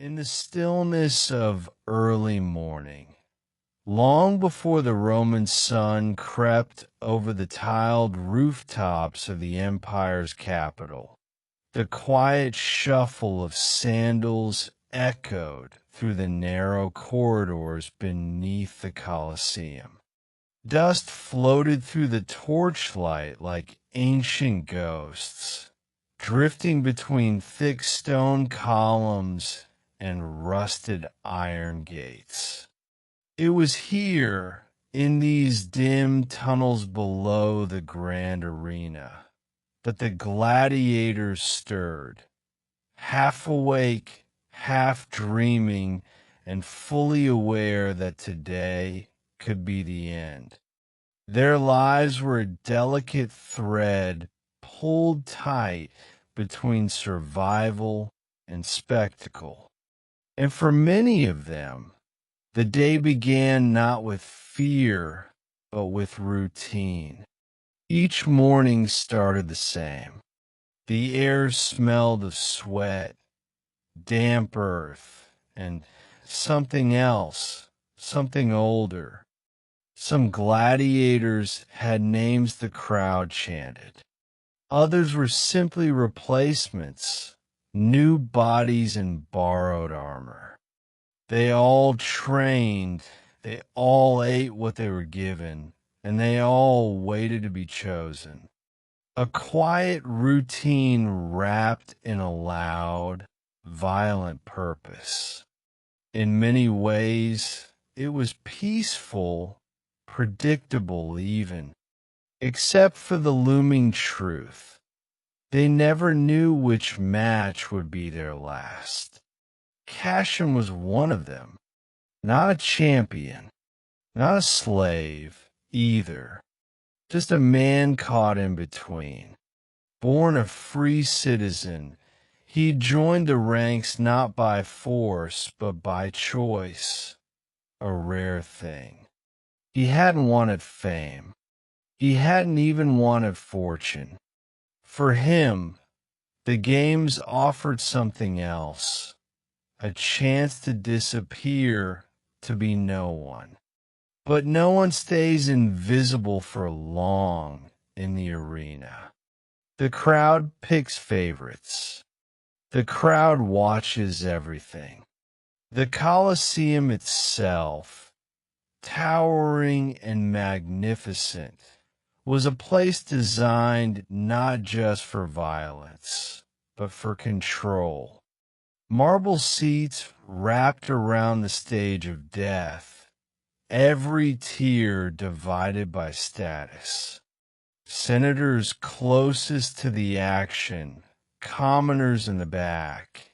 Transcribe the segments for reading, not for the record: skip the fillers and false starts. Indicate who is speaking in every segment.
Speaker 1: In the stillness of early morning, long before the Roman sun crept over the tiled rooftops of the empire's capital, the quiet shuffle of sandals echoed through the narrow corridors beneath the Colosseum. Dust floated through the torchlight like ancient ghosts, drifting between thick stone columns and rusted iron gates. It was here, in these dim tunnels below the grand arena, that the gladiators stirred, half awake, half dreaming, and fully aware that today could be the end. Their lives were a delicate thread pulled tight between survival and spectacle. And for many of them, the day began not with fear, but with routine. Each morning started the same. The air smelled of sweat, damp earth, and something else, something older. Some gladiators had names the crowd chanted. Others were simply replacements, new bodies in borrowed armor. They all trained, they all ate what they were given, and they all waited to be chosen. A quiet routine wrapped in a loud, violent purpose. In many ways, it was peaceful, predictable even, except for the looming truth. They never knew which match would be their last. Cassian was one of them, not a champion, not a slave either, just a man caught in between. Born a free citizen, he joined the ranks not by force, but by choice, a rare thing. He hadn't wanted fame. He hadn't even wanted fortune. For him, the games offered something else, a chance to disappear, to be no one. But no one stays invisible for long in the arena. The crowd picks favorites. The crowd watches everything. The Colosseum itself, towering and magnificent, was a place designed not just for violence, but for control. Marble seats wrapped around the stage of death, every tier divided by status. Senators closest to the action, commoners in the back,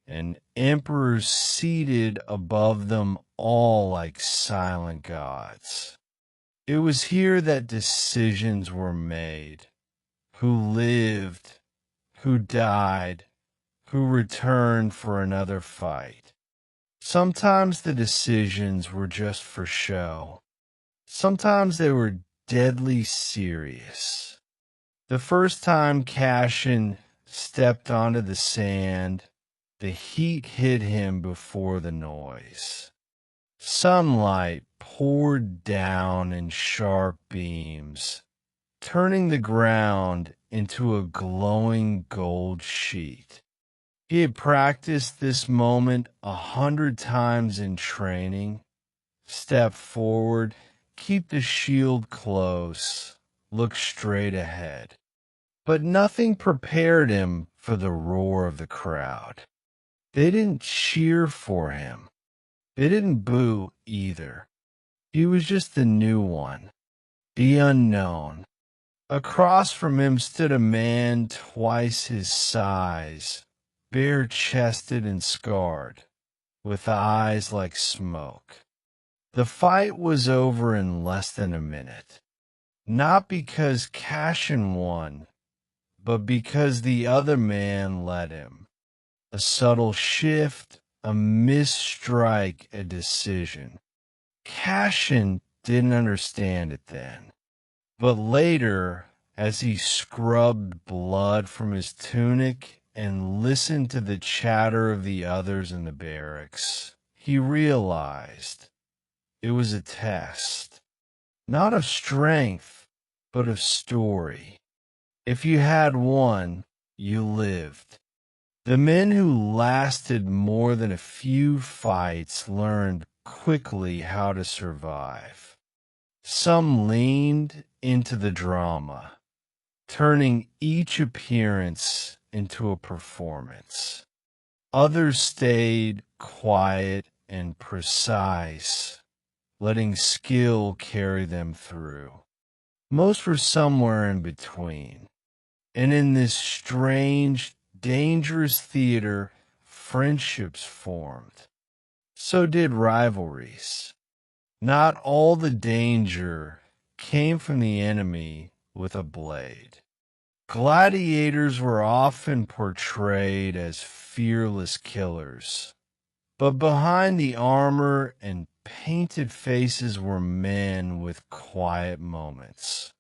Speaker 1: and emperors seated above them all like silent gods. It was here that decisions were made. Who lived, who died, who returned for another fight. Sometimes the decisions were just for show. Sometimes they were deadly serious. The first time Cassian stepped onto the sand, the heat hit him before the noise. Sunlight poured down in sharp beams, turning the ground into a glowing gold sheet. He had practiced this moment 100 times in training. Step forward, keep the shield close, look straight ahead. But nothing prepared him for the roar of the crowd. They didn't cheer for him. They didn't boo either. He was just the new one, the unknown. Across from him stood a man twice his size, bare-chested and scarred, with eyes like smoke. The fight was over in less than a minute, not because Cassian won, but because the other man led him. A subtle shift, a misstrike, a decision. Cassian didn't understand it then, but later, as he scrubbed blood from his tunic and listened to the chatter of the others in the barracks, he realized it was a test, not of strength, but of story. If you had won, you lived. The men who lasted more than a few fights learned quickly how to survive. Some leaned into the drama, turning each appearance into a performance. Others stayed quiet and precise, letting skill carry them through. Most were somewhere in between. And in this strange, dangerous theater, friendships formed. So did rivalries. Not all the danger came from the enemy with a blade. Gladiators were often portrayed as fearless killers, but behind the armor and painted faces were men with quiet moments.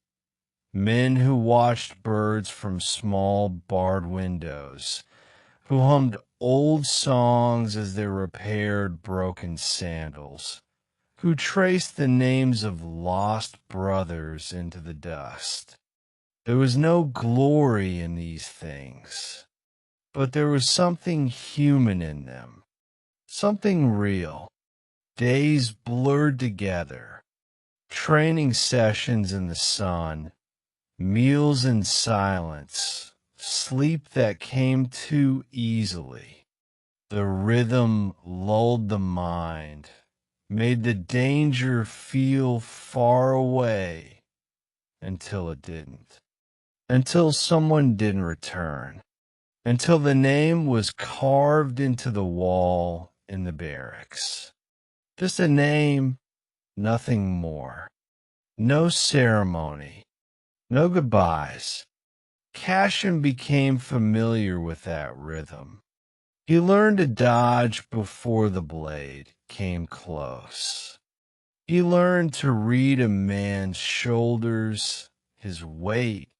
Speaker 1: Men who watched birds from small barred windows, who hummed old songs as they repaired broken sandals, who traced the names of lost brothers into the dust. There was no glory in these things, but there was something human in them, something real. Days blurred together, training sessions in the sun, meals in silence, sleep that came too easily. The rhythm lulled the mind, made the danger feel far away until it didn't. Until someone didn't return. Until the name was carved into the wall in the barracks. Just a name, nothing more. No ceremony. No goodbyes. Cassian became familiar with that rhythm. He learned to dodge before the blade came close. He learned to read a man's shoulders, his weight,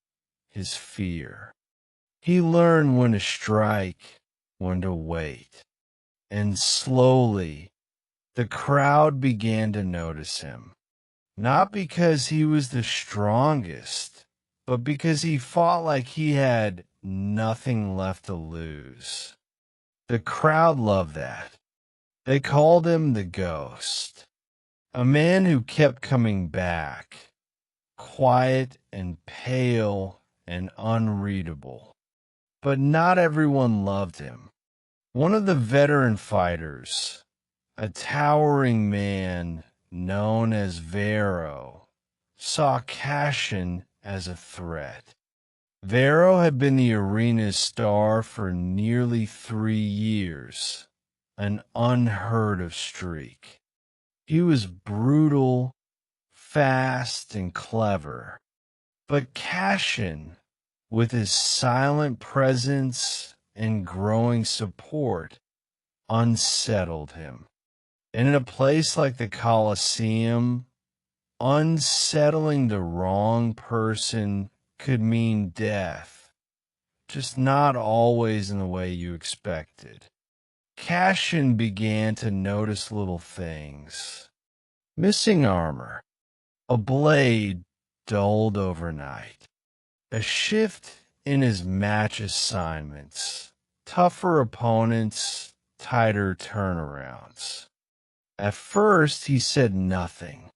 Speaker 1: his fear. He learned when to strike, when to wait. And slowly, the crowd began to notice him. Not because he was the strongest, but because he fought like he had nothing left to lose. The crowd loved that. They called him the Ghost, a man who kept coming back, quiet and pale and unreadable. But not everyone loved him. One of the veteran fighters, a towering man known as Vero, saw Cassian as a threat. Vero had been the arena's star for nearly 3 years, an unheard of streak. He was brutal, fast, and clever. But Cassian, with his silent presence and growing support, unsettled him. And in a place like the Colosseum, unsettling the wrong person could mean death, just not always in the way you expected. Cassian began to notice little things. Missing armor, a blade dulled overnight, a shift in his match assignments, tougher opponents, tighter turnarounds. At first, he said nothing.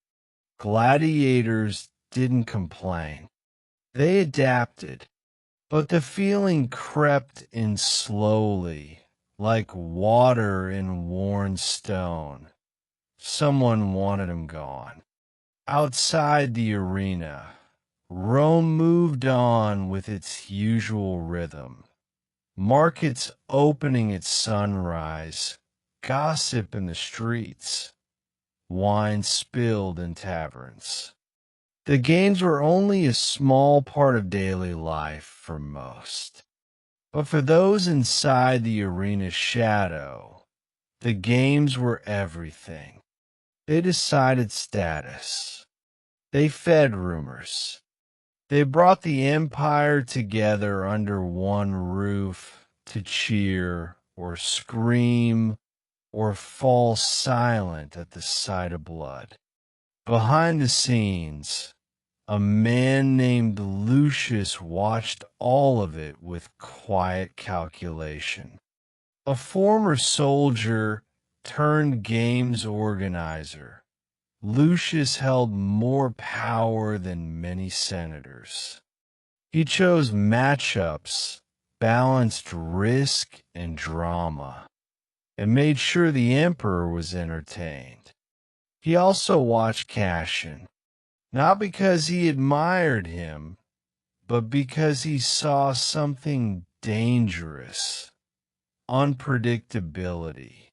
Speaker 1: Gladiators didn't complain. They adapted, but the feeling crept in slowly, like water in worn stone. Someone wanted him gone. Outside the arena, Rome moved on with its usual rhythm. Markets opening at sunrise, gossip in the streets, wine spilled in taverns. The games were only a small part of daily life for most. But for those inside the arena's shadow, the games were everything. They decided status. They fed rumors. They brought the empire together under one roof to cheer or scream or fall silent at the sight of blood. Behind the scenes, a man named Lucius watched all of it with quiet calculation. A former soldier turned games organizer, Lucius held more power than many senators. He chose matchups, balanced risk and drama, and made sure the emperor was entertained. He also watched Cassian, not because he admired him, but because he saw something dangerous: unpredictability.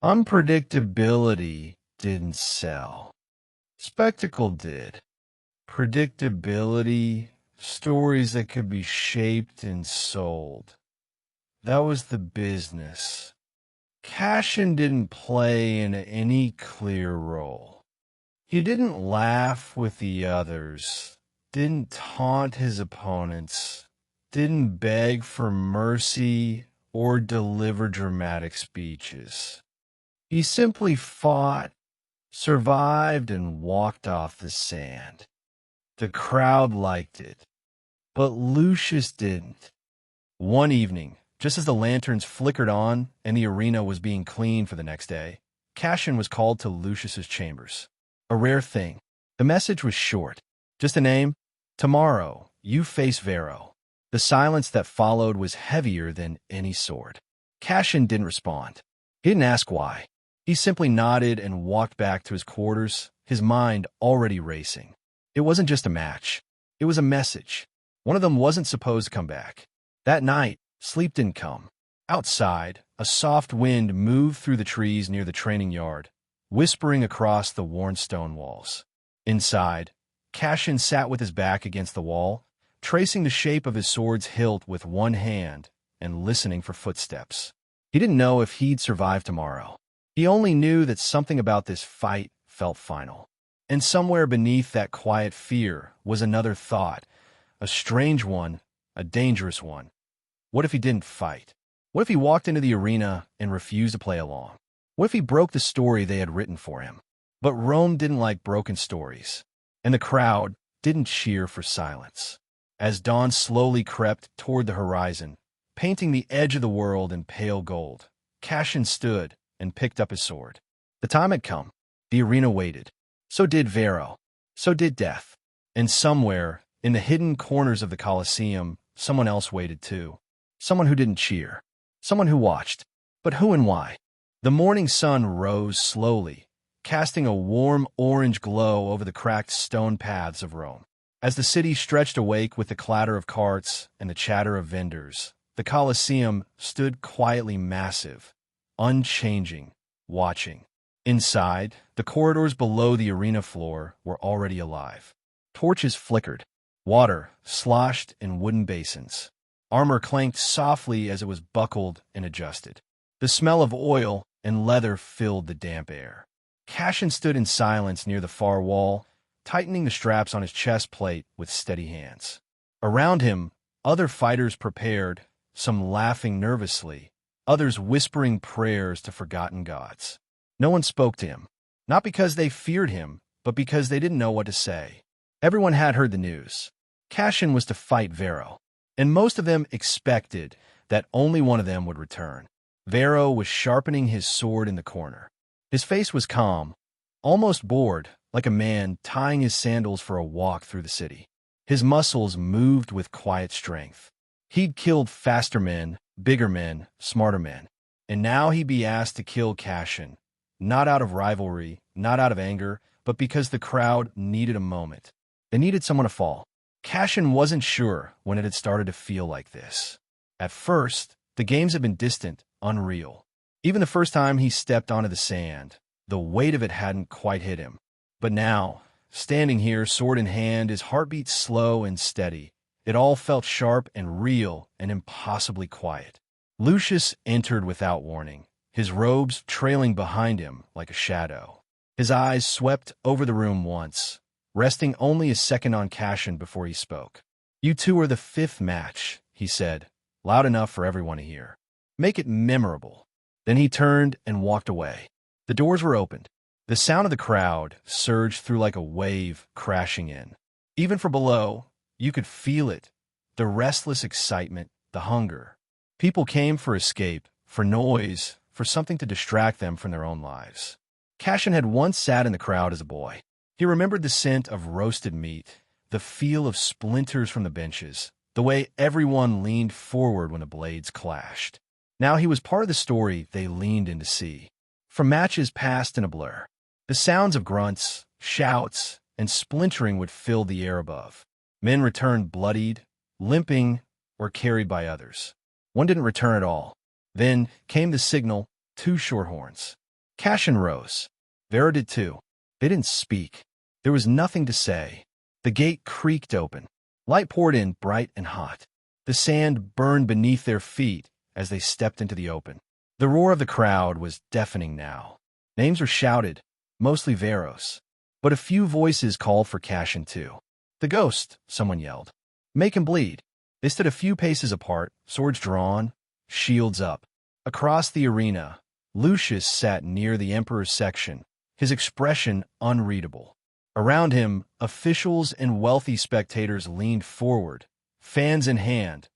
Speaker 1: Unpredictability didn't sell. Spectacle did. Predictability, stories that could be shaped and sold. That was the business. Cassian didn't play in any clear role. He didn't laugh with the others, didn't taunt his opponents, didn't beg for mercy or deliver dramatic speeches. He simply fought, survived, and walked off the sand. The crowd liked it, but Lucius didn't. One evening, just as the lanterns flickered on and the arena was being cleaned for the next day, Cassian was called to Lucius's chambers. A rare thing. The message was short. Just a name. Tomorrow, you face Vero. The silence that followed was heavier than any sword. Cassian didn't respond. He didn't ask why. He simply nodded and walked back to his quarters, his mind already racing. It wasn't just a match. It was a message. One of them wasn't supposed to come back. That night, sleep didn't come. Outside, a soft wind moved through the trees near the training yard, whispering across the worn stone walls. Inside, Cassian sat with his back against the wall, tracing the shape of his sword's hilt with one hand and listening for footsteps. He didn't know if he'd survive tomorrow. He only knew that something about this fight felt final. And somewhere beneath that quiet fear was another thought, a strange one, a dangerous one. What if he didn't fight? What if he walked into the arena and refused to play along? What if he broke the story they had written for him? But Rome didn't like broken stories, and the crowd didn't cheer for silence. As dawn slowly crept toward the horizon, painting the edge of the world in pale gold, Cassian stood and picked up his sword. The time had come. The arena waited. So did Vero. So did death. And somewhere, in the hidden corners of the Colosseum, someone else waited too. Someone who didn't cheer. Someone who watched. But who and why? The morning sun rose slowly, casting a warm orange glow over the cracked stone paths of Rome. As the city stretched awake with the clatter of carts and the chatter of vendors, the Colosseum stood quietly massive, unchanging, watching. Inside, the corridors below the arena floor were already alive. Torches flickered. Water sloshed in wooden basins. Armor clanked softly as it was buckled and adjusted. The smell of oil and leather filled the damp air. Cassian stood in silence near the far wall, tightening the straps on his chest plate with steady hands. Around him, other fighters prepared, some laughing nervously, others whispering prayers to forgotten gods. No one spoke to him, not because they feared him, but because they didn't know what to say. Everyone had heard the news. Cassian was to fight Vero, and most of them expected that only one of them would return. Vero was sharpening his sword in the corner. His face was calm, almost bored, like a man tying his sandals for a walk through the city. His muscles moved with quiet strength. He'd killed faster men, bigger men, smarter men, and now he'd be asked to kill Cassian. Not out of rivalry, not out of anger, but because the crowd needed a moment. They needed someone to fall. Cassian wasn't sure when it had started to feel like this. At first, the games had been distant, unreal. Even the first time he stepped onto the sand, the weight of it hadn't quite hit him. But now, standing here, sword in hand, his heartbeat slow and steady, it all felt sharp and real and impossibly quiet. Lucius entered without warning, his robes trailing behind him like a shadow. His eyes swept over the room once, resting only a second on Cassian before he spoke. "You two are the fifth match," he said, loud enough for everyone to hear. Make it memorable. Then he turned and walked away. The doors were opened. The sound of the crowd surged through like a wave crashing in. Even from below, you could feel it. The restless excitement, the hunger. People came for escape, for noise, for something to distract them from their own lives. Cassian had once sat in the crowd as a boy. He remembered the scent of roasted meat, the feel of splinters from the benches, the way everyone leaned forward when the blades clashed. Now he was part of the story they leaned in to see. From matches passed in a blur, the sounds of grunts, shouts, and splintering would fill the air above. Men returned bloodied, limping, or carried by others. One didn't return at all. Then came the signal, 2 shorthorns. Cassian rose. Vero did too. They didn't speak. There was nothing to say. The gate creaked open. Light poured in bright and hot. The sand burned beneath their feet as they stepped into the open. The roar of the crowd was deafening now. Names were shouted, mostly Vero's. But a few voices called for Cassian too. "The ghost," someone yelled. "Make him bleed." They stood a few paces apart, swords drawn, shields up. Across the arena, Lucius sat near the Emperor's section, his expression unreadable. Around him, officials and wealthy spectators leaned forward, fans in hand,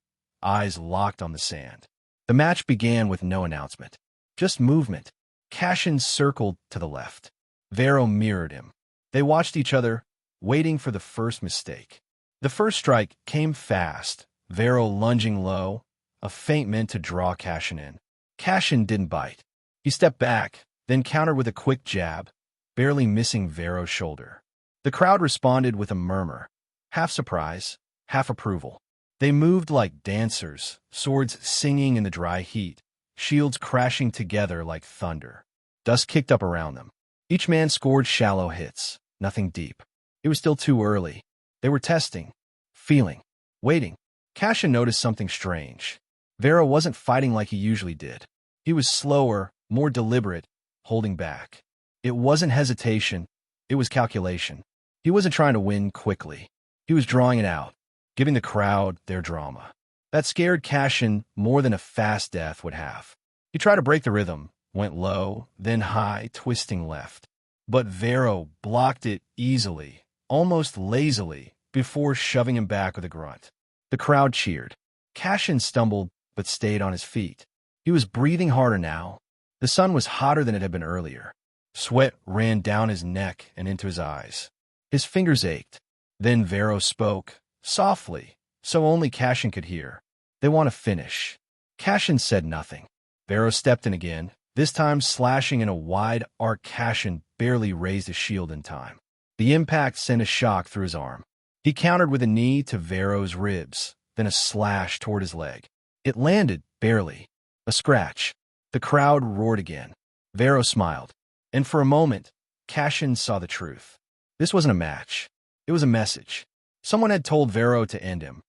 Speaker 1: eyes locked on the sand. The match began with no announcement, just movement. Cassian circled to the left. Vero mirrored him. They watched each other, waiting for the first mistake. The first strike came fast, Vero lunging low, a feint meant to draw Cassian in. Cassian didn't bite. He stepped back, then countered with a quick jab, barely missing Vero's shoulder. The crowd responded with a murmur, half surprise, half approval. They moved like dancers, swords singing in the dry heat, shields crashing together like thunder. Dust kicked up around them. Each man scored shallow hits, nothing deep. It was still too early. They were testing, feeling, waiting. Cassian noticed something strange. Vero wasn't fighting like he usually did. He was slower, more deliberate, holding back. It wasn't hesitation, it was calculation. He wasn't trying to win quickly. He was drawing it out, giving the crowd their drama. That scared Cassian more than a fast death would have. He tried to break the rhythm, went low, then high, twisting left. But Vero blocked it easily, almost lazily, before shoving him back with a grunt. The crowd cheered. Cassian stumbled, but stayed on his feet. He was breathing harder now. The sun was hotter than it had been earlier. Sweat ran down his neck and into his eyes. His fingers ached. Then Vero spoke, softly, so only Cassian could hear. "They want to finish." Cassian said nothing. Vero stepped in again, this time slashing in a wide arc. Cassian barely raised his shield in time. The impact sent a shock through his arm. He countered with a knee to Vero's ribs, then a slash toward his leg. It landed, barely. A scratch. The crowd roared again. Vero smiled. And for a moment, Cassian saw the truth. This wasn't a match. It was a message. Someone had told Vero to end him,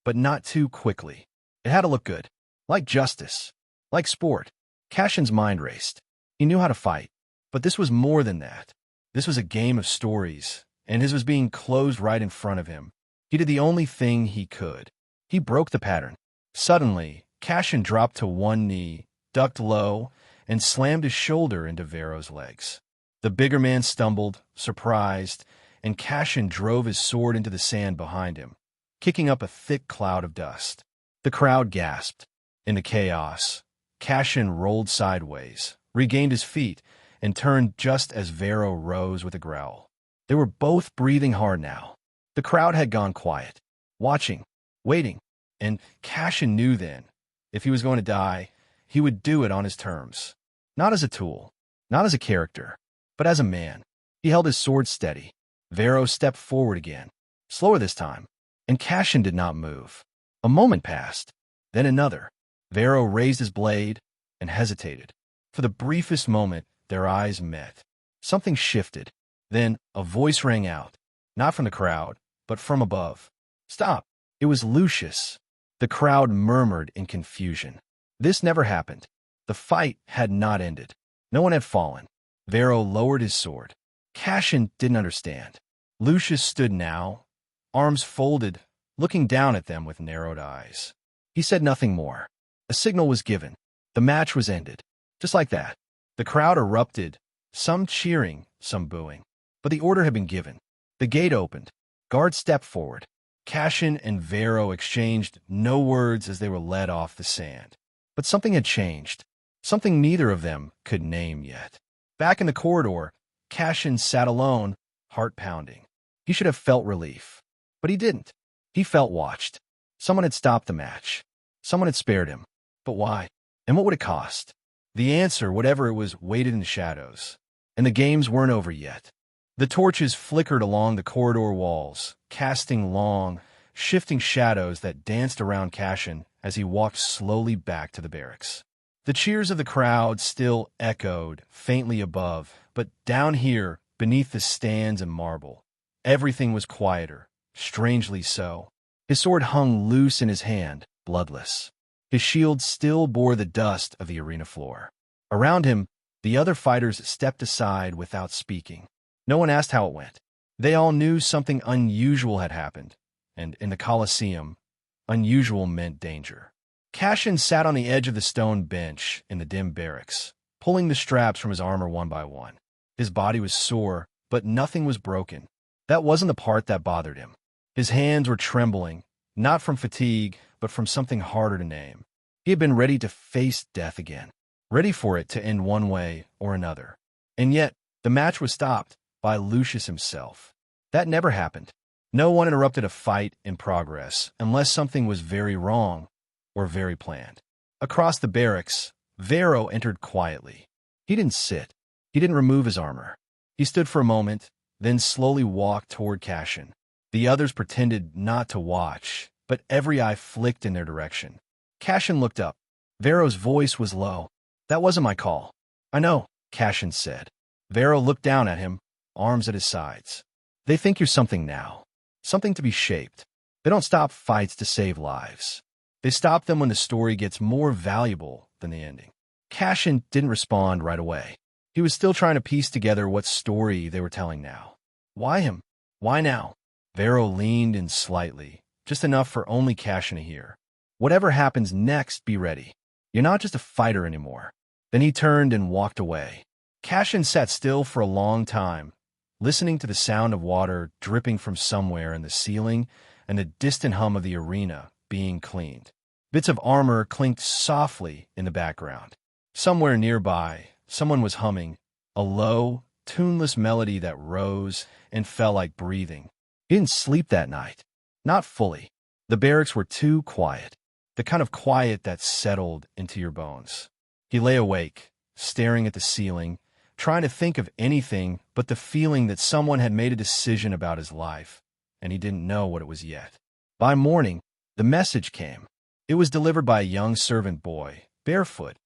Speaker 1: but not too quickly. It had to look good. Like justice. Like sport. Cassian's mind raced. He knew how to fight. But this was more than that. This was a game of stories, and his was being closed right in front of him. He did the only thing he could. He broke the pattern. Suddenly, Cassian dropped to one knee, ducked low, and slammed his shoulder into Vero's legs. The bigger man stumbled, surprised, and Cassian drove his sword into the sand behind him, kicking up a thick cloud of dust. The crowd gasped. In the chaos, Cassian rolled sideways, regained his feet, and turned just as Vero rose with a growl. They were both breathing hard now. The crowd had gone quiet, watching, waiting, and Cassian knew then, if he was going to die, he would do it on his terms. Not as a tool, not as a character, but as a man. He held his sword steady. Vero stepped forward again, slower this time, and Cassian did not move. A moment passed, then another. Vero raised his blade and hesitated. For the briefest moment, their eyes met. Something shifted. Then a voice rang out, not from the crowd, but from above. "Stop!" It was Lucius. The crowd murmured in confusion. This never happened. The fight had not ended. No one had fallen. Vero lowered his sword. Cassian didn't understand. Lucius stood now, arms folded, looking down at them with narrowed eyes.
Speaker 2: He said nothing more. A signal was given. The match was ended. Just like that. The crowd erupted, some cheering, some booing. But the order had been given. The gate opened. Guards stepped forward. Cassian and Vero exchanged no words as they were led off the sand. But something had changed. Something neither of them could name yet. Back in the corridor, Cassian sat alone, heart pounding. He should have felt relief. But he didn't. He felt watched. Someone had stopped the match. Someone had spared him. But why? And what would it cost? The answer, whatever it was, waited in the shadows. And the games weren't over yet. The torches flickered along the corridor walls, casting long, shifting shadows that danced around Cassian as he walked slowly back to the barracks. The cheers of the crowd still echoed faintly above, but down here, beneath the stands and marble, everything was quieter, strangely so. His sword hung loose in his hand, bloodless. His shield still bore the dust of the arena floor. Around him, the other fighters stepped aside without speaking. No one asked how it went. They all knew something unusual had happened, and in the Colosseum, unusual meant danger. Cassian sat on the edge of the stone bench in the dim barracks, pulling the straps from his armor one by one. His body was sore, but nothing was broken. That wasn't the part that bothered him. His hands were trembling, not from fatigue, but from something harder to name. He had been ready to face death again, ready for it to end one way or another. And yet, the match was stopped by Lucius himself. That never happened. No one interrupted a fight in progress unless something was very wrong or very planned. Across the barracks, Vero entered quietly. He didn't sit. He didn't remove his armor. He stood for a moment, then slowly walked toward Cassian. The others pretended not to watch, but every eye flicked in their direction. Cassian looked up. Vero's voice was low. "That wasn't my call." "I know," Cassian said. Vero looked down at him, arms at his sides. "They think you're something now. Something to be shaped. They don't stop fights to save lives. They stop them when the story gets more valuable than the ending." Cassian didn't respond right away. He was still trying to piece together what story they were telling now. Why him? Why now? Vero leaned in slightly, just enough for only Cassian to hear. "Whatever happens next, be ready. You're not just a fighter anymore." Then he turned and walked away. Cassian sat still for a long time, listening to the sound of water dripping from somewhere in the ceiling and the distant hum of the arena being cleaned. Bits of armor clinked softly in the background. Somewhere nearby, someone was humming, a low, tuneless melody that rose and fell like breathing. He didn't sleep that night. Not fully. The barracks were too quiet. The kind of quiet that settled into your bones. He lay awake, staring at the ceiling, trying to think of anything but the feeling that someone had made a decision about his life, and he didn't know what it was yet. By morning, the message came. It was delivered by a young servant boy, barefoot,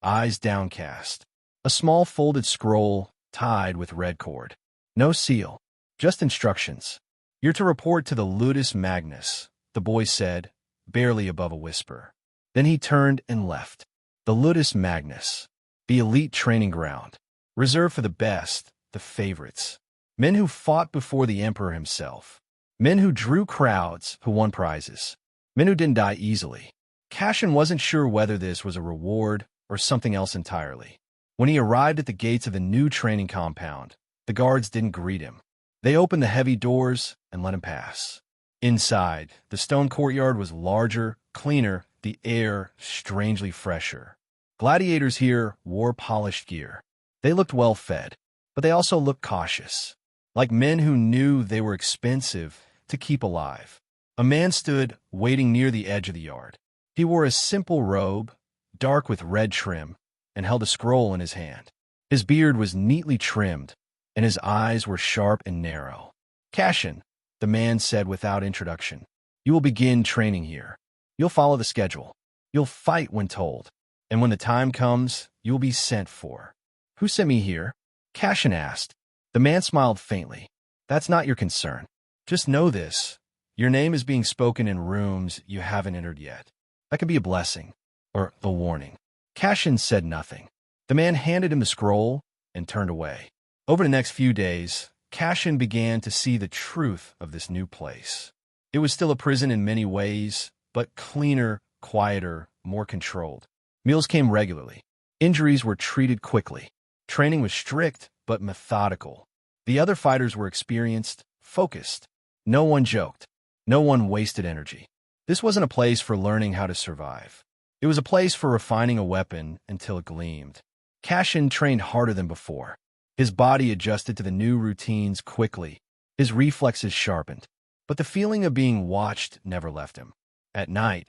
Speaker 2: eyes downcast. A small folded scroll tied with red cord. No seal, just instructions. "You're to report to the Ludus Magnus," the boy said, barely above a whisper. Then he turned and left. The Ludus Magnus, the elite training ground, reserved for the best, the favorites. Men who fought before the emperor himself. Men who drew crowds, who won prizes. Men who didn't die easily. Cassian wasn't sure whether this was a reward or something else entirely. When he arrived at the gates of the new training compound, the guards didn't greet him. They opened the heavy doors and let him pass. Inside, the stone courtyard was larger, cleaner, the air strangely fresher. Gladiators here wore polished gear. They looked well-fed, but they also looked cautious, like men who knew they were expensive to keep alive. A man stood waiting near the edge of the yard. He wore a simple robe, dark with red trim, and held a scroll in his hand. His beard was neatly trimmed, and his eyes were sharp and narrow. "Cassian," the man said without introduction, "you will begin training here. You'll follow the schedule. You'll fight when told, and when the time comes, you'll be sent for." "Who sent me here?" Cassian asked. The man smiled faintly. "That's not your concern. Just know this. Your name is being spoken in rooms you haven't entered yet. That could be a blessing, or a warning." Cassian said nothing. The man handed him the scroll and turned away. Over the next few days, Cassian began to see the truth of this new place. It was still a prison in many ways, but cleaner, quieter, more controlled. Meals came regularly. Injuries were treated quickly. Training was strict, but methodical. The other fighters were experienced, focused. No one joked. No one wasted energy. This wasn't a place for learning how to survive. It was a place for refining a weapon until it gleamed. Cashin trained harder than before. His body adjusted to the new routines quickly. His reflexes sharpened. But the feeling of being watched never left him. At night,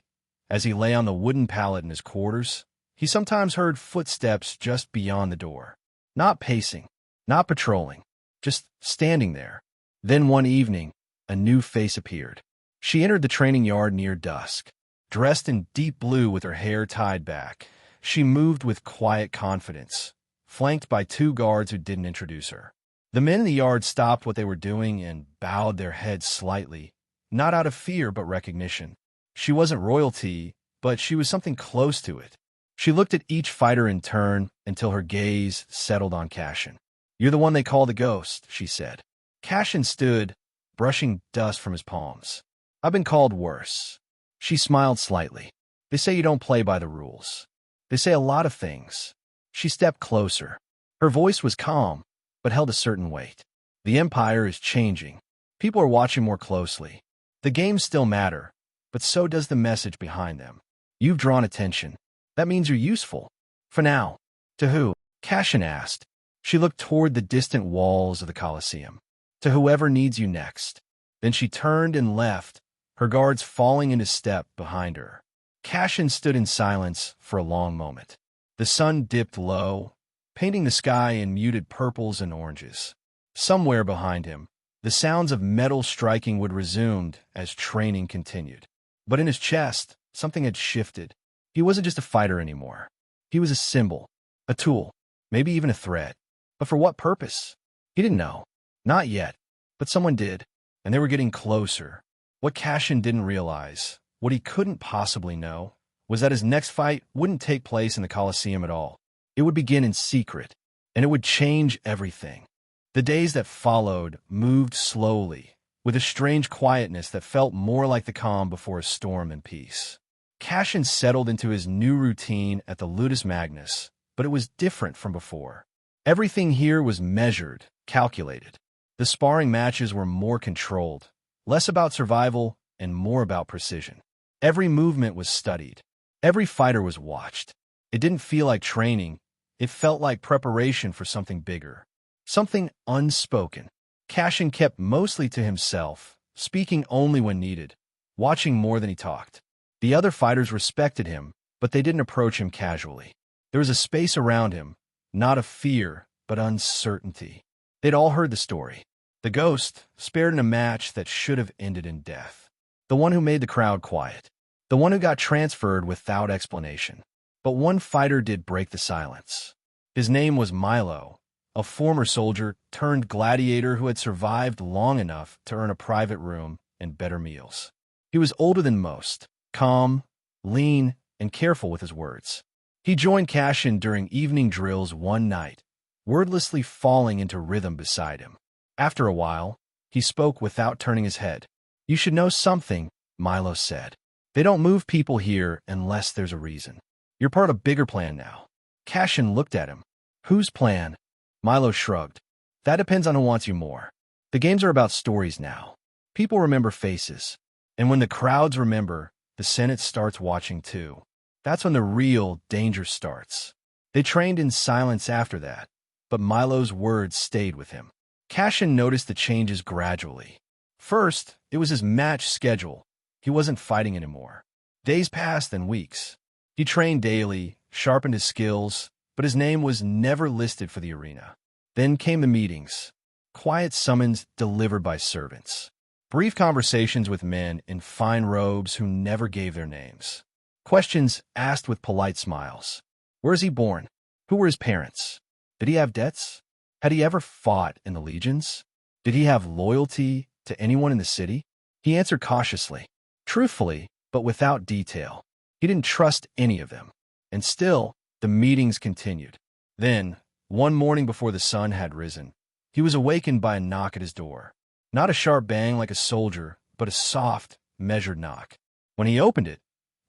Speaker 2: as he lay on the wooden pallet in his quarters, he sometimes heard footsteps just beyond the door. Not pacing, not patrolling, just standing there. Then one evening, a new face appeared. She entered the training yard near dusk. Dressed in deep blue with her hair tied back, she moved with quiet confidence, flanked by two guards who didn't introduce her. The men in the yard stopped what they were doing and bowed their heads slightly, not out of fear but recognition. She wasn't royalty, but she was something close to it. She looked at each fighter in turn until her gaze settled on Cashin. "You're the one they call the Ghost," she said. Cashin stood, brushing dust from his palms. "I've been called worse." She smiled slightly. "They say you don't play by the rules. They say a lot of things." She stepped closer. Her voice was calm, but held a certain weight. "The Empire is changing. People are watching more closely. The games still matter, but so does the message behind them. You've drawn attention. That means you're useful. For now." "To who?" Cashin asked. She looked toward the distant walls of the Colosseum. "To whoever needs you next." Then she turned and left, her guards falling into step behind her. Cashin stood in silence for a long moment. The sun dipped low, painting the sky in muted purples and oranges. Somewhere behind him, the sounds of metal striking would resume as training continued. But in his chest, something had shifted. He wasn't just a fighter anymore. He was a symbol, a tool, maybe even a threat. But for what purpose? He didn't know. Not yet. But someone did, and they were getting closer. What Cashin didn't realize, what he couldn't possibly know, was that his next fight wouldn't take place in the Colosseum at all. It would begin in secret, and it would change everything. The days that followed moved slowly, with a strange quietness that felt more like the calm before a storm and peace. Cashin settled into his new routine at the Ludus Magnus, but it was different from before. Everything here was measured, calculated. The sparring matches were more controlled, less about survival and more about precision. Every movement was studied. Every fighter was watched. It didn't feel like training. It felt like preparation for something bigger, something unspoken. Cashin kept mostly to himself, speaking only when needed, watching more than he talked. The other fighters respected him, but they didn't approach him casually. There was a space around him, not of fear, but uncertainty. They'd all heard the story. The Ghost, spared in a match that should have ended in death. The one who made the crowd quiet. The one who got transferred without explanation. But one fighter did break the silence. His name was Milo, a former soldier turned gladiator who had survived long enough to earn a private room and better meals. He was older than most, calm, lean, and careful with his words. He joined Cashin during evening drills one night, wordlessly falling into rhythm beside him. After a while, he spoke without turning his head. "You should know something," Milo said. "They don't move people here unless there's a reason. You're part of a bigger plan now." Cashin looked at him. "Whose plan?" Milo shrugged. "That depends on who wants you more. The games are about stories now. People remember faces. And when the crowds remember, the Senate starts watching too. That's when the real danger starts." They trained in silence after that, but Milo's words stayed with him. Cashin noticed the changes gradually. First, it was his match schedule. He wasn't fighting anymore. Days passed, then weeks. He trained daily, sharpened his skills, but his name was never listed for the arena. Then came the meetings, quiet summons delivered by servants, brief conversations with men in fine robes who never gave their names, questions asked with polite smiles. Where is he born? Who were his parents? Did he have debts? Had he ever fought in the legions? Did he have loyalty to anyone in the city? He answered cautiously, truthfully, but without detail. He didn't trust any of them. And still, the meetings continued. Then, one morning before the sun had risen, he was awakened by a knock at his door. Not a sharp bang like a soldier, but a soft, measured knock. When he opened it,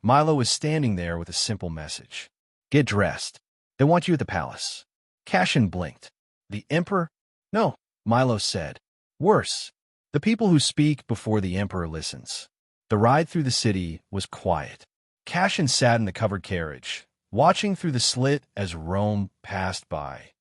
Speaker 2: Milo was standing there with a simple message. Get dressed. They want you at the palace. Cassian blinked. The Emperor? No, Milo said. Worse. The people who speak before the Emperor listens. The ride through the city was quiet. Cassian sat in the covered carriage, watching through the slit as Rome passed by.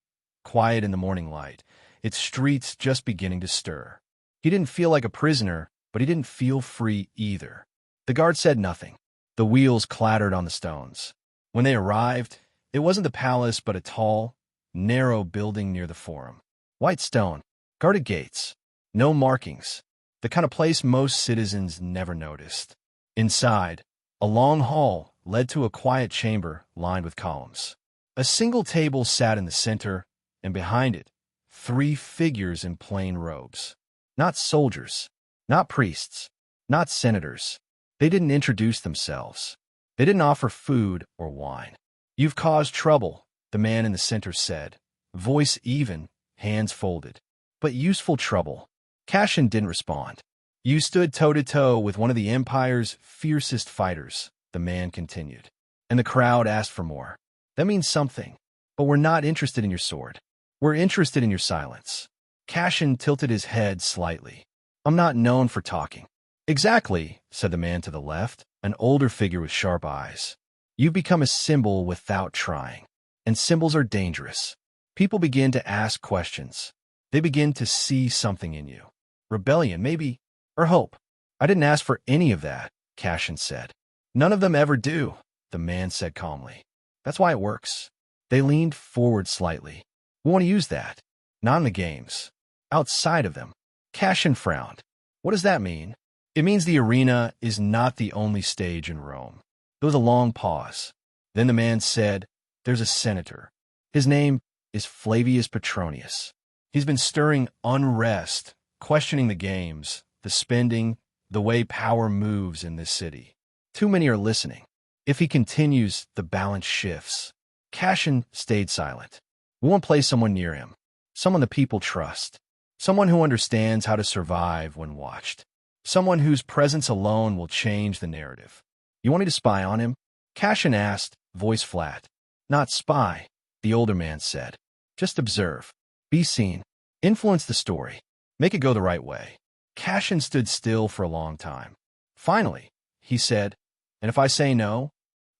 Speaker 2: Quiet in the morning light, its streets just beginning to stir. He didn't feel like a prisoner, but he didn't feel free either. The guard said nothing. The wheels clattered on the stones. When they arrived, it wasn't the palace but a tall, narrow building near the forum. White stone, guarded gates, no markings, the kind of place most citizens never noticed. Inside, a long hall led to a quiet chamber lined with columns. A single table sat in the center, and behind it, 3 figures in plain robes. Not soldiers, not priests, not senators. They didn't introduce themselves. They didn't offer food or wine. You've caused trouble, the man in the center said, voice even, hands folded. But useful trouble. Cassian didn't respond. You stood toe-to-toe with one of the Empire's fiercest fighters, the man continued. And the crowd asked for more. That means something. But we're not interested in your sword. We're interested in your silence. Cassian tilted his head slightly. I'm not known for talking. Exactly, said the man to the left, an older figure with sharp eyes. You've become a symbol without trying. And symbols are dangerous. People begin to ask questions. They begin to see something in you. Rebellion, maybe, or hope. I didn't ask for any of that, Cassian said. None of them ever do, the man said calmly. That's why it works. They leaned forward slightly. We want to use that. Not in the games. Outside of them. Cassian frowned. What does that mean? It means the arena is not the only stage in Rome. There was a long pause. Then the man said, there's a senator. His name is Flavius Petronius. He's been stirring unrest, questioning the games, the spending, the way power moves in this city. Too many are listening. If he continues, the balance shifts. Cassian stayed silent. We won't place someone near him. Someone the people trust. Someone who understands how to survive when watched. Someone whose presence alone will change the narrative. You want me to spy on him? Cassian asked, voice flat. Not spy, the older man said. Just observe. Be seen. Influence the story. Make it go the right way. Cassian stood still for a long time. Finally, he said, and if I say no?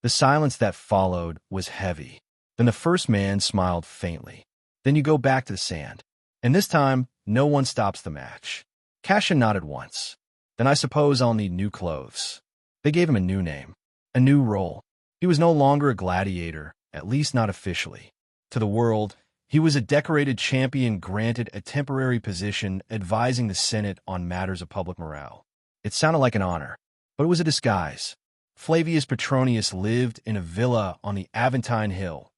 Speaker 2: The silence that followed was heavy. Then the first man smiled faintly. Then you go back to the sand. And this time, no one stops the match. Cassian nodded once. Then I suppose I'll need new clothes. They gave him a new name, a new role. He was no longer a gladiator, at least not officially. To the world, he was a decorated champion granted a temporary position advising the Senate on matters of public morale. It sounded like an honor, but it was a disguise. Flavius Petronius lived in a villa on the Aventine Hill,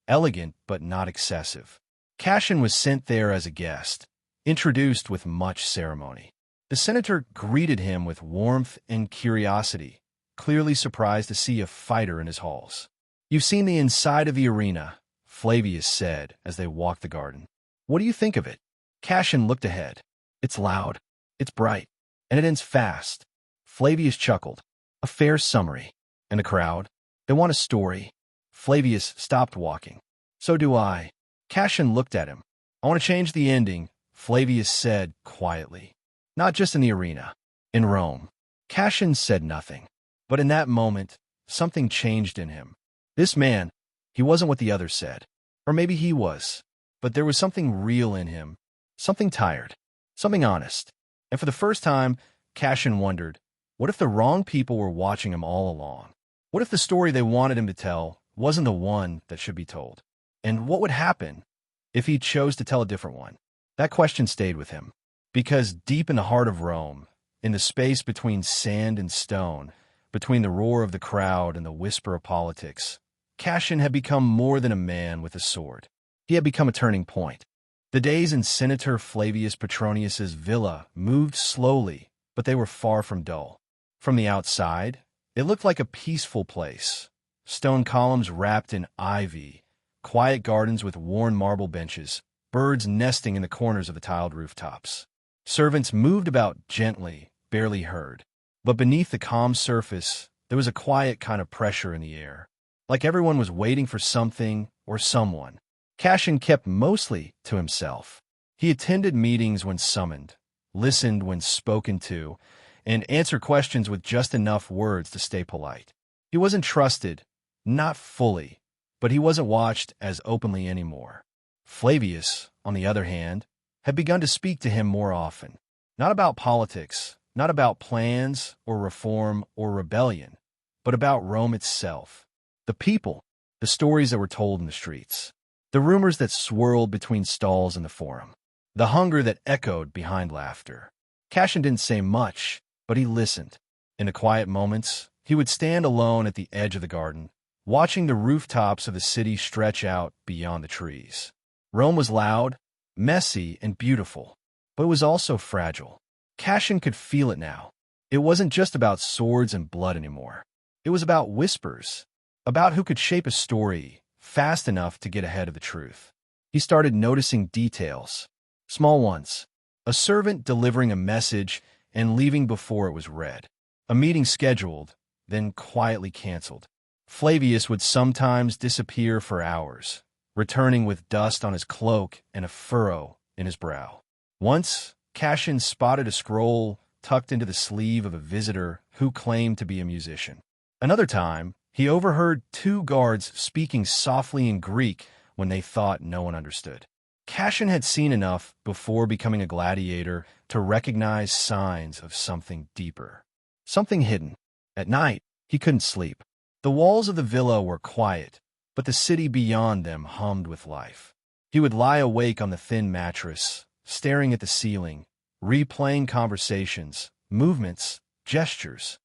Speaker 2: elegant but not excessive. Cassian was sent there as a guest, introduced with much ceremony. The senator greeted him with warmth and curiosity, clearly surprised to see a fighter in his halls. You've seen the inside of the arena, Flavius said as they walked the garden. What do you think of it? Cassian looked ahead. It's loud, it's bright, and it ends fast. Flavius chuckled. A fair summary. And the crowd? They want a story. Flavius stopped walking. So do I. Cassian looked at him. I want to change the ending, Flavius said quietly. Not just in the arena. In Rome. Cassian said nothing. But in that moment, something changed in him. This man, he wasn't what the others said. Or maybe he was. But there was something real in him. Something tired. Something honest. And for the first time, Cassian wondered, what if the wrong people were watching him all along? What if the story they wanted him to tell wasn't the one that should be told? And what would happen if he chose to tell a different one? That question stayed with him. Because deep in the heart of Rome, in the space between sand and stone, between the roar of the crowd and the whisper of politics, Cassian had become more than a man with a sword. He had become a turning point. The days in Senator Flavius Petronius's villa moved slowly, but they were far from dull. From the outside, it looked like a peaceful place. Stone columns wrapped in ivy, quiet gardens with worn marble benches, birds nesting in the corners of the tiled rooftops. Servants moved about gently, barely heard. But beneath the calm surface, There was a quiet kind of pressure in the air, like everyone was waiting for something or someone. Cassian kept mostly to himself. He attended meetings when summoned, listened when spoken to, and answered questions with just enough words to stay polite. He wasn't trusted, not fully, but he wasn't watched as openly anymore. Flavius, on the other hand, had begun to speak to him more often. Not about politics, not about plans or reform or rebellion, but about Rome itself. The people, the stories that were told in the streets, the rumors that swirled between stalls in the forum, the hunger that echoed behind laughter. Cassian didn't say much, but he listened. In the quiet moments, he would stand alone at the edge of the garden, watching the rooftops of the city stretch out beyond the trees. Rome was loud, messy, and beautiful, but it was also fragile. Cassian could feel it now. It wasn't just about swords and blood anymore. It was about whispers, about who could shape a story fast enough to get ahead of the truth. He started noticing details, small ones. A servant delivering a message and leaving before it was read. A meeting scheduled, then quietly canceled. Flavius would sometimes disappear for hours, returning with dust on his cloak and a furrow in his brow. Once, Cassian spotted a scroll tucked into the sleeve of a visitor who claimed to be a musician. Another time, he overheard two guards speaking softly in Greek when they thought no one understood. Cassian had seen enough before becoming a gladiator to recognize signs of something deeper, something hidden. At night, he couldn't sleep. The walls of the villa were quiet, but the city beyond them hummed with life. He would lie awake on the thin mattress, staring at the ceiling, replaying conversations, movements, gestures.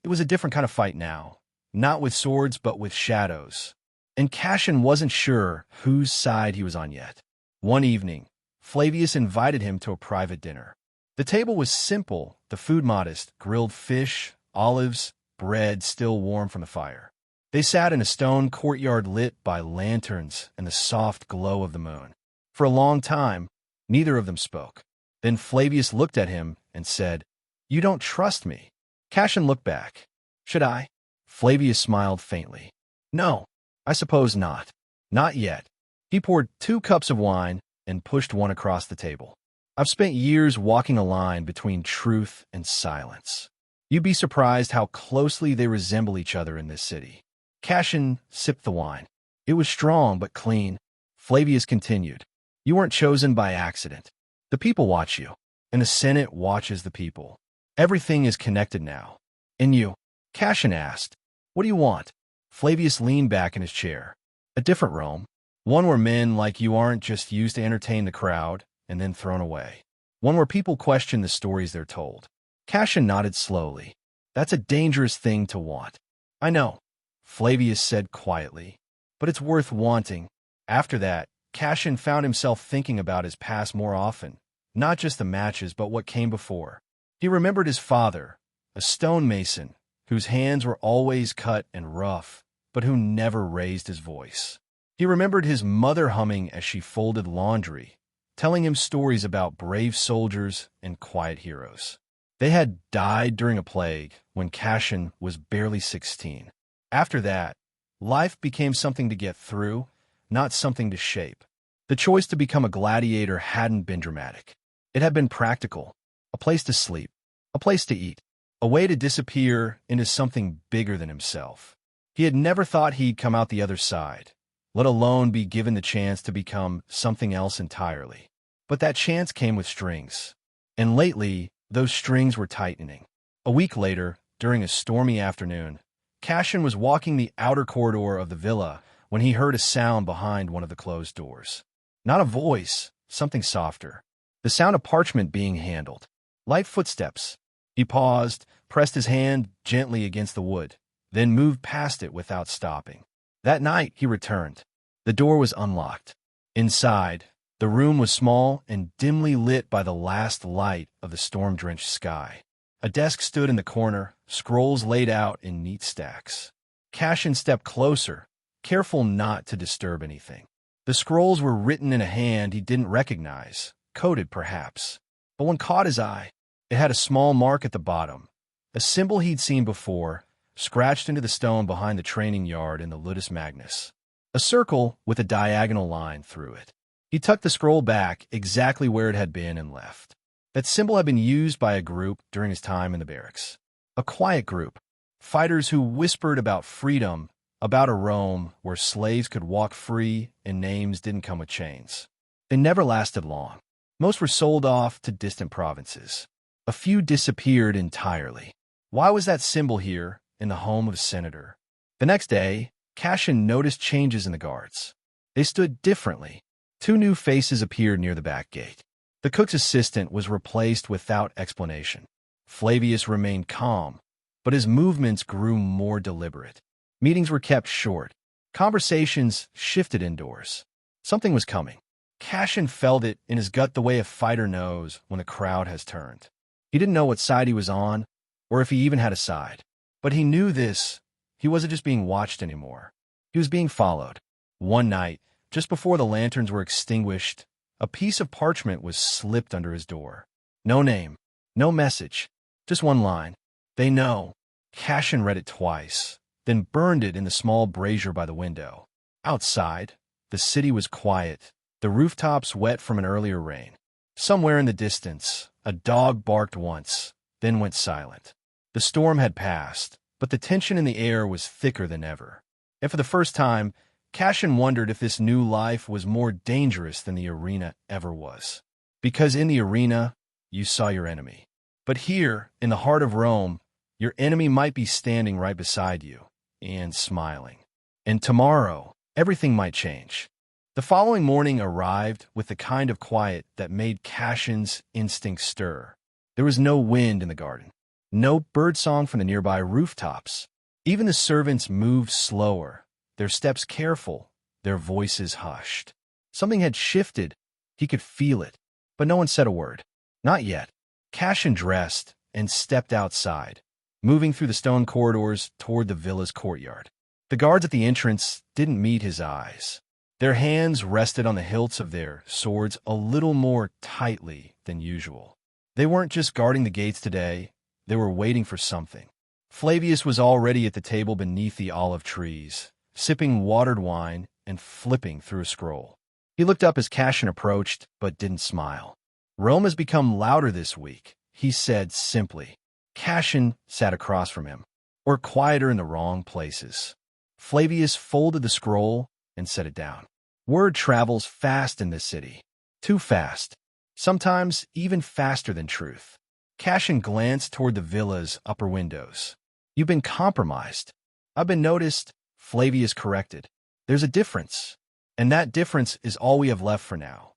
Speaker 2: It was a different kind of fight now, not with swords but with shadows. And Cassian wasn't sure whose side he was on yet. One evening, Flavius invited him to a private dinner. The table was simple, the food modest: grilled fish, olives, bread still warm from the fire. They sat in a stone courtyard lit by lanterns and the soft glow of the moon. For a long time, neither of them spoke. Then Flavius looked at him and said, "You don't trust me." Cassian looked back. "Should I?" Flavius smiled faintly. "No, I suppose not. Not yet." He poured 2 cups of wine and pushed one across the table. "I've spent years walking a line between truth and silence. You'd be surprised how closely they resemble each other in this city." Cassian sipped the wine. It was strong but clean. Flavius continued, "You weren't chosen by accident. The people watch you, and the Senate watches the people. Everything is connected now. And you?" Cassian asked, "What do you want?" Flavius leaned back in his chair. "A different Rome. One where men like you aren't just used to entertain the crowd and then thrown away. One where people question the stories they're told." Cassian nodded slowly. "That's a dangerous thing to want." "I know," Flavius said quietly, "but it's worth wanting." After that, Cassian found himself thinking about his past more often, not just the matches but what came before. He remembered his father, a stonemason whose hands were always cut and rough, but who never raised his voice. He remembered his mother humming as she folded laundry, telling him stories about brave soldiers and quiet heroes. They had died during a plague when Cassian was barely 16. After that, life became something to get through, not something to shape. The choice to become a gladiator hadn't been dramatic. It had been practical: a place to sleep, a place to eat, a way to disappear into something bigger than himself. He had never thought he'd come out the other side, let alone be given the chance to become something else entirely. But that chance came with strings. And lately, those strings were tightening. A week later, during a stormy afternoon, Cassian was walking the outer corridor of the villa when he heard a sound behind one of the closed doors. Not a voice, something softer. The sound of parchment being handled. Light footsteps. He paused, pressed his hand gently against the wood, then moved past it without stopping. That night, he returned. The door was unlocked. Inside, the room was small and dimly lit by the last light of the storm-drenched sky. A desk stood in the corner, scrolls laid out in neat stacks. Cassian stepped closer, careful not to disturb anything. The scrolls were written in a hand he didn't recognize, coded perhaps. But one caught his eye. It had a small mark at the bottom, a symbol he'd seen before, scratched into the stone behind the training yard in the Ludus Magnus. A circle with a diagonal line through it. He tucked the scroll back exactly where it had been and left. That symbol had been used by a group during his time in the barracks. A quiet group. Fighters who whispered about freedom, about a Rome where slaves could walk free and names didn't come with chains. They never lasted long. Most were sold off to distant provinces. A few disappeared entirely. Why was that symbol here in the home of a senator? The next day, Cassian noticed changes in the guards. They stood differently. 2 new faces appeared near the back gate. The cook's assistant was replaced without explanation. Flavius remained calm, but his movements grew more deliberate. Meetings were kept short. Conversations shifted indoors. Something was coming. Cassian felt it in his gut the way a fighter knows when the crowd has turned. He didn't know what side he was on, or if he even had a side. But he knew this. He wasn't just being watched anymore. He was being followed. One night, just before the lanterns were extinguished, a piece of parchment was slipped under his door. No name, no message, just one line. They know. Cassian read it twice, then burned it in the small brazier by the window. Outside, the city was quiet, the rooftops wet from an earlier rain. Somewhere in the distance, a dog barked once, then went silent. The storm had passed, but the tension in the air was thicker than ever. And for the first time, Cassian wondered if this new life was more dangerous than the arena ever was. Because in the arena, you saw your enemy. But here, in the heart of Rome, your enemy might be standing right beside you and smiling. And tomorrow, everything might change. The following morning arrived with the kind of quiet that made Cassian's instincts stir. There was no wind in the garden, no birdsong from the nearby rooftops. Even the servants moved slower, their steps careful, their voices hushed. Something had shifted. He could feel it, but no one said a word. Not yet. Cassian dressed and stepped outside, moving through the stone corridors toward the villa's courtyard. The guards at the entrance didn't meet his eyes. Their hands rested on the hilts of their swords a little more tightly than usual. They weren't just guarding the gates today, they were waiting for something. Flavius was already at the table beneath the olive trees, sipping watered wine and flipping through a scroll. He looked up as Cassian approached, but didn't smile. Rome has become louder this week, he said simply. Cassian sat across from him, or quieter in the wrong places. Flavius folded the scroll and set it down. Word travels fast in this city. Too fast. Sometimes even faster than truth. Cassian glanced toward the villa's upper windows. You've been compromised. I've been noticed, Flavius corrected. There's a difference, and that difference is all we have left for now.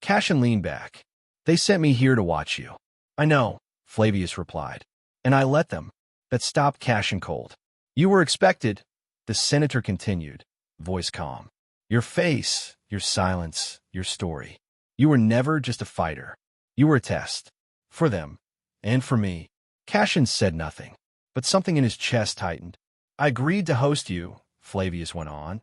Speaker 2: Cassian leaned back. They sent me here to watch you. I know, Flavius replied. And I let them. That stopped Cassian cold. You were expected, the senator continued, voice calm. Your face, your silence, your story. You were never just a fighter. You were a test. For them. And for me. Cassian said nothing, but something in his chest tightened. I agreed to host you, Flavius went on.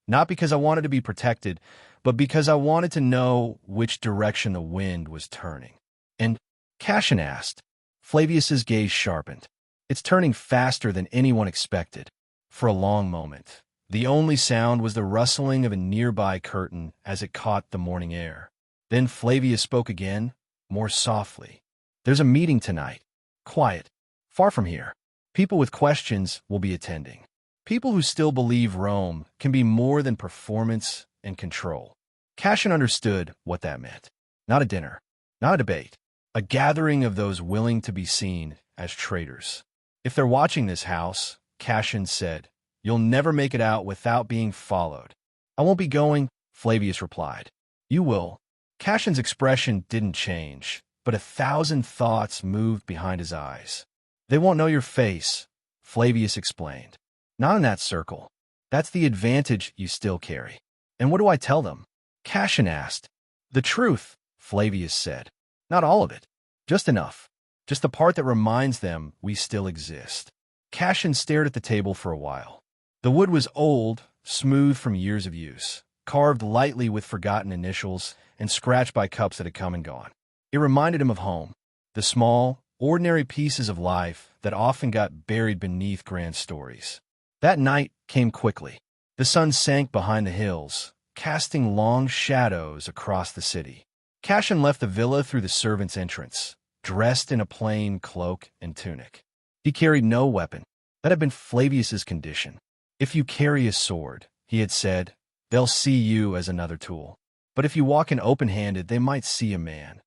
Speaker 2: Not because I wanted to be protected, but because I wanted to know which direction the wind was turning. And Cassian asked. Flavius's gaze sharpened. It's turning faster than anyone expected. For a long moment, the only sound was the rustling of a nearby curtain as it caught the morning air. Then Flavius spoke again, more softly. There's a meeting tonight. Quiet. Far from here. People with questions will be attending. People who still believe Rome can be more than performance and control. Cassian understood what that meant. Not a dinner. Not a debate. A gathering of those willing to be seen as traitors. If they're watching this house, Cassian said, you'll never make it out without being followed. I won't be going, Flavius replied. You will. Cassian's expression didn't change, but 1,000 thoughts moved behind his eyes. They won't know your face, Flavius explained. Not in that circle. That's the advantage you still carry. And what do I tell them? Cassian asked. The truth, Flavius said. Not all of it. Just enough. Just the part that reminds them we still exist. Cassian stared at the table for a while. The wood was old, smooth from years of use, carved lightly with forgotten initials and scratched by cups that had come and gone. It reminded him of home, the small, ordinary pieces of life that often got buried beneath grand stories. That night came quickly. The sun sank behind the hills, casting long shadows across the city. Cassian left the villa through the servant's entrance, dressed in a plain cloak and tunic. He carried no weapon. That had been Flavius's condition. If you carry a sword, he had said, they'll see you as another tool. But if you walk in open-handed, they might see a man.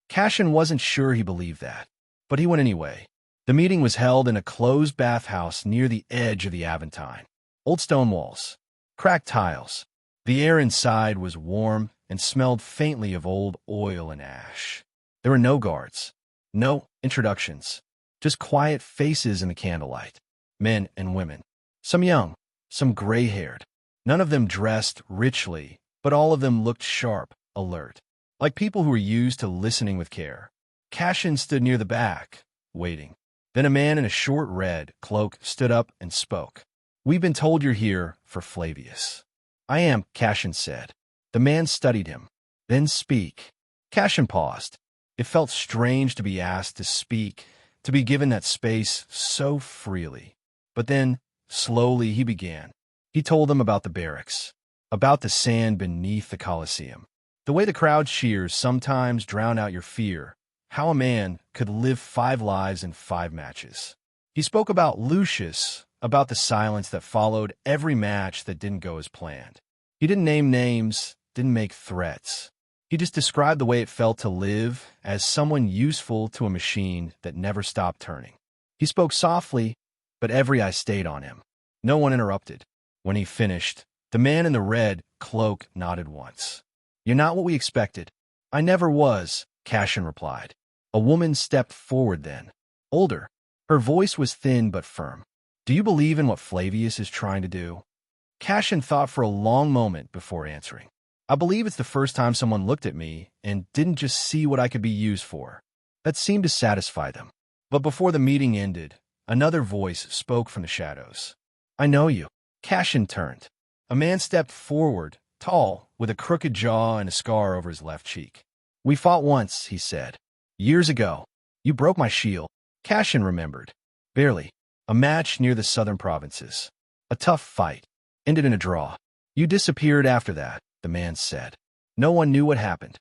Speaker 2: Cassian wasn't sure he believed that, but he went anyway. The meeting was held in a closed bathhouse near the edge of the Aventine. Old stone walls, cracked tiles. The air inside was warm and smelled faintly of old oil and ash. There were no guards, no introductions, just quiet faces in the candlelight, men and women, some young, some gray-haired. None of them dressed richly, but all of them looked sharp, alert, like people who were used to listening with care. Cassian stood near the back, waiting. Then a man in a short red cloak stood up and spoke. "We've been told you're here for Flavius." "I am," Cassian said. The man studied him. "Then speak." Cassian paused. It felt strange to be asked to speak, to be given that space so freely. But then, slowly, he began. He told them about the barracks, about the sand beneath the Colosseum, the way the crowd cheers sometimes drown out your fear, how a man could live 5 lives in 5 matches. He spoke about Lucius, about the silence that followed every match that didn't go as planned. He didn't name names, didn't make threats. He just described the way it felt to live as someone useful to a machine that never stopped turning. He spoke softly, but every eye stayed on him. No one interrupted. When he finished, the man in the red cloak nodded once. "You're not what we expected." "I never was," Cassian replied. A woman stepped forward then, older. Her voice was thin but firm. "Do you believe in what Flavius is trying to do?" Cassian thought for a long moment before answering. "I believe it's the first time someone looked at me and didn't just see what I could be used for." That seemed to satisfy them. But before the meeting ended, another voice spoke from the shadows. "I know you." Cassian turned. A man stepped forward, tall, with a crooked jaw and a scar over his left cheek. "We fought once," he said. "Years ago. You broke my shield." Cassian remembered. Barely. A match near the southern provinces. A tough fight. Ended in a draw. "You disappeared after that," the man said. "No one knew what happened."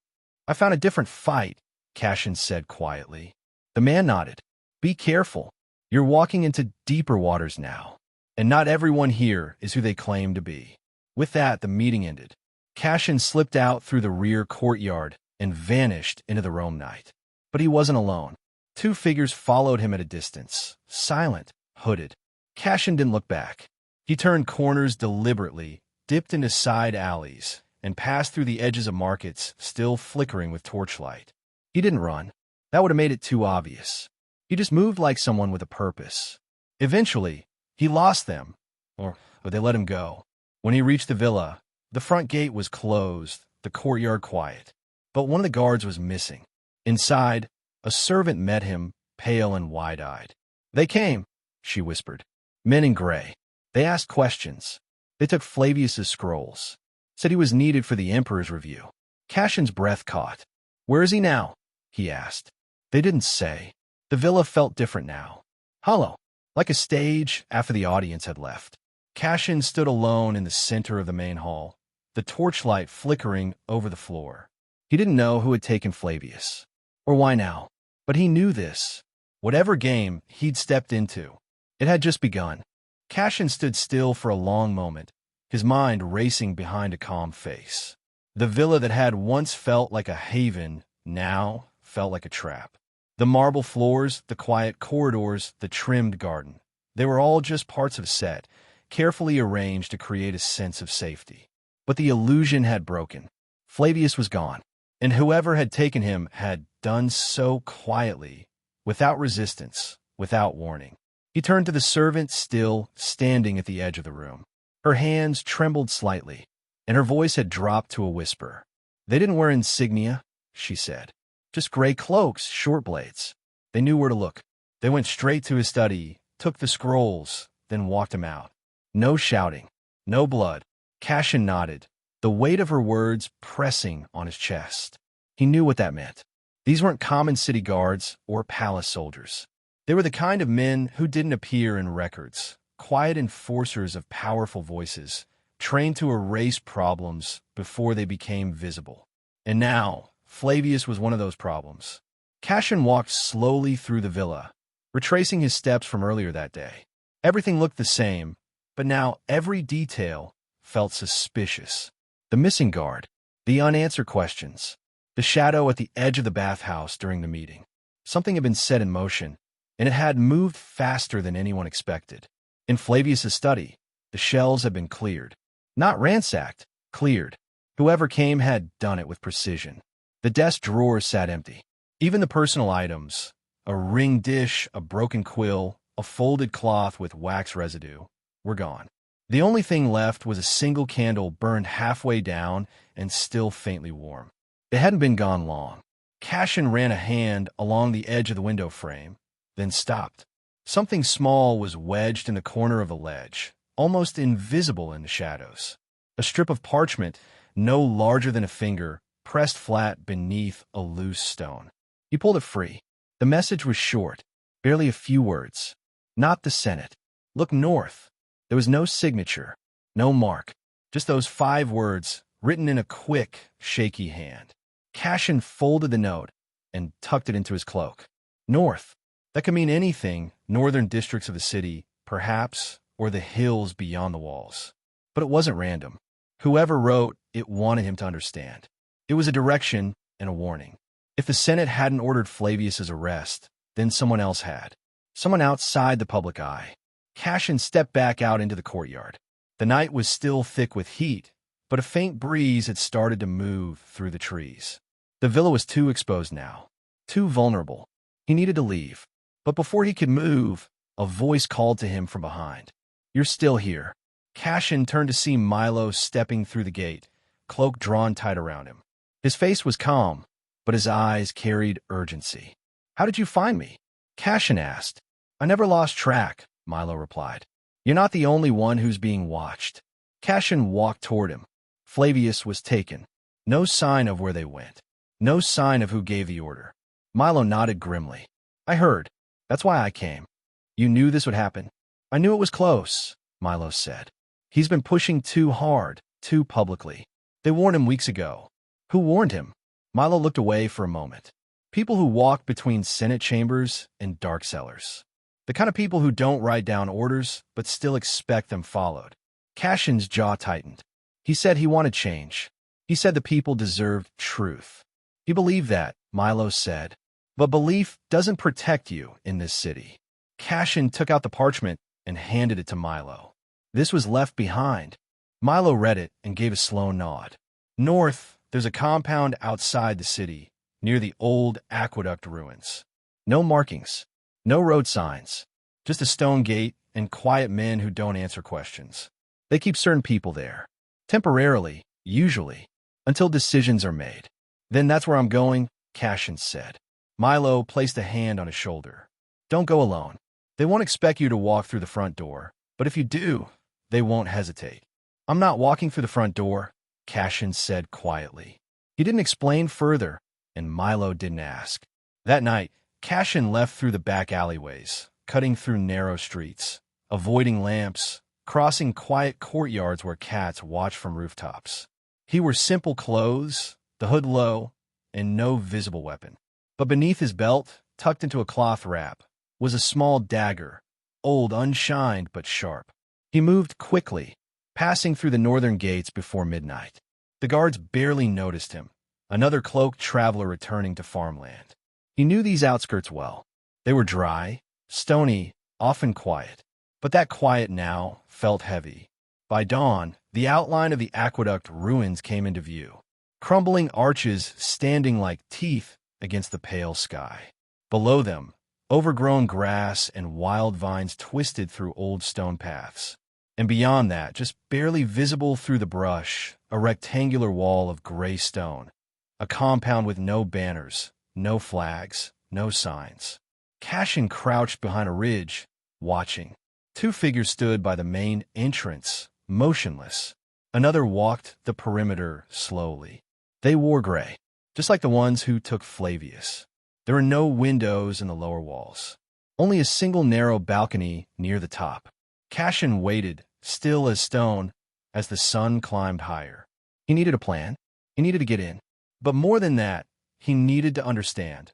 Speaker 2: "I found a different fight," Cassian said quietly. The man nodded. "Be careful. You're walking into deeper waters now. And not everyone here is who they claim to be." With that, the meeting ended. Cassian slipped out through the rear courtyard and vanished into the Rome night. But he wasn't alone. 2 figures followed him at a distance, silent, hooded. Cassian didn't look back. He turned corners deliberately, dipped into side alleys, and passed through the edges of markets still flickering with torchlight. He didn't run. That would have made it too obvious. He just moved like someone with a purpose. Eventually, he lost them, or they let him go. When he reached the villa, the front gate was closed, the courtyard quiet. But one of the guards was missing. Inside, a servant met him, pale and wide-eyed. "They came," she whispered. "Men in gray. They asked questions. They took Flavius's scrolls. Said he was needed for the Emperor's review." Cassian's breath caught. "Where is he now?" he asked. They didn't say. The villa felt different now. Hollow, like a stage after the audience had left. Cassian stood alone in the center of the main hall, the torchlight flickering over the floor. He didn't know who had taken Flavius, or why now, but he knew this. Whatever game he'd stepped into, it had just begun. Cassian stood still for a long moment, his mind racing behind a calm face. The villa that had once felt like a haven now felt like a trap. The marble floors, the quiet corridors, the trimmed garden. They were all just parts of a set, carefully arranged to create a sense of safety. But the illusion had broken. Flavius was gone, and whoever had taken him had done so quietly, without resistance, without warning. He turned to the servant still standing at the edge of the room. Her hands trembled slightly, and her voice had dropped to a whisper. "They didn't wear insignia," she said. "Just gray cloaks, short blades." They knew where to look. They went straight to his study, took the scrolls, then walked him out. No shouting, no blood. Cassian nodded, the weight of her words pressing on his chest. He knew what that meant. These weren't common city guards or palace soldiers. They were the kind of men who didn't appear in records, quiet enforcers of powerful voices, trained to erase problems before they became visible. And now, Flavius was one of those problems. Cassian walked slowly through the villa, retracing his steps from earlier that day. Everything looked the same, but now every detail felt suspicious. The missing guard, the unanswered questions, the shadow at the edge of the bathhouse during the meeting. Something had been set in motion, and it had moved faster than anyone expected. In Flavius's study, the shelves had been cleared. Not ransacked, cleared. Whoever came had done it with precision. The desk drawers sat empty. Even the personal items, a ring dish, a broken quill, a folded cloth with wax residue, were gone. The only thing left was a single candle burned halfway down and still faintly warm. It hadn't been gone long. Cassian ran a hand along the edge of the window frame, then stopped. Something small was wedged in the corner of a ledge, almost invisible in the shadows. A strip of parchment, no larger than a finger, pressed flat beneath a loose stone. He pulled it free. The message was short, barely a few words. Not the Senate. Look north. There was no signature, no mark, just those 5 words written in a quick, shaky hand. Cassian folded the note and tucked it into his cloak. North. That could mean anything, northern districts of the city, perhaps, or the hills beyond the walls. But it wasn't random. Whoever wrote it wanted him to understand. It was a direction and a warning. If the Senate hadn't ordered Flavius's arrest, then someone else had. Someone outside the public eye. Cassian stepped back out into the courtyard. The night was still thick with heat, but a faint breeze had started to move through the trees. The villa was too exposed now, too vulnerable. He needed to leave. But before he could move, a voice called to him from behind. "You're still here." Cassian turned to see Milo stepping through the gate, cloak drawn tight around him. His face was calm, but his eyes carried urgency. "How did you find me?" Cassian asked. "I never lost track," Milo replied. "You're not the only one who's being watched." Cassian walked toward him. Flavius was taken. No sign of where they went. No sign of who gave the order. Milo nodded grimly. "I heard. That's why I came." "You knew this would happen?" "I knew it was close," Milo said. "He's been pushing too hard, too publicly. They warned him weeks ago." "Who warned him?" Milo looked away for a moment. "People who walk between Senate chambers and dark cellars. The kind of people who don't write down orders, but still expect them followed." Cassian's jaw tightened. He said he wanted change. He said the people deserved truth. He believed that, Milo said. But belief doesn't protect you in this city. Cassian took out the parchment and handed it to Milo. This was left behind. Milo read it and gave a slow nod. "North, there's a compound outside the city, near the old aqueduct ruins. No markings, no road signs, just a stone gate and quiet men who don't answer questions. They keep certain people there. Temporarily, usually, until decisions are made." "Then that's where I'm going," Cassian said. Milo placed a hand on his shoulder. "Don't go alone. They won't expect you to walk through the front door, but if you do, they won't hesitate." "I'm not walking through the front door," Cassian said quietly. He didn't explain further, and Milo didn't ask. That night, Cassian left through the back alleyways, cutting through narrow streets, avoiding lamps, crossing quiet courtyards where cats watched from rooftops. He wore simple clothes, the hood low, and no visible weapon. But beneath his belt, tucked into a cloth wrap, was a small dagger, old, unshined, but sharp. He moved quickly, passing through the northern gates before midnight. The guards barely noticed him, another cloaked traveler returning to farmland. He knew these outskirts well. They were dry, stony, often quiet. But that quiet now felt heavy. By dawn, the outline of the aqueduct ruins came into view, crumbling arches standing like teeth against the pale sky. Below them, overgrown grass and wild vines twisted through old stone paths. And beyond that, just barely visible through the brush, a rectangular wall of gray stone, a compound with no banners, no flags, no signs. Cassian crouched behind a ridge, watching. 2 figures stood by the main entrance, motionless. Another walked the perimeter slowly. They wore gray. just like the ones who took Flavius. There were no windows in the lower walls, only a single narrow balcony near the top. Cassian waited, still as stone, as the sun climbed higher. He needed a plan. He needed to get in. But more than that, he needed to understand.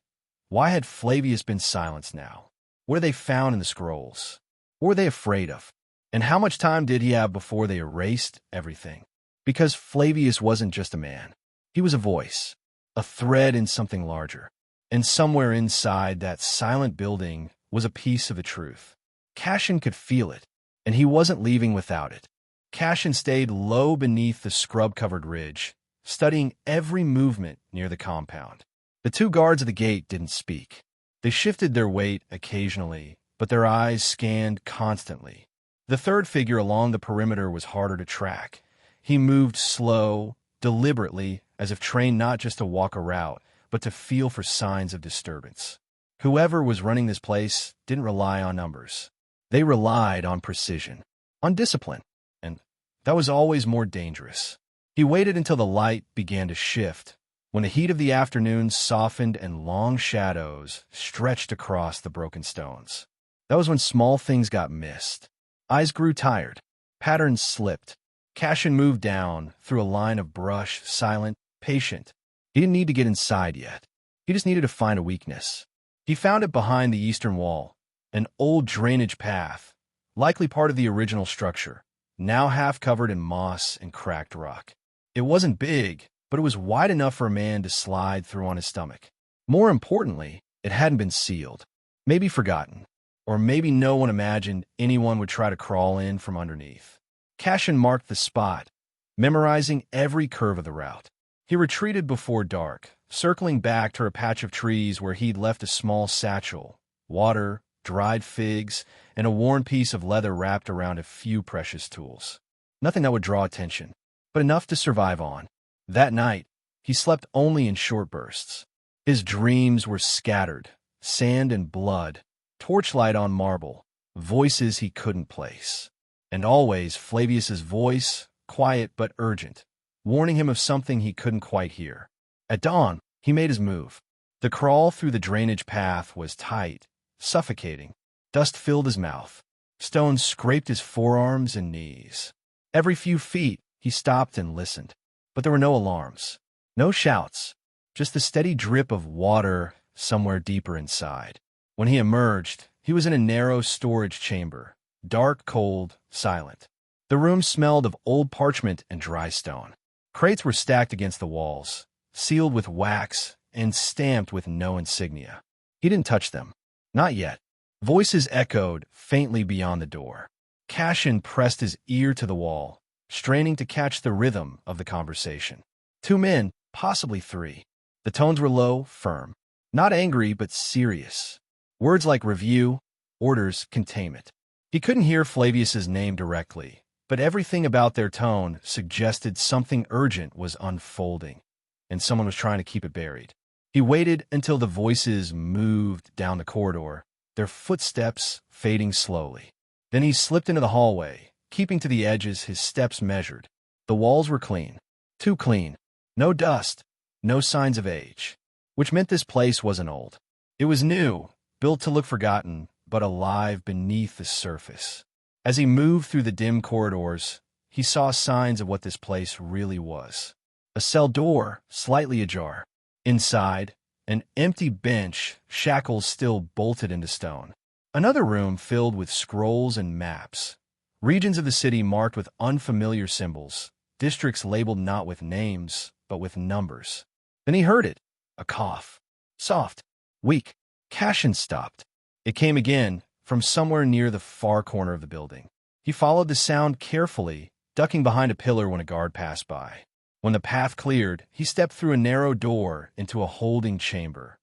Speaker 2: Why had Flavius been silenced now? What had they found in the scrolls? What were they afraid of? And how much time did he have before they erased everything? Because Flavius wasn't just a man. He was a voice, a thread in something larger. And somewhere inside that silent building was a piece of the truth. Cassian could feel it, and he wasn't leaving without it. Cassian stayed low beneath the scrub-covered ridge, studying every movement near the compound. The two guards at the gate didn't speak. They shifted their weight occasionally, but their eyes scanned constantly. The third figure along the perimeter was harder to track. He moved slow, deliberately, as if trained not just to walk a route, but to feel for signs of disturbance. Whoever was running this place didn't rely on numbers. They relied on precision, on discipline, and that was always more dangerous. He waited until the light began to shift, when the heat of the afternoon softened and long shadows stretched across the broken stones. That was when small things got missed. Eyes grew tired. Patterns slipped. Cassian moved down through a line of brush, silent, patient. He didn't need to get inside yet. He just needed to find a weakness. He found it behind the eastern wall, an old drainage path, likely part of the original structure, now half covered in moss and cracked rock. It wasn't big, but it was wide enough for a man to slide through on his stomach. More importantly, it hadn't been sealed, maybe forgotten, or maybe no one imagined anyone would try to crawl in from underneath. Cassian marked the spot, memorizing every curve of the route. He retreated before dark, circling back to a patch of trees where he'd left a small satchel, water, dried figs, and a worn piece of leather wrapped around a few precious tools. Nothing that would draw attention, but enough to survive on. That night, he slept only in short bursts. His dreams were scattered, sand and blood, torchlight on marble, voices he couldn't place. And always Flavius's voice, quiet but urgent, warning him of something he couldn't quite hear. At dawn, he made his move. The crawl through the drainage path was tight, suffocating. Dust filled his mouth. Stones scraped his forearms and knees. Every few feet, he stopped and listened. But there were no alarms, no shouts, just the steady drip of water somewhere deeper inside. When he emerged, he was in a narrow storage chamber, dark, cold, silent. The room smelled of old parchment and dry stone. Crates were stacked against the walls, sealed with wax and stamped with no insignia. He didn't touch them. Not yet. Voices echoed faintly beyond the door. Cassian pressed his ear to the wall, straining to catch the rhythm of the conversation. Two men, possibly three. The tones were low, firm. Not angry, but serious. Words like review, orders, containment. He couldn't hear Flavius's name directly, but everything about their tone suggested something urgent was unfolding, and someone was trying to keep it buried. He waited until the voices moved down the corridor, their footsteps fading slowly. Then he slipped into the hallway, keeping to the edges, his steps measured. The walls were clean. Too clean. No dust. No signs of age. Which meant this place wasn't old. It was new, built to look forgotten, but alive beneath the surface. As he moved through the dim corridors, he saw signs of what this place really was. A cell door, slightly ajar. Inside, an empty bench, shackles still bolted into stone. Another room filled with scrolls and maps. Regions of the city marked with unfamiliar symbols. Districts labeled not with names, but with numbers. Then he heard it. A cough. Soft. Weak. Cassian stopped. It came again, from somewhere near the far corner of the building. He followed the sound carefully, ducking behind a pillar when a guard passed by. When the path cleared, he stepped through a narrow door into a holding chamber.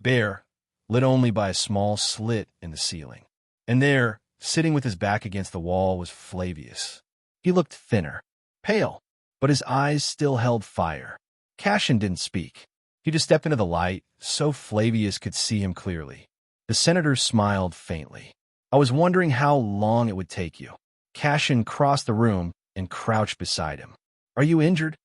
Speaker 2: Bare, lit only by a small slit in the ceiling. And there, sitting with his back against the wall, was Flavius. He looked thinner, pale, but his eyes still held fire. Cassian didn't speak. He just stepped into the light, so Flavius could see him clearly. The senator smiled faintly. I was wondering how long it would take you. Cassian crossed the room and crouched beside him. Are you injured?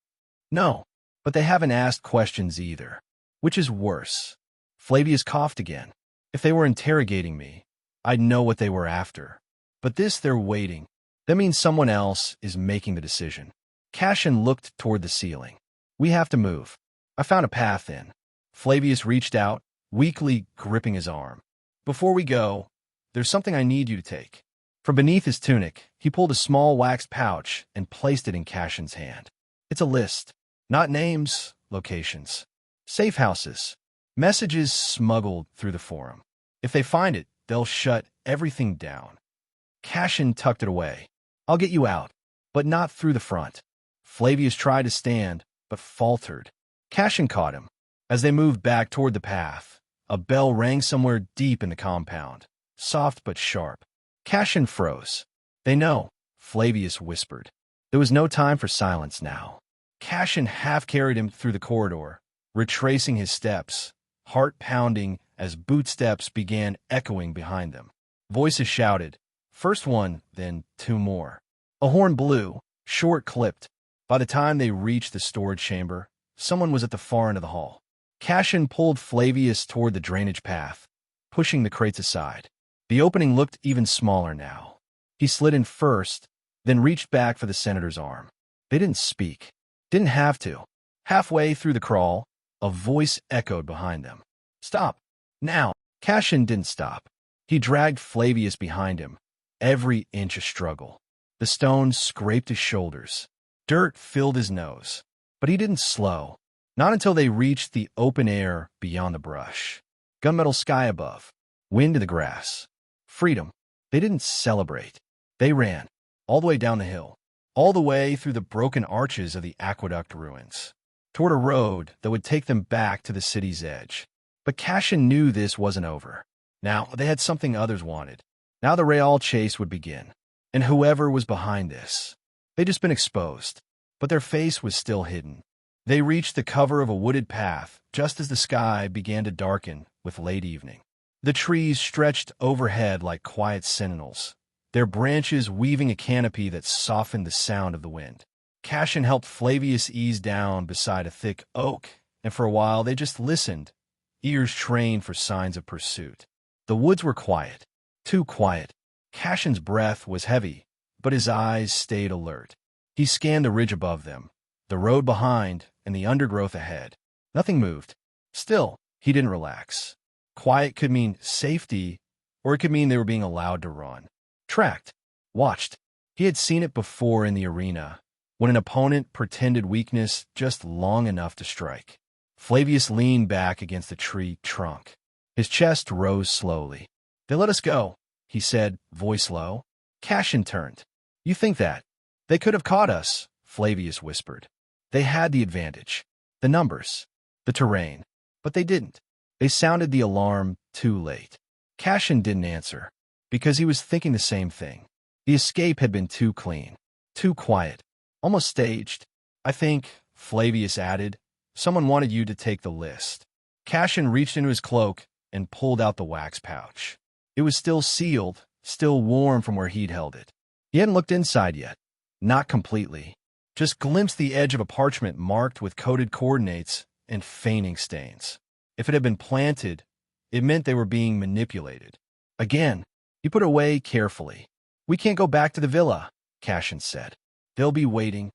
Speaker 2: No. But they haven't asked questions either. Which is worse? Flavius coughed again. If they were interrogating me, I'd know what they were after. But this they're waiting. That means someone else is making the decision. Cassian looked toward the ceiling. We have to move. I found a path in. Flavius reached out, weakly gripping his arm. Before we go, there's something I need you to take. From beneath his tunic, he pulled a small waxed pouch and placed it in Cassian's hand. It's a list. Not names, locations. Safe houses. Messages smuggled through the forum. If they find it, they'll shut everything down. Cassian tucked it away. I'll get you out, but not through the front. Flavius tried to stand, but faltered. Cassian caught him. As they moved back toward the path, a bell rang somewhere deep in the compound, soft but sharp. Cassian froze. They know, Flavius whispered. There was no time for silence now. Cassian half-carried him through the corridor, retracing his steps, heart pounding as boot steps began echoing behind them. Voices shouted, first one, then two more. A horn blew, short-clipped. By the time they reached the storage chamber, someone was at the far end of the hall. Cassian pulled Flavius toward the drainage path, pushing the crates aside. The opening looked even smaller now. He slid in first, then reached back for the senator's arm. They didn't speak. Didn't have to. Halfway through the crawl, a voice echoed behind them. Stop. Now. Cassian didn't stop. He dragged Flavius behind him, every inch a struggle. The stones scraped his shoulders. Dirt filled his nose. But he didn't slow. Not until they reached the open air beyond the brush. Gunmetal sky above. Wind in the grass. Freedom. They didn't celebrate. They ran. All the way down the hill. All the way through the broken arches of the aqueduct ruins. Toward a road that would take them back to the city's edge. But Cassian knew this wasn't over. Now they had something others wanted. Now the Real chase would begin. And whoever was behind this. They'd just been exposed. But their face was still hidden. They reached the cover of a wooded path just as the sky began to darken with late evening. The trees stretched overhead like quiet sentinels, their branches weaving a canopy that softened the sound of the wind. Cassian helped Flavius ease down beside a thick oak, and for a while they just listened, ears trained for signs of pursuit. The woods were quiet, too quiet. Cassian's breath was heavy, but his eyes stayed alert. He scanned the ridge above them, the road behind, and the undergrowth ahead. Nothing moved. Still, he didn't relax. Quiet could mean safety, or it could mean they were being allowed to run. Tracked. Watched. He had seen it before in the arena, when an opponent pretended weakness just long enough to strike. Flavius leaned back against the tree trunk. His chest rose slowly. They let us go, he said, voice low. Cassian turned. You think that? They could have caught us, Flavius whispered. They had the advantage. The numbers. The terrain. But they didn't. They sounded the alarm too late. Cassian didn't answer, because he was thinking the same thing. The escape had been too clean, too quiet, almost staged. I think, Flavius added, someone wanted you to take the list. Cassian reached into his cloak and pulled out the wax pouch. It was still sealed, still warm from where he'd held it. He hadn't looked inside yet. Not completely. Just glimpsed the edge of a parchment marked with coded coordinates and fainting stains. If it had been planted, it meant they were being manipulated. Again, he put it away carefully. We can't go back to the villa, Cassian said. They'll be waiting.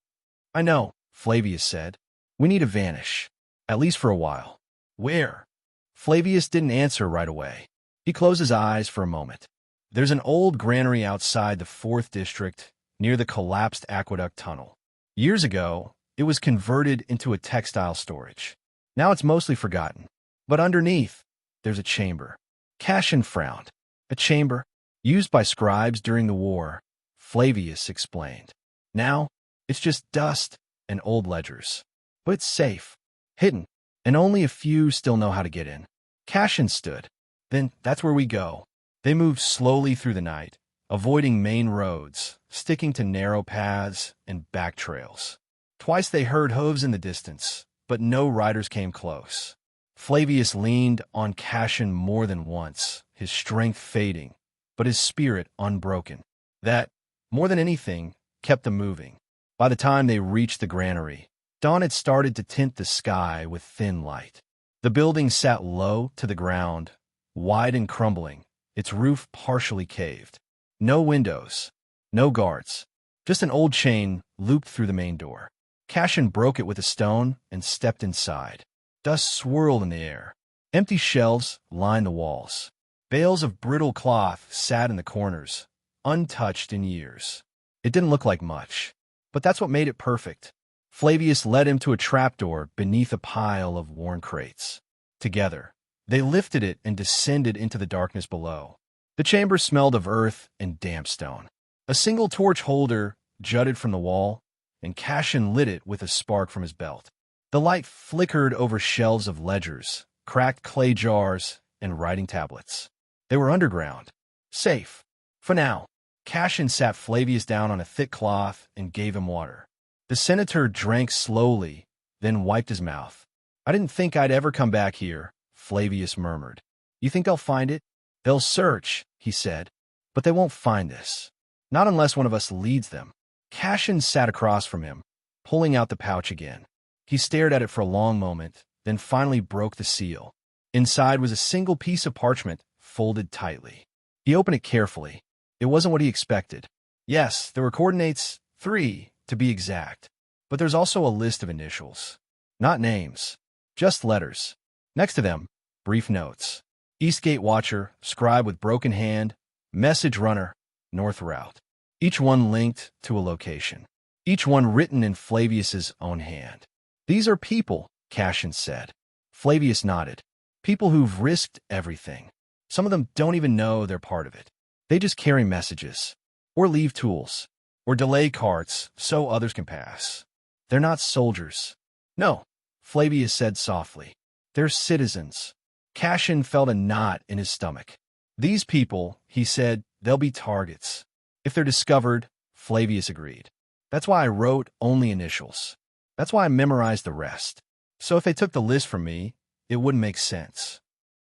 Speaker 2: I know, Flavius said. We need to vanish. At least for a while. Where? Flavius didn't answer right away. He closed his eyes for a moment. There's an old granary outside the 4th district, near the collapsed aqueduct tunnel. Years ago, it was converted into a textile storage. Now it's mostly forgotten. But underneath, there's a chamber. Cassian frowned. A chamber? Used by scribes during the war, Flavius explained. Now, it's just dust and old ledgers. But it's safe, hidden, and only a few still know how to get in. Cassian stood. Then that's where we go. They moved slowly through the night, avoiding main roads, sticking to narrow paths and back trails. Twice they heard hooves in the distance, but no riders came close. Flavius leaned on Cassian more than once, his strength fading, but his spirit unbroken. That, more than anything, kept them moving. By the time they reached the granary, Dawn had started to tint the sky with thin light. The building sat low to the ground, wide and crumbling, its roof partially caved. No windows, no guards, just an old chain looped through the main door. Cassian broke it with a stone and stepped inside. Dust swirled in the air. Empty shelves lined the walls. Bales of brittle cloth sat in the corners, untouched in years. It didn't look like much, but that's what made it perfect. Flavius led him to a trapdoor beneath a pile of worn crates. Together, they lifted it and descended into the darkness below. The chamber smelled of earth and damp stone. A single torch holder jutted from the wall, and Cassian lit it with a spark from his belt. The light flickered over shelves of ledgers, cracked clay jars, and writing tablets. They were underground. Safe. For now. Cassian sat Flavius down on a thick cloth and gave him water. The senator drank slowly, then wiped his mouth. "I didn't think I'd ever come back here," Flavius murmured. "You think they'll find it?" "They'll search," he said, "but they won't find this. Not unless one of us leads them." Cassian sat across from him, pulling out the pouch again. He stared at it for a long moment, then finally broke the seal. Inside was a single piece of parchment, folded tightly. He opened it carefully. It wasn't what he expected. Yes, there were coordinates, 3, to be exact. But there's also a list of initials. Not names, just letters. Next to them, brief notes. Eastgate Watcher, scribe with broken hand, message runner, north route. Each one linked to a location. Each one written in Flavius's own hand. "These are people," Cassian said. Flavius nodded. "People who've risked everything. Some of them don't even know they're part of it. They just carry messages, or leave tools, or delay carts so others can pass. They're not soldiers." "No," Flavius said softly. "They're citizens." Cassian felt a knot in his stomach. "These people," he said, "they'll be targets. If they're discovered," Flavius agreed. "That's why I wrote only initials. That's why I memorized the rest. So if they took the list from me, it wouldn't make sense."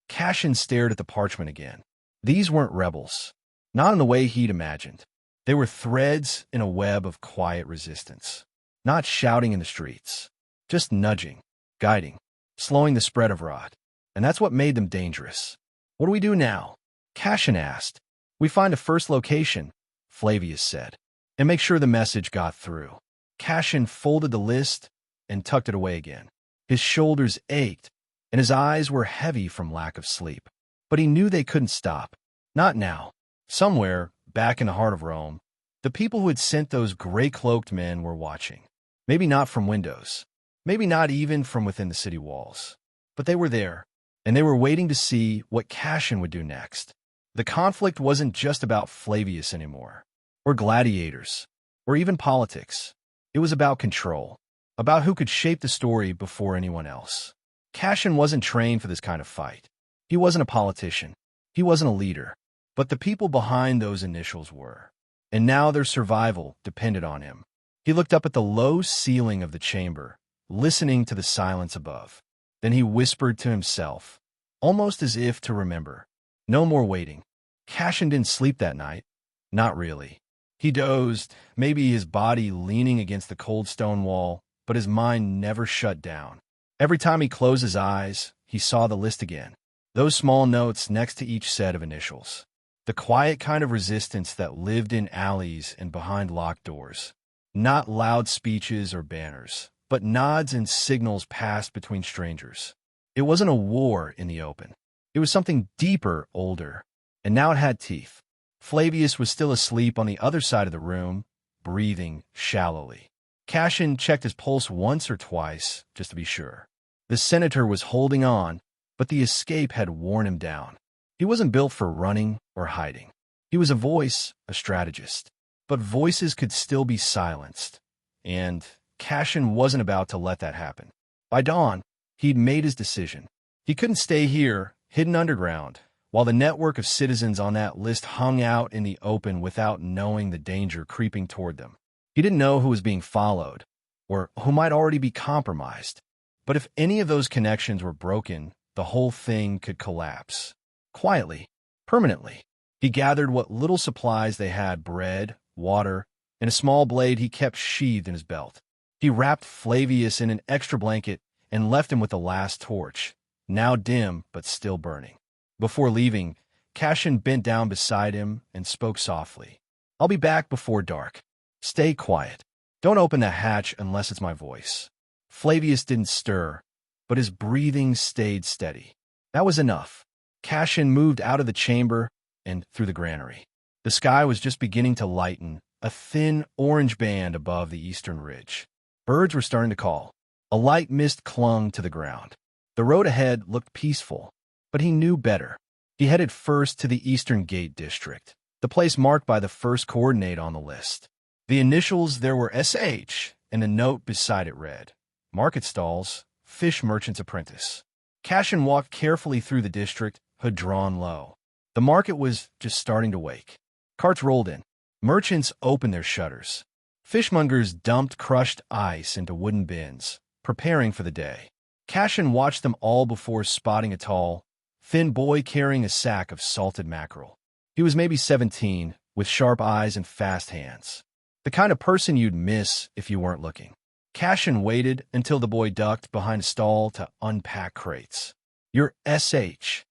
Speaker 2: Cassian stared at the parchment again. These weren't rebels. Not in the way he'd imagined. They were threads in a web of quiet resistance. Not shouting in the streets. Just nudging, guiding, slowing the spread of rot. And that's what made them dangerous. "What do we do now?" Cassian asked. "We find a first location," Flavius said, "and make sure the message got through." Cassian folded the list and tucked it away again. His shoulders ached, and his eyes were heavy from lack of sleep. But he knew they couldn't stop. Not now. Somewhere, back in the heart of Rome, the people who had sent those gray-cloaked men were watching. Maybe not from windows. Maybe not even from within the city walls. But they were there, and they were waiting to see what Cassian would do next. The conflict wasn't just about Flavius anymore, or gladiators, or even politics. It was about control, about who could shape the story before anyone else. Cassian wasn't trained for this kind of fight. He wasn't a politician. He wasn't a leader. But the people behind those initials were. And now their survival depended on him. He looked up at the low ceiling of the chamber, listening to the silence above. Then he whispered to himself, almost as if to remember. No more waiting. Cassian didn't sleep that night. Not really. He dozed, maybe his body leaning against the cold stone wall, but his mind never shut down. Every time he closed his eyes, he saw the list again. Those small notes next to each set of initials. The quiet kind of resistance that lived in alleys and behind locked doors. Not loud speeches or banners, but nods and signals passed between strangers. It wasn't a war in the open. It was something deeper, older, and now it had teeth. Flavius was still asleep on the other side of the room, breathing shallowly. Cassian checked his pulse once or twice, just to be sure. The senator was holding on, but the escape had worn him down. He wasn't built for running or hiding. He was a voice, a strategist. But voices could still be silenced. And Cassian wasn't about to let that happen. By dawn, he'd made his decision. He couldn't stay here, hidden underground, while the network of citizens on that list hung out in the open without knowing the danger creeping toward them. He didn't know who was being followed, or who might already be compromised. But if any of those connections were broken, the whole thing could collapse. Quietly, permanently. He gathered what little supplies they had, bread, water, and a small blade he kept sheathed in his belt. He wrapped Flavius in an extra blanket and left him with the last torch, now dim but still burning. Before leaving, Cassian bent down beside him and spoke softly. "I'll be back before dark. Stay quiet. Don't open the hatch unless it's my voice." Flavius didn't stir, but his breathing stayed steady. That was enough. Cassian moved out of the chamber and through the granary. The sky was just beginning to lighten, a thin orange band above the eastern ridge. Birds were starting to call. A light mist clung to the ground. The road ahead looked peaceful, but he knew better. He headed first to the Eastern Gate District, the place marked by the first coordinate on the list. The initials there were SH, and a note beside it read, "Market Stalls, Fish Merchant's Apprentice." Cassian walked carefully through the district, hood drawn low. The market was just starting to wake. Carts rolled in. Merchants opened their shutters. Fishmongers dumped crushed ice into wooden bins, preparing for the day. Cassian watched them all before spotting a tall, thin boy carrying a sack of salted mackerel. He was maybe 17, with sharp eyes and fast hands. The kind of person you'd miss if you weren't looking. Cassian waited until the boy ducked behind a stall to unpack crates. "You're SH?"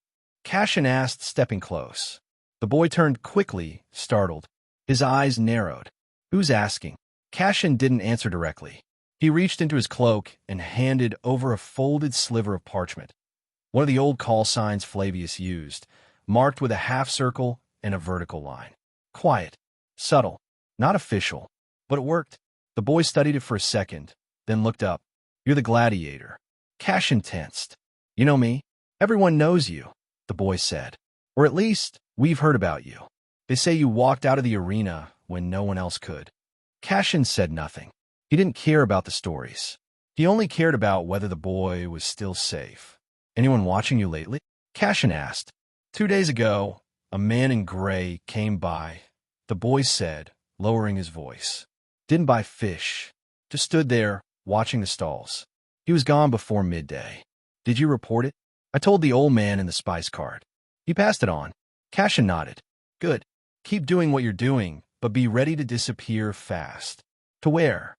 Speaker 2: Cassian asked, stepping close. The boy turned quickly, startled. His eyes narrowed. "Who's asking?" Cassian didn't answer directly. He reached into his cloak and handed over a folded sliver of parchment, one of the old call signs Flavius used, marked with a half circle and a vertical line. Quiet, subtle, not official, but it worked. The boy studied it for a second, then looked up. "You're the Gladiator." Cassian tensed. "You know me? Everyone knows you," the boy said. "Or at least, we've heard about you. They say you walked out of the arena when no one else could." Cassian said nothing. He didn't care about the stories. He only cared about whether the boy was still safe. "Anyone watching you lately?" Cassian asked. 2 days ago, a man in gray came by, the boy said, lowering his voice. "Didn't buy fish. Just stood there, watching the stalls. He was gone before midday. Did you report it?" "I told the old man in the spice cart. He passed it on." Cassian nodded. "Good. Keep doing what you're doing, but be ready to disappear fast." "To where?"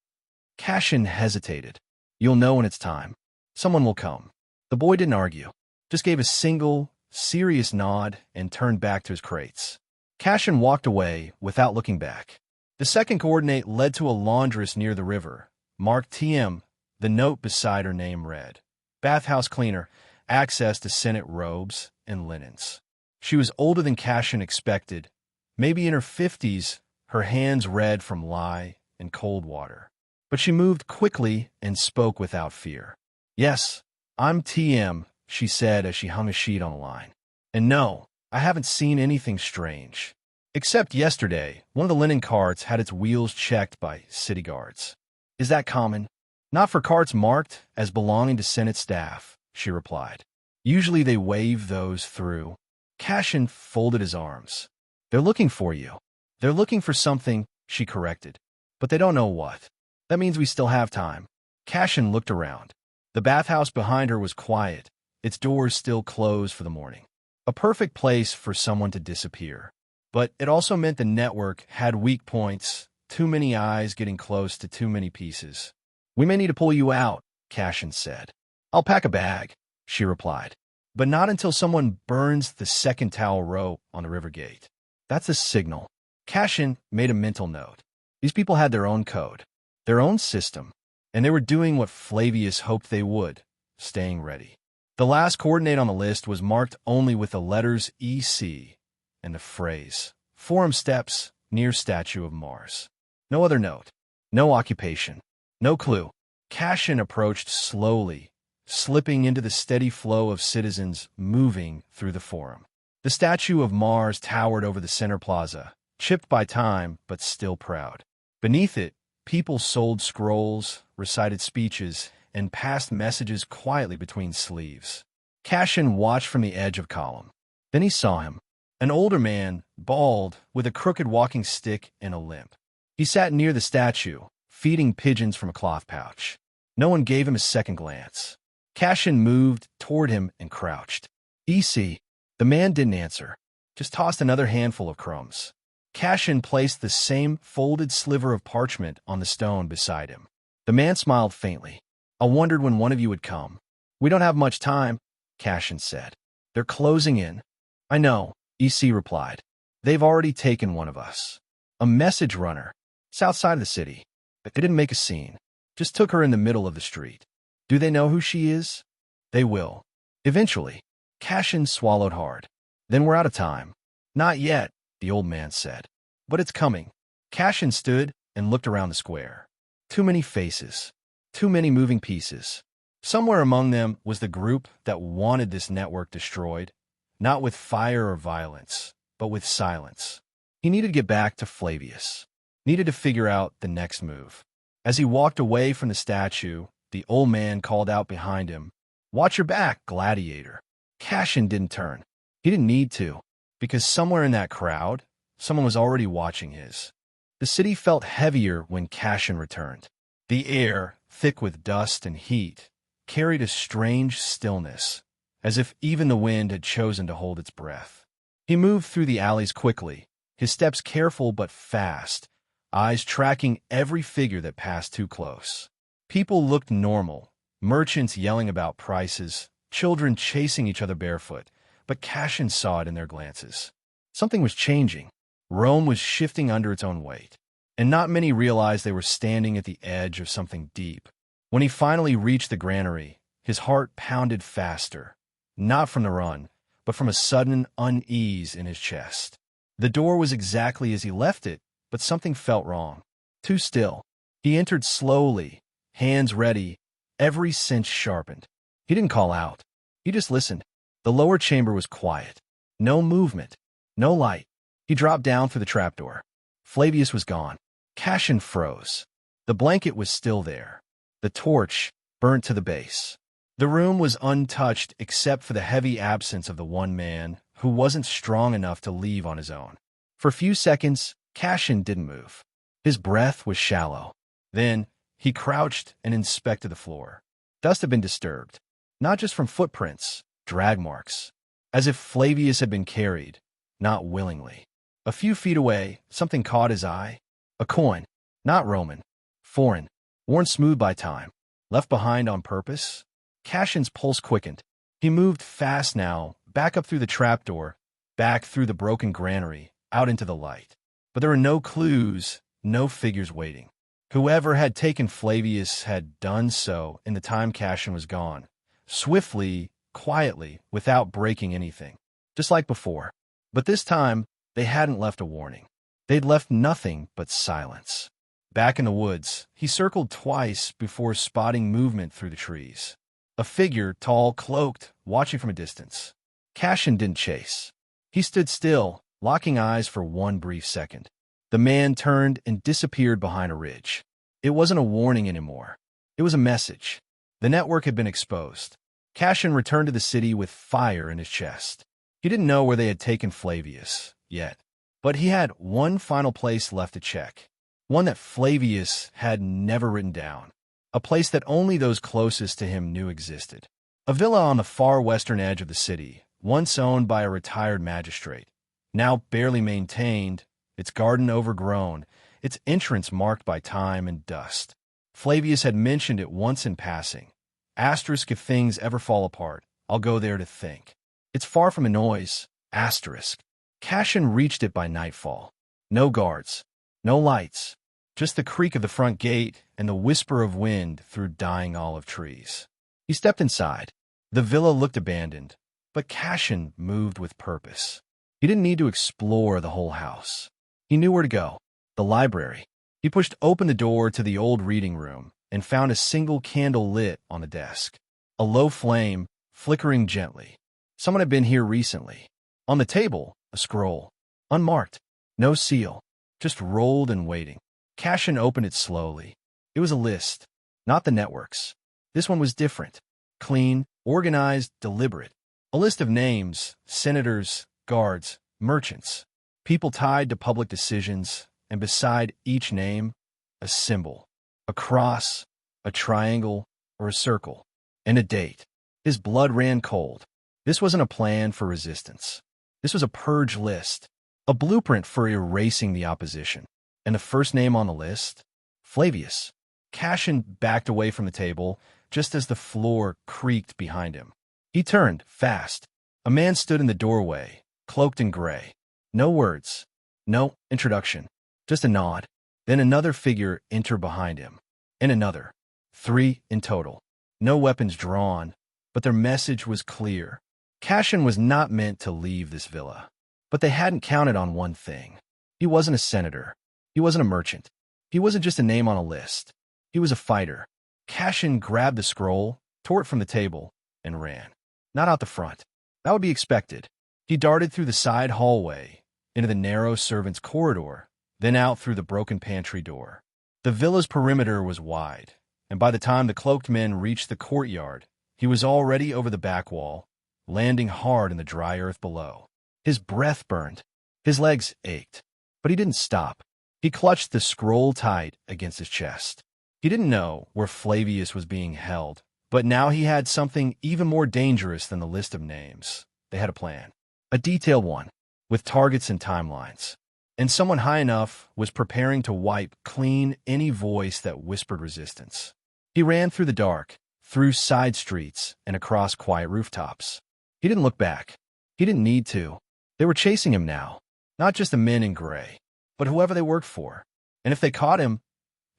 Speaker 2: Cassian hesitated. "You'll know when it's time. Someone will come." The boy didn't argue, just gave a single, serious nod and turned back to his crates. Cassian walked away without looking back. The second coordinate led to a laundress near the river, marked TM. The note beside her name read, "Bathhouse cleaner, access to Senate robes and linens." She was older than Cassian expected, maybe in her 50s, her hands red from lye and cold water. But she moved quickly and spoke without fear. "Yes, I'm TM," she said as she hung a sheet on the line. "And no, I haven't seen anything strange. Except yesterday, one of the linen carts had its wheels checked by city guards." "Is that common?" "Not for carts marked as belonging to Senate staff," she replied. "Usually they wave those through." Cassian folded his arms. "They're looking for you." "They're looking for something," she corrected. "But they don't know what." "That means we still have time." Cassian looked around. The bathhouse behind her was quiet, its doors still closed for the morning. A perfect place for someone to disappear. But it also meant the network had weak points, too many eyes getting close to too many pieces. "We may need to pull you out," Cassian said. "I'll pack a bag," she replied. "But not until someone burns the second towel rope on the river gate." "That's a signal." Cassian made a mental note. These people had their own code, their own system, and they were doing what Flavius hoped they would, staying ready. The last coordinate on the list was marked only with the letters EC and the phrase, "Forum steps near statue of Mars." No other note, no occupation, no clue. Cassian approached slowly, slipping into the steady flow of citizens moving through the forum. The statue of Mars towered over the center plaza, chipped by time but still proud. Beneath it, people sold scrolls, recited speeches, and passed messages quietly between sleeves. Cassian watched from the edge of column. Then he saw him, an older man, bald, with a crooked walking stick and a limp. He sat near the statue, feeding pigeons from a cloth pouch. No one gave him a second glance. Cassian moved toward him and crouched. "EC." The man didn't answer, just tossed another handful of crumbs. Cassian placed the same folded sliver of parchment on the stone beside him. The man smiled faintly. I wondered when one of you would come. We don't have much time, Cassian said. They're closing in. I know, EC replied. They've already taken one of us. A message runner. It's outside of the city. They didn't make a scene. Just took her in the middle of the street. Do they know who she is? They will. Eventually. Cassian swallowed hard. Then we're out of time. Not yet, the old man said. But it's coming. Cassian stood and looked around the square. Too many faces. Too many moving pieces. Somewhere among them was the group that wanted this network destroyed, not with fire or violence, but with silence. He needed to get back to Flavius. Needed to figure out the next move. As he walked away from the statue, the old man called out behind him, "Watch your back, Gladiator." Cassian didn't turn. He didn't need to, because somewhere in that crowd, someone was already watching his. The city felt heavier when Cassian returned. The air, thick with dust and heat, carried a strange stillness, as if even the wind had chosen to hold its breath. He moved through the alleys quickly, his steps careful but fast, eyes tracking every figure that passed too close. People looked normal, merchants yelling about prices, children chasing each other barefoot, but Cassian saw it in their glances. Something was changing. Rome was shifting under its own weight, and not many realized they were standing at the edge of something deep. When he finally reached the granary, his heart pounded faster, not from the run, but from a sudden unease in his chest. The door was exactly as he left it, but something felt wrong. Too still. He entered slowly, hands ready, every sense sharpened. He didn't call out. He just listened. The lower chamber was quiet. No movement. No light. He dropped down through the trapdoor. Flavius was gone. Cassian froze. The blanket was still there. The torch burnt to the base. The room was untouched except for the heavy absence of the one man who wasn't strong enough to leave on his own. For a few seconds, Cassian didn't move. His breath was shallow. Then, he crouched and inspected the floor. Dust had been disturbed, not just from footprints, drag marks, as if Flavius had been carried, not willingly. A few feet away, something caught his eye. A coin, not Roman, foreign, worn smooth by time, left behind on purpose. Cassian's pulse quickened. He moved fast now, back up through the trapdoor, back through the broken granary, out into the light. But there were no clues, no figures waiting. Whoever had taken Flavius had done so in the time Cassian was gone, swiftly, quietly, without breaking anything, just like before. But this time, they hadn't left a warning. They'd left nothing but silence. Back in the woods, he circled twice before spotting movement through the trees. A figure, tall, cloaked, watching from a distance. Cassian didn't chase. He stood still, locking eyes for one brief second. The man turned and disappeared behind a ridge. It wasn't a warning anymore. It was a message. The network had been exposed. Cassian returned to the city with fire in his chest. He didn't know where they had taken Flavius yet, but he had one final place left to check, one that Flavius had never written down, a place that only those closest to him knew existed. A villa on the far western edge of the city, once owned by a retired magistrate, now barely maintained, its garden overgrown, its entrance marked by time and dust. Flavius had mentioned it once in passing. Asterisk, if things ever fall apart, I'll go there to think. It's far from a noise. Asterisk. Cassian reached it by nightfall. No guards. No lights. Just the creak of the front gate and the whisper of wind through dying olive trees. He stepped inside. The villa looked abandoned, but Cassian moved with purpose. He didn't need to explore the whole house. He knew where to go. The library. He pushed open the door to the old reading room and found a single candle lit on the desk. A low flame, flickering gently. Someone had been here recently. On the table, a scroll. Unmarked. No seal. Just rolled and waiting. Cassian opened it slowly. It was a list. Not the networks. This one was different. Clean, organized, deliberate. A list of names, senators, guards, merchants. People tied to public decisions, and beside each name, a symbol. A cross, a triangle, or a circle. And a date. His blood ran cold. This wasn't a plan for resistance. This was a purge list. A blueprint for erasing the opposition. And the first name on the list? Flavius. Cashin backed away from the table just as the floor creaked behind him. He turned, fast. A man stood in the doorway, cloaked in gray. No words. No introduction. Just a nod. Then another figure entered behind him. And another. 3 in total. No weapons drawn, but their message was clear. Cashin was not meant to leave this villa. But they hadn't counted on one thing. He wasn't a senator. He wasn't a merchant. He wasn't just a name on a list. He was a fighter. Cashin grabbed the scroll, tore it from the table, and ran. Not out the front. That would be expected. He darted through the side hallway, into the narrow servants' corridor, then out through the broken pantry door. The villa's perimeter was wide, and by the time the cloaked men reached the courtyard, he was already over the back wall, landing hard in the dry earth below. His breath burned. His legs ached. But he didn't stop. He clutched the scroll tight against his chest. He didn't know where Flavius was being held, but now he had something even more dangerous than the list of names. They had a plan. A detailed one, with targets and timelines. And someone high enough was preparing to wipe clean any voice that whispered resistance. He ran through the dark, through side streets, and across quiet rooftops. He didn't look back. He didn't need to. They were chasing him now. Not just the men in gray, but whoever they worked for. And if they caught him,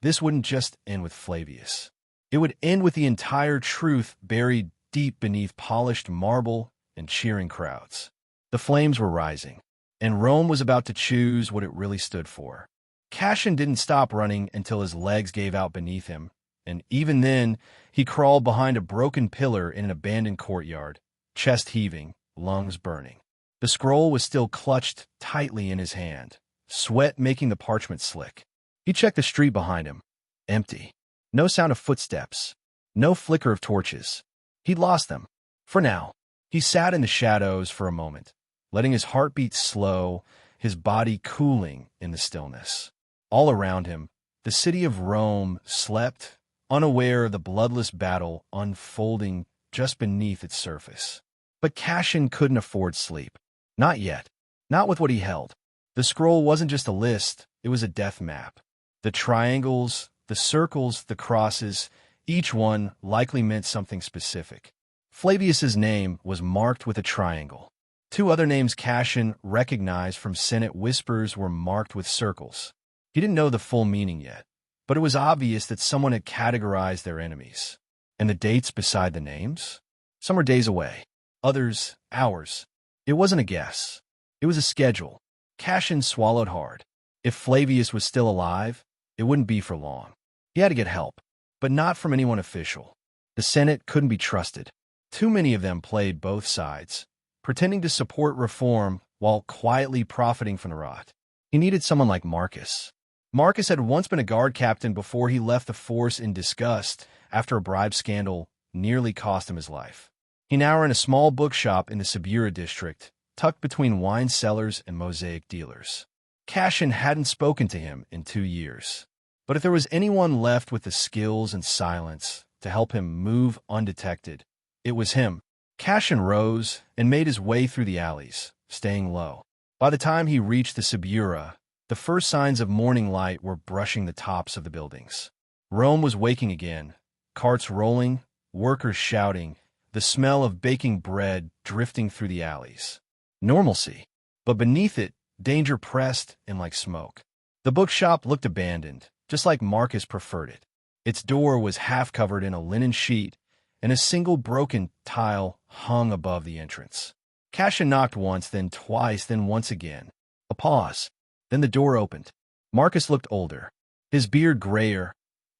Speaker 2: this wouldn't just end with Flavius. It would end with the entire truth buried deep beneath polished marble and cheering crowds. The flames were rising, and Rome was about to choose what it really stood for. Cashin didn't stop running until his legs gave out beneath him, and even then, he crawled behind a broken pillar in an abandoned courtyard, chest heaving, lungs burning. The scroll was still clutched tightly in his hand, sweat making the parchment slick. He checked the street behind him. Empty. No sound of footsteps. No flicker of torches. He'd lost them. For now. He sat in the shadows for a moment, letting his heartbeat slow, his body cooling in the stillness. All around him, the city of Rome slept, unaware of the bloodless battle unfolding just beneath its surface. But Cashin couldn't afford sleep. Not yet. Not with what he held. The scroll wasn't just a list, it was a death map. The triangles, the circles, the crosses, each one likely meant something specific. Flavius's name was marked with a triangle. 2 other names Cashin recognized from Senate whispers were marked with circles. He didn't know the full meaning yet, but it was obvious that someone had categorized their enemies. And the dates beside the names? Some were days away, others hours. It wasn't a guess. It was a schedule. Cashin swallowed hard. If Flavius was still alive, it wouldn't be for long. He had to get help, but not from anyone official. The Senate couldn't be trusted. Too many of them played both sides, pretending to support reform while quietly profiting from the rot. He needed someone like Marcus. Marcus had once been a guard captain before he left the force in disgust after a bribe scandal nearly cost him his life. He now ran a small bookshop in the Subura district, tucked between wine cellars and mosaic dealers. Cashin hadn't spoken to him in 2 years. But if there was anyone left with the skills and silence to help him move undetected, it was him. Cashin rose and made his way through the alleys, staying low. By the time he reached the Subura, the first signs of morning light were brushing the tops of the buildings. Rome was waking again, carts rolling, workers shouting, the smell of baking bread drifting through the alleys. Normalcy. But beneath it, danger pressed in like smoke. The bookshop looked abandoned, just like Marcus preferred it. Its door was half covered in a linen sheet, and a single broken tile hung above the entrance. Cashin knocked once, then twice, then once again. A pause. Then the door opened. Marcus looked older, his beard grayer,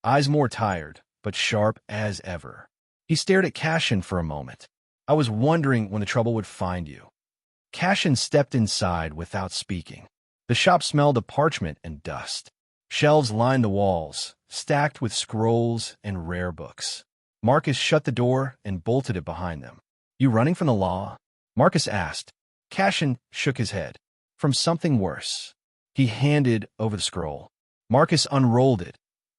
Speaker 2: eyes more tired, but sharp as ever. He stared at Cashin for a moment. I was wondering when the trouble would find you. Cashin stepped inside without speaking. The shop smelled of parchment and dust. Shelves lined the walls, stacked with scrolls and rare books. Marcus shut the door and bolted it behind them. You running from the law? Marcus asked. Cashin shook his head. From something worse. He handed over the scroll. Marcus unrolled it,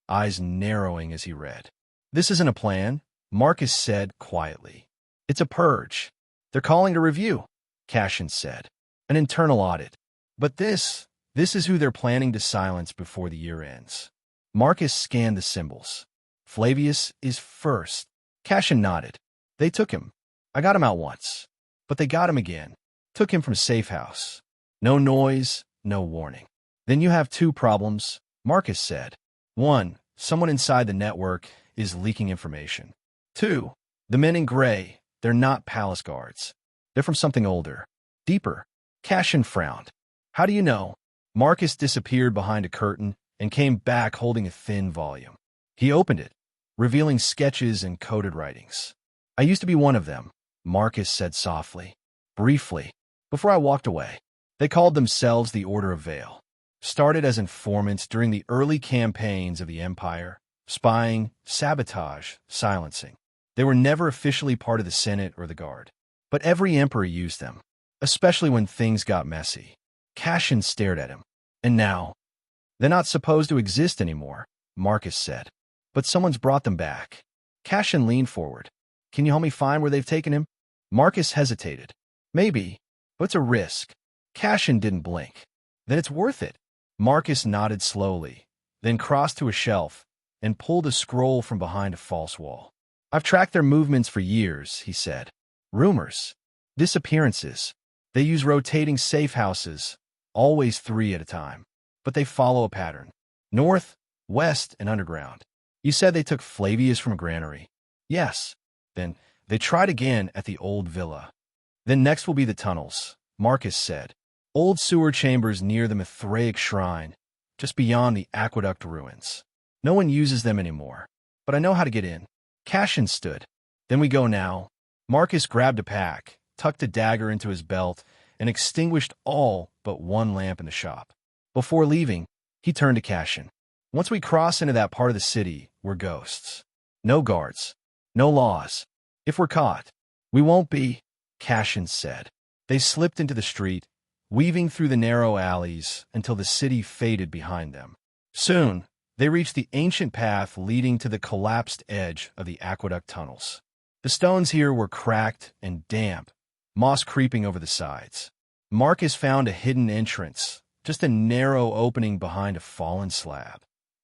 Speaker 2: eyes narrowing as he read. This isn't a plan, Marcus said quietly. It's a purge. They're calling to review, Cashin said. An internal audit. But this is who they're planning to silence before the year ends. Marcus scanned the symbols. Flavius is first. Cassian nodded. They took him. I got him out once. But they got him again. Took him from safe house. No noise, no warning. Then you have two problems, Marcus said. One, someone inside the network is leaking information. Two, the men in gray, they're not palace guards. They're from something older, deeper. Cassian frowned. How do you know? Marcus disappeared behind a curtain and came back holding a thin volume. He opened it, revealing sketches and coded writings. I used to be one of them, Marcus said softly, briefly, before I walked away. They called themselves the Order of Vale. Started as informants during the early campaigns of the Empire, spying, sabotage, silencing. They were never officially part of the Senate or the Guard. But every emperor used them, especially when things got messy. Cassian stared at him. And now, they're not supposed to exist anymore, Marcus said. But someone's brought them back. Cassian leaned forward. Can you help me find where they've taken him? Marcus hesitated. Maybe, but it's a risk. Cassian didn't blink. Then it's worth it. Marcus nodded slowly, then crossed to a shelf and pulled a scroll from behind a false wall. I've tracked their movements for years, he said. Rumors. Disappearances. They use rotating safe houses, always 3 at a time. But they follow a pattern. North, west, and underground. You said they took Flavius from a granary. Yes. Then they tried again at the old villa. Then next will be the tunnels, Marcus said. Old sewer chambers near the Mithraic shrine, just beyond the aqueduct ruins. No one uses them anymore, but I know how to get in. Cassian stood. Then we go now. Marcus grabbed a pack, tucked a dagger into his belt, and extinguished all but one lamp in the shop. Before leaving, he turned to Cassian. Once we cross into that part of the city, we're ghosts. No guards. No laws. If we're caught, we won't be, Cassian said. They slipped into the street, weaving through the narrow alleys until the city faded behind them. Soon, they reached the ancient path leading to the collapsed edge of the aqueduct tunnels. The stones here were cracked and damp, moss creeping over the sides. Marcus found a hidden entrance, just a narrow opening behind a fallen slab,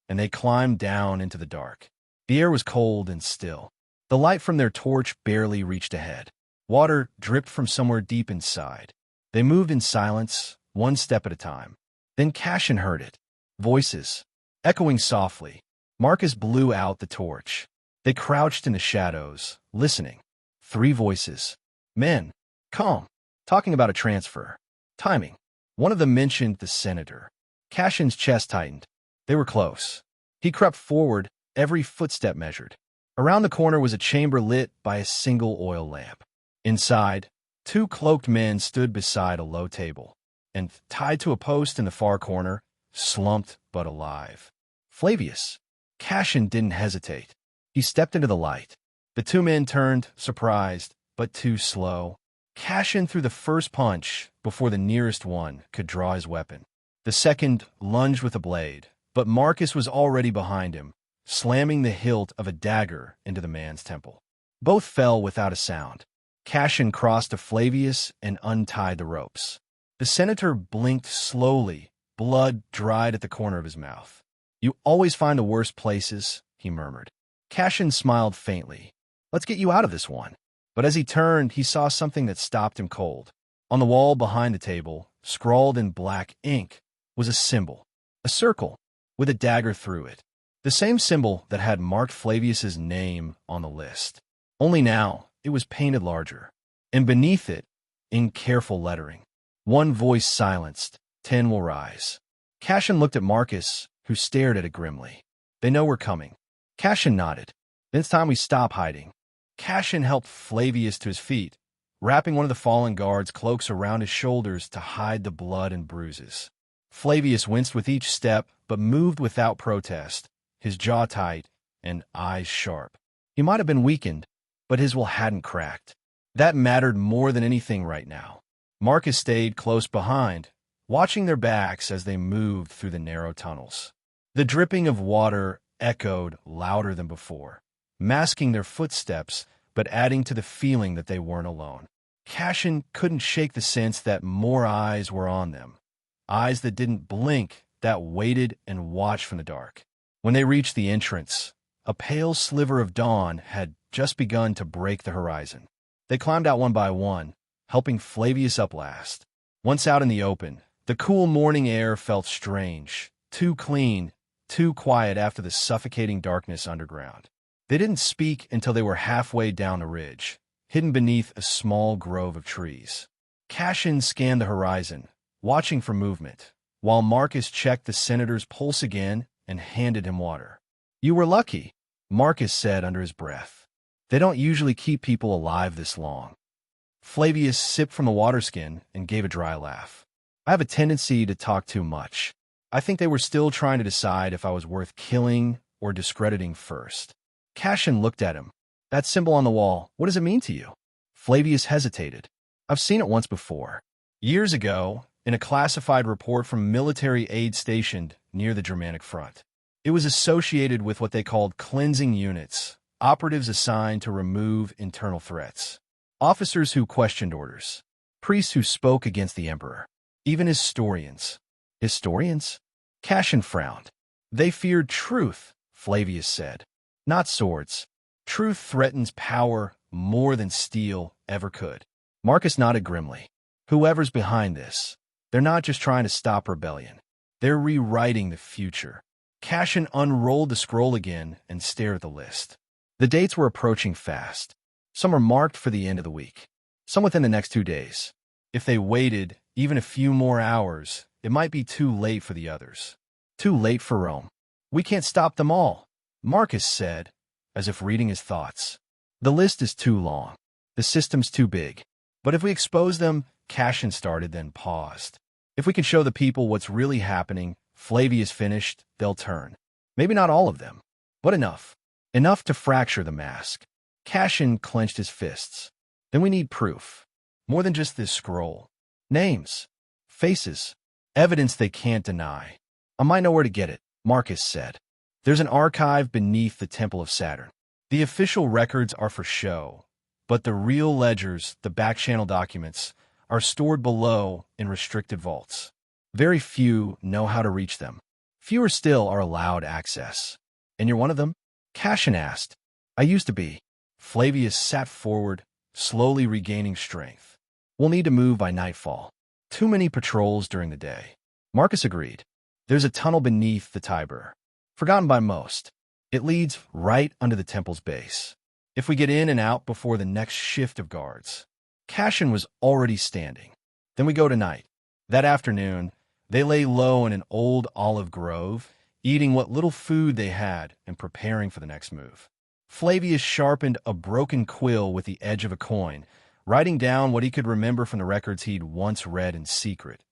Speaker 2: and they climbed down into the dark. The air was cold and still. The light from their torch barely reached ahead. Water dripped from somewhere deep inside. They moved in silence, one step at a time. Then Cassian heard it. Voices, echoing softly. Marcus blew out the torch. They crouched in the shadows, listening. 3 voices. Men, calm, talking about a transfer. Timing. One of them mentioned the senator. Cassian's chest tightened. They were close. He crept forward, every footstep measured. Around the corner was a chamber lit by a single oil lamp. Inside, 2 cloaked men stood beside a low table, and tied to a post in the far corner, slumped but alive. Flavius. Cassian didn't hesitate. He stepped into the light. The 2 men turned, surprised, but too slow. Cassian threw the first punch before the nearest one could draw his weapon. The second lunged with a blade, but Marcus was already behind him, slamming the hilt of a dagger into the man's temple. Both fell without a sound. Cassian crossed to Flavius and untied the ropes. The senator blinked slowly, blood dried at the corner of his mouth. You always find the worst places, he murmured. Cassian smiled faintly. Let's get you out of this one. But as he turned, he saw something that stopped him cold. On the wall behind the table, scrawled in black ink, was a symbol. A circle, with a dagger through it. The same symbol that had marked Flavius's name on the list. Only now, it was painted larger. And beneath it, in careful lettering. One voice silenced. 10 will rise. Cassian looked at Marcus, who stared at it grimly. They know we're coming. Cassian nodded. Then it's time we stop hiding. Cassian helped Flavius to his feet, wrapping one of the fallen guards' cloaks around his shoulders to hide the blood and bruises. Flavius winced with each step, but moved without protest, his jaw tight and eyes sharp. He might have been weakened, but his will hadn't cracked. That mattered more than anything right now. Marcus stayed close behind, watching their backs as they moved through the narrow tunnels. The dripping of water echoed louder than before, masking their footsteps but adding to the feeling that they weren't alone. Cassian couldn't shake the sense that more eyes were on them, eyes that didn't blink, that waited and watched from the dark. When they reached the entrance, a pale sliver of dawn had just begun to break the horizon. They climbed out one by one, helping Flavius up last. Once out in the open, the cool morning air felt strange, too clean, too quiet after the suffocating darkness underground. They didn't speak until they were halfway down the ridge, hidden beneath a small grove of trees. Cassian scanned the horizon, watching for movement, while Marcus checked the senator's pulse again and handed him water. "You were lucky," Marcus said under his breath. "They don't usually keep people alive this long." Flavius sipped from the water skin and gave a dry laugh. "I have a tendency to talk too much. I think they were still trying to decide if I was worth killing or discrediting first." Cassian looked at him. "That symbol on the wall, what does it mean to you?" Flavius hesitated. "I've seen it once before. Years ago, in a classified report from military aid stationed near the Germanic front. It was associated with what they called cleansing units, operatives assigned to remove internal threats. Officers who questioned orders. Priests who spoke against the emperor. Even historians." "Historians?" Cassian frowned. "They feared truth," Flavius said. "Not swords. Truth threatens power more than steel ever could." Marcus nodded grimly. "Whoever's behind this, they're not just trying to stop rebellion. They're rewriting the future." Cassian unrolled the scroll again and stared at the list. The dates were approaching fast. Some were marked for the end of the week, some within the next 2 days. If they waited even a few more hours, it might be too late for the others. Too late for Rome. "We can't stop them all," Marcus said, as if reading his thoughts. "The list is too long. The system's too big. But if we expose them," Cassian started, then paused. "If we can show the people what's really happening," Flavius finished, "they'll turn. Maybe not all of them, but enough. Enough to fracture the mask." Cassian clenched his fists. "Then we need proof. More than just this scroll. Names. Faces. Evidence they can't deny." "I might know where to get it," Marcus said. "There's an archive beneath the Temple of Saturn. The official records are for show, but the real ledgers, the back-channel documents, are stored below in restricted vaults. Very few know how to reach them. Fewer still are allowed access." "And you're one of them?" Cassian asked. "I used to be." Flavius sat forward, slowly regaining strength. "We'll need to move by nightfall. Too many patrols during the day." Marcus agreed. "There's a tunnel beneath the Tiber. Forgotten by most. It leads right under the temple's base. If we get in and out before the next shift of guards." Cassian was already standing. "Then we go tonight." That afternoon, they lay low in an old olive grove, eating what little food they had and preparing for the next move. Flavius sharpened a broken quill with the edge of a coin, writing down what he could remember from the records he'd once read in secret.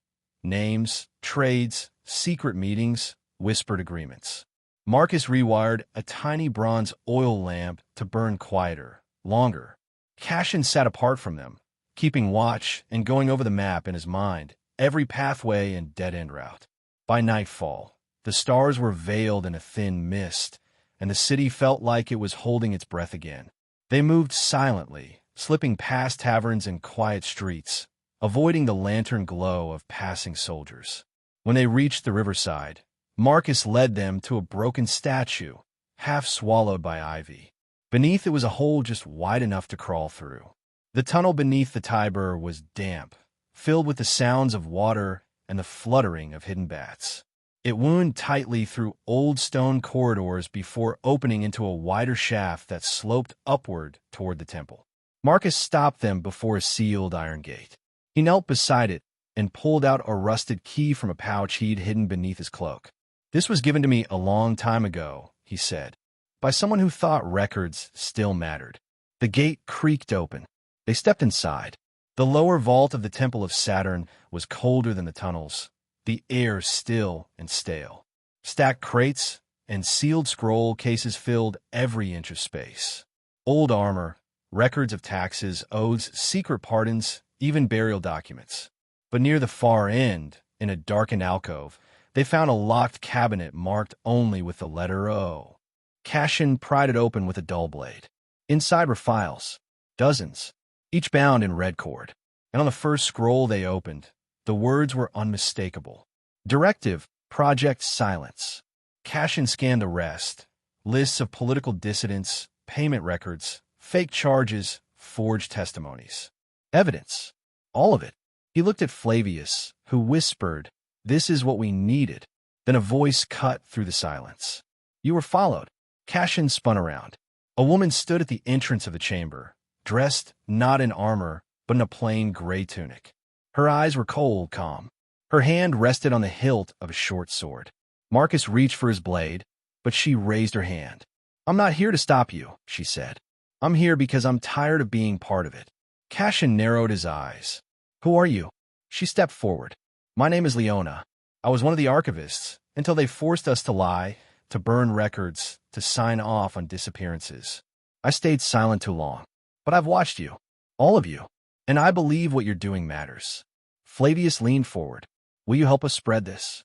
Speaker 2: Names, trades, secret meetings, whispered agreements. Marcus rewired a tiny bronze oil lamp to burn quieter, longer. Cassian sat apart from them, keeping watch and going over the map in his mind, every pathway and dead-end route. By nightfall, the stars were veiled in a thin mist, and the city felt like it was holding its breath again. They moved silently, slipping past taverns and quiet streets, avoiding the lantern glow of passing soldiers. When they reached the riverside, Marcus led them to a broken statue, half swallowed by ivy. Beneath it was a hole just wide enough to crawl through. The tunnel beneath the Tiber was damp, filled with the sounds of water and the fluttering of hidden bats. It wound tightly through old stone corridors before opening into a wider shaft that sloped upward toward the temple. Marcus stopped them before a sealed iron gate. He knelt beside it and pulled out a rusted key from a pouch he'd hidden beneath his cloak. "This was given to me a long time ago," he said, "by someone who thought records still mattered." The gate creaked open. They stepped inside. The lower vault of the Temple of Saturn was colder than the tunnels, the air still and stale. Stacked crates and sealed scroll cases filled every inch of space. Old armor, records of taxes, oaths, secret pardons, even burial documents. But near the far end, in a darkened alcove, they found a locked cabinet marked only with the letter O. Cassian pried it open with a dull blade. Inside were files, dozens, each bound in red cord. And on the first scroll they opened, the words were unmistakable. Directive, Project Silence. Cashin scanned the rest. Lists of political dissidents, payment records, fake charges, forged testimonies. Evidence. All of it. He looked at Flavius, who whispered, "This is what we needed." Then a voice cut through the silence. "You were followed." Cashin spun around. A woman stood at the entrance of the chamber, dressed not in armor, but in a plain gray tunic. Her eyes were cold, calm. Her hand rested on the hilt of a short sword. Marcus reached for his blade, but she raised her hand. "I'm not here to stop you," she said. "I'm here because I'm tired of being part of it." Cashin narrowed his eyes. "Who are you?" She stepped forward. "My name is Leona. I was one of the archivists, until they forced us to lie, to burn records, to sign off on disappearances. I stayed silent too long. But I've watched you, all of you, and I believe what you're doing matters." Flavius leaned forward. "Will you help us spread this?"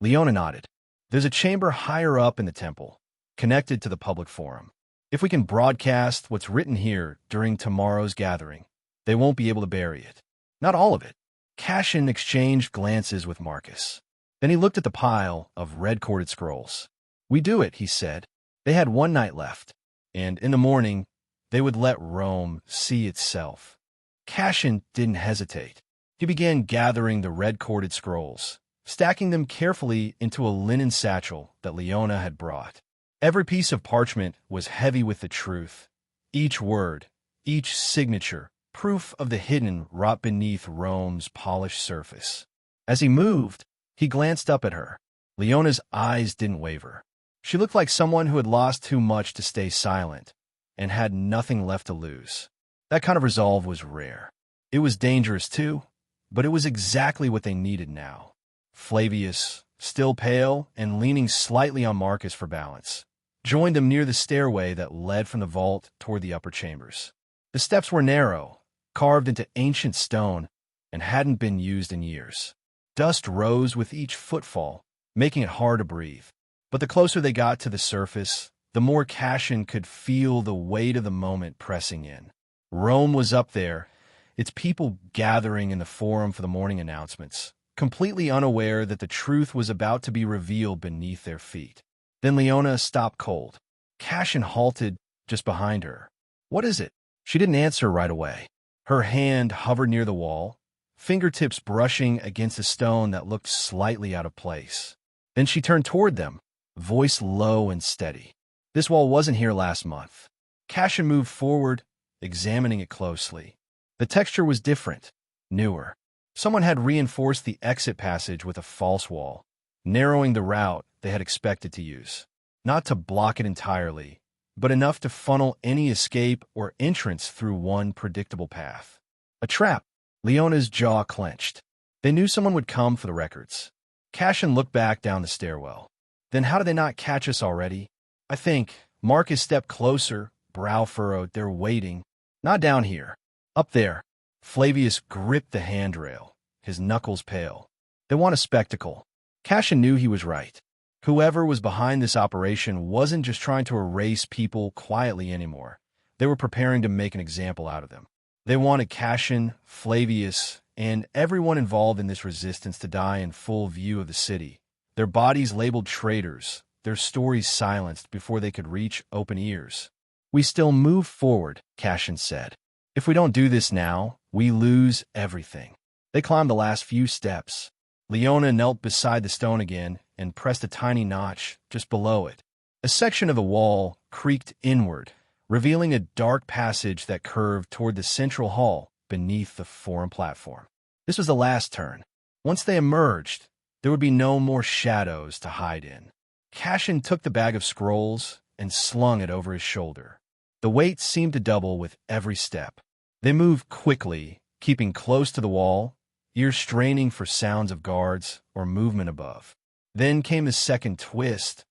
Speaker 2: Leona nodded. "There's a chamber higher up in the temple, connected to the public forum. If we can broadcast what's written here during tomorrow's gathering, they won't be able to bury it. Not all of it." Cashin exchanged glances with Marcus. Then he looked at the pile of red-corded scrolls. "We do it," he said. They had one night left, and in the morning, they would let Rome see itself. Cashin didn't hesitate. He began gathering the red-corded scrolls, stacking them carefully into a linen satchel that Leona had brought. Every piece of parchment was heavy with the truth. Each word, each signature, proof of the hidden wrought beneath Rome's polished surface. As he moved, he glanced up at her. Leona's eyes didn't waver. She looked like someone who had lost too much to stay silent and had nothing left to lose. That kind of resolve was rare. It was dangerous too, but it was exactly what they needed now. Flavius, still pale and leaning slightly on Marcus for balance, joined them near the stairway that led from the vault toward the upper chambers. The steps were narrow, carved into ancient stone, and hadn't been used in years. Dust rose with each footfall, making it hard to breathe. But the closer they got to the surface, the more Cashin could feel the weight of the moment pressing in. Rome was up there, its people gathering in the forum for the morning announcements, completely unaware that the truth was about to be revealed beneath their feet. Then Leona stopped cold. Cashin halted just behind her. "What is it?" She didn't answer right away. Her hand hovered near the wall, fingertips brushing against a stone that looked slightly out of place. Then she turned toward them, voice low and steady. "This wall wasn't here last month." Cashin moved forward, examining it closely. The texture was different, newer. Someone had reinforced the exit passage with a false wall, narrowing the route they had expected to use. Not to block it entirely, but enough to funnel any escape or entrance through one predictable path. A trap. Leona's jaw clenched. They knew someone would come for the records. Cashin looked back down the stairwell. "Then how did they not catch us already?" "I think." Marcus stepped closer, brow furrowed. "They're waiting." "Not down here. Up there." Flavius gripped the handrail, his knuckles pale. "They want a spectacle." Cashin knew he was right. Whoever was behind this operation wasn't just trying to erase people quietly anymore. They were preparing to make an example out of them. They wanted Cashin, Flavius, and everyone involved in this resistance to die in full view of the city, their bodies labeled traitors, their stories silenced before they could reach open ears. "We still move forward," Cashin said. "If we don't do this now, we lose everything." They climbed the last few steps. Leona knelt beside the stone again and pressed a tiny notch just below it. A section of the wall creaked inward, revealing a dark passage that curved toward the central hall beneath the forum platform. This was the last turn. Once they emerged, there would be no more shadows to hide in. Cashin took the bag of scrolls and slung it over his shoulder. The weight seemed to double with every step. They moved quickly, keeping close to the wall, ears straining for sounds of guards or movement above. Then came the second twist,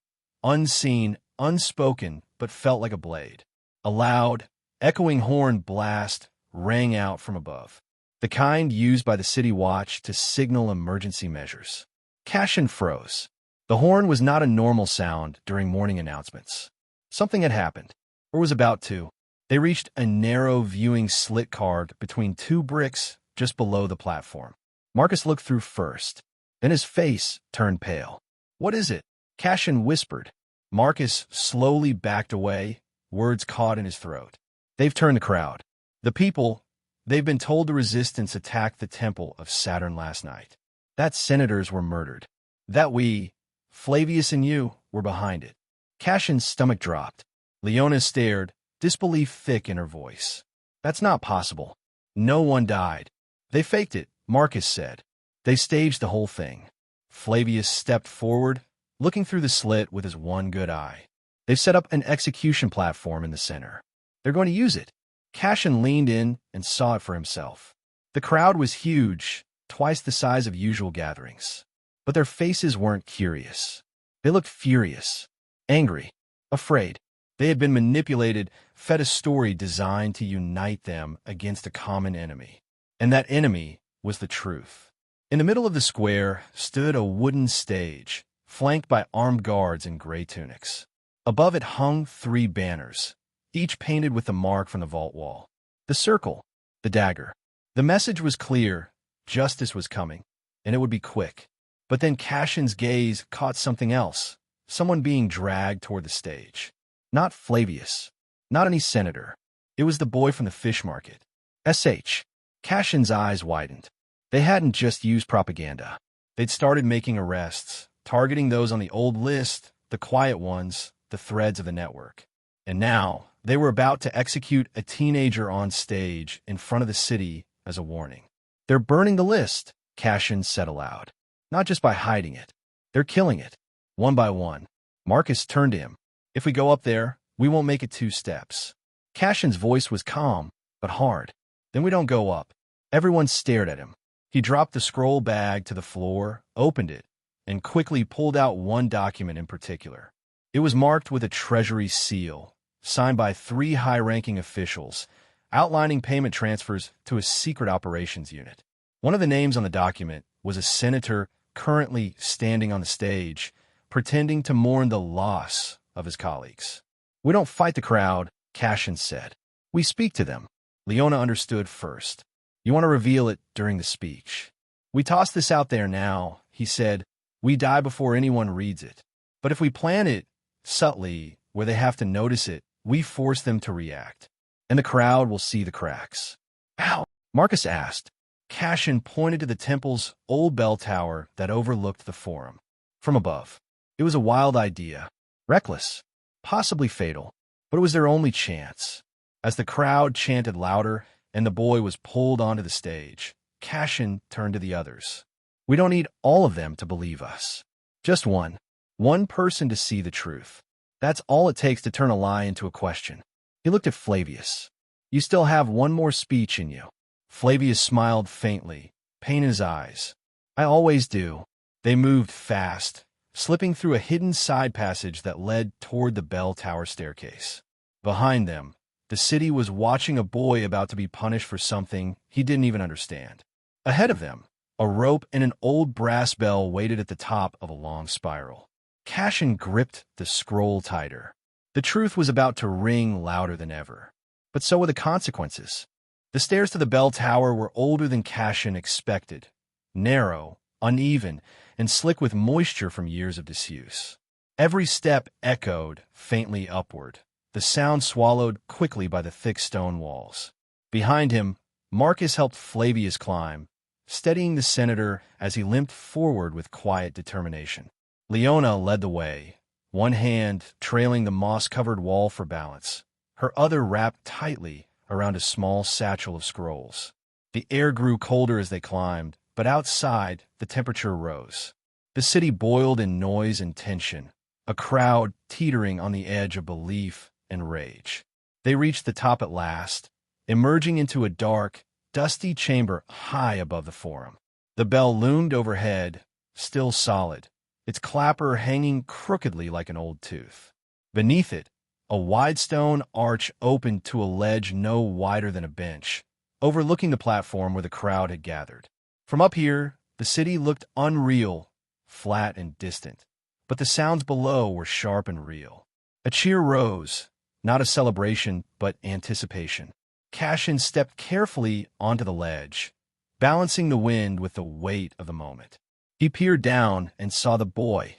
Speaker 2: unseen, unspoken, but felt like a blade. A loud, echoing horn blast rang out from above, the kind used by the city watch to signal emergency measures. Cashin froze. The horn was not a normal sound during morning announcements. Something had happened, or was about to. They reached a narrow viewing slit carved between two bricks just below the platform. Marcus looked through first, then his face turned pale. "What is it?" Cassian whispered. Marcus slowly backed away, words caught in his throat. They've turned the crowd. The people, they've been told the resistance attacked the temple of Saturn last night. That senators were murdered. That we, Flavius and you, were behind it. Cassian's stomach dropped. Leona stared, disbelief thick in her voice. That's not possible. No one died. They faked it, Marcus said. They staged the whole thing. Flavius stepped forward, looking through the slit with his one good eye. They've set up an execution platform in the center. They're going to use it. Cassian leaned in and saw it for himself. The crowd was huge, twice the size of usual gatherings. But their faces weren't curious. They looked furious, angry, afraid. They had been manipulated, fed a story designed to unite them against a common enemy. And that enemy was the truth. In the middle of the square stood a wooden stage, flanked by armed guards in gray tunics. Above it hung 3 banners, each painted with the mark from the vault wall. The circle, the dagger. The message was clear, justice was coming, and it would be quick. But then Cassian's gaze caught something else, someone being dragged toward the stage. Not Flavius, not any senator. It was the boy from the fish market. S.H. Cassian's eyes widened. They hadn't just used propaganda. They'd started making arrests, targeting those on the old list, the quiet ones, the threads of the network. And now, they were about to execute a teenager on stage in front of the city as a warning. They're burning the list, Cassian said aloud. Not just by hiding it. They're killing it, one by one. Marcus turned to him. If we go up there, we won't make it 2 steps. Cassian's voice was calm, but hard. Then we don't go up. Everyone stared at him. He dropped the scroll bag to the floor, opened it, and quickly pulled out one document in particular. It was marked with a treasury seal, signed by 3 high-ranking officials, outlining payment transfers to a secret operations unit. One of the names on the document was a senator currently standing on the stage, pretending to mourn the loss of his colleagues. We don't fight the crowd, Cassian said. We speak to them. Leona understood first. You want to reveal it during the speech. We toss this out there now, he said. We die before anyone reads it. But if we plan it subtly, where they have to notice it, we force them to react. And the crowd will see the cracks. How? Marcus asked. Cassian pointed to the temple's old bell tower that overlooked the forum. From above. It was a wild idea. Reckless. Possibly fatal. But it was their only chance. As the crowd chanted louder and the boy was pulled onto the stage, Cassian turned to the others. We don't need all of them to believe us. Just one. One person to see the truth. That's all it takes to turn a lie into a question. He looked at Flavius. You still have one more speech in you. Flavius smiled faintly, pain in his eyes. I always do. They moved fast, slipping through a hidden side passage that led toward the bell tower staircase. Behind them, the city was watching a boy about to be punished for something he didn't even understand. Ahead of them, a rope and an old brass bell waited at the top of a long spiral. Cassian gripped the scroll tighter. The truth was about to ring louder than ever. But so were the consequences. The stairs to the bell tower were older than Cassian expected. Narrow, uneven, and slick with moisture from years of disuse. Every step echoed faintly upward, the sound swallowed quickly by the thick stone walls. Behind him, Marcus helped Flavius climb, steadying the senator as he limped forward with quiet determination. Leona led the way, one hand trailing the moss-covered wall for balance, her other wrapped tightly around a small satchel of scrolls. The air grew colder as they climbed, but outside, the temperature rose. The city boiled in noise and tension, a crowd teetering on the edge of belief and rage. They reached the top at last, emerging into a dark, dusty chamber high above the forum. The bell loomed overhead, still solid, its clapper hanging crookedly like an old tooth. Beneath it, a wide stone arch opened to a ledge no wider than a bench, overlooking the platform where the crowd had gathered. From up here, the city looked unreal, flat and distant, but the sounds below were sharp and real. A cheer rose, not a celebration, but anticipation. Cassian stepped carefully onto the ledge, balancing the wind with the weight of the moment. He peered down and saw the boy,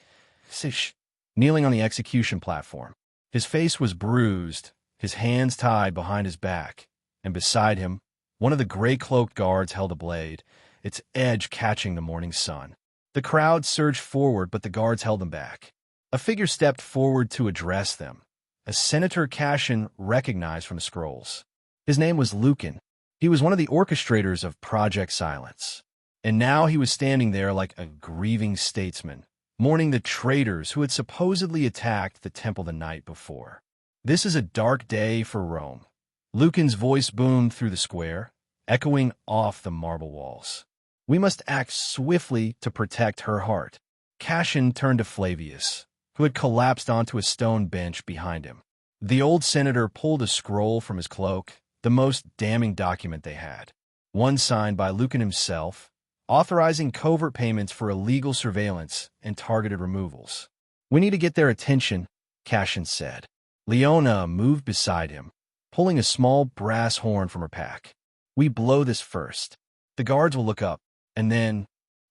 Speaker 2: kneeling on the execution platform. His face was bruised, his hands tied behind his back, and beside him, one of the gray-cloaked guards held a blade, its edge catching the morning sun. The crowd surged forward, but the guards held them back. A figure stepped forward to address them, as Senator Cashin recognized from the scrolls. His name was Lucan. He was one of the orchestrators of Project Silence. And now he was standing there like a grieving statesman, mourning the traitors who had supposedly attacked the temple the night before. "This is a dark day for Rome." Lucan's voice boomed through the square, echoing off the marble walls. "We must act swiftly to protect her heart." Cashin turned to Flavius, who had collapsed onto a stone bench behind him. The old senator pulled a scroll from his cloak, the most damning document they had. One signed by Lucan himself, authorizing covert payments for illegal surveillance and targeted removals. "We need to get their attention," Cashin said. Leona moved beside him, pulling a small brass horn from her pack. "We blow this first. The guards will look up, and then—"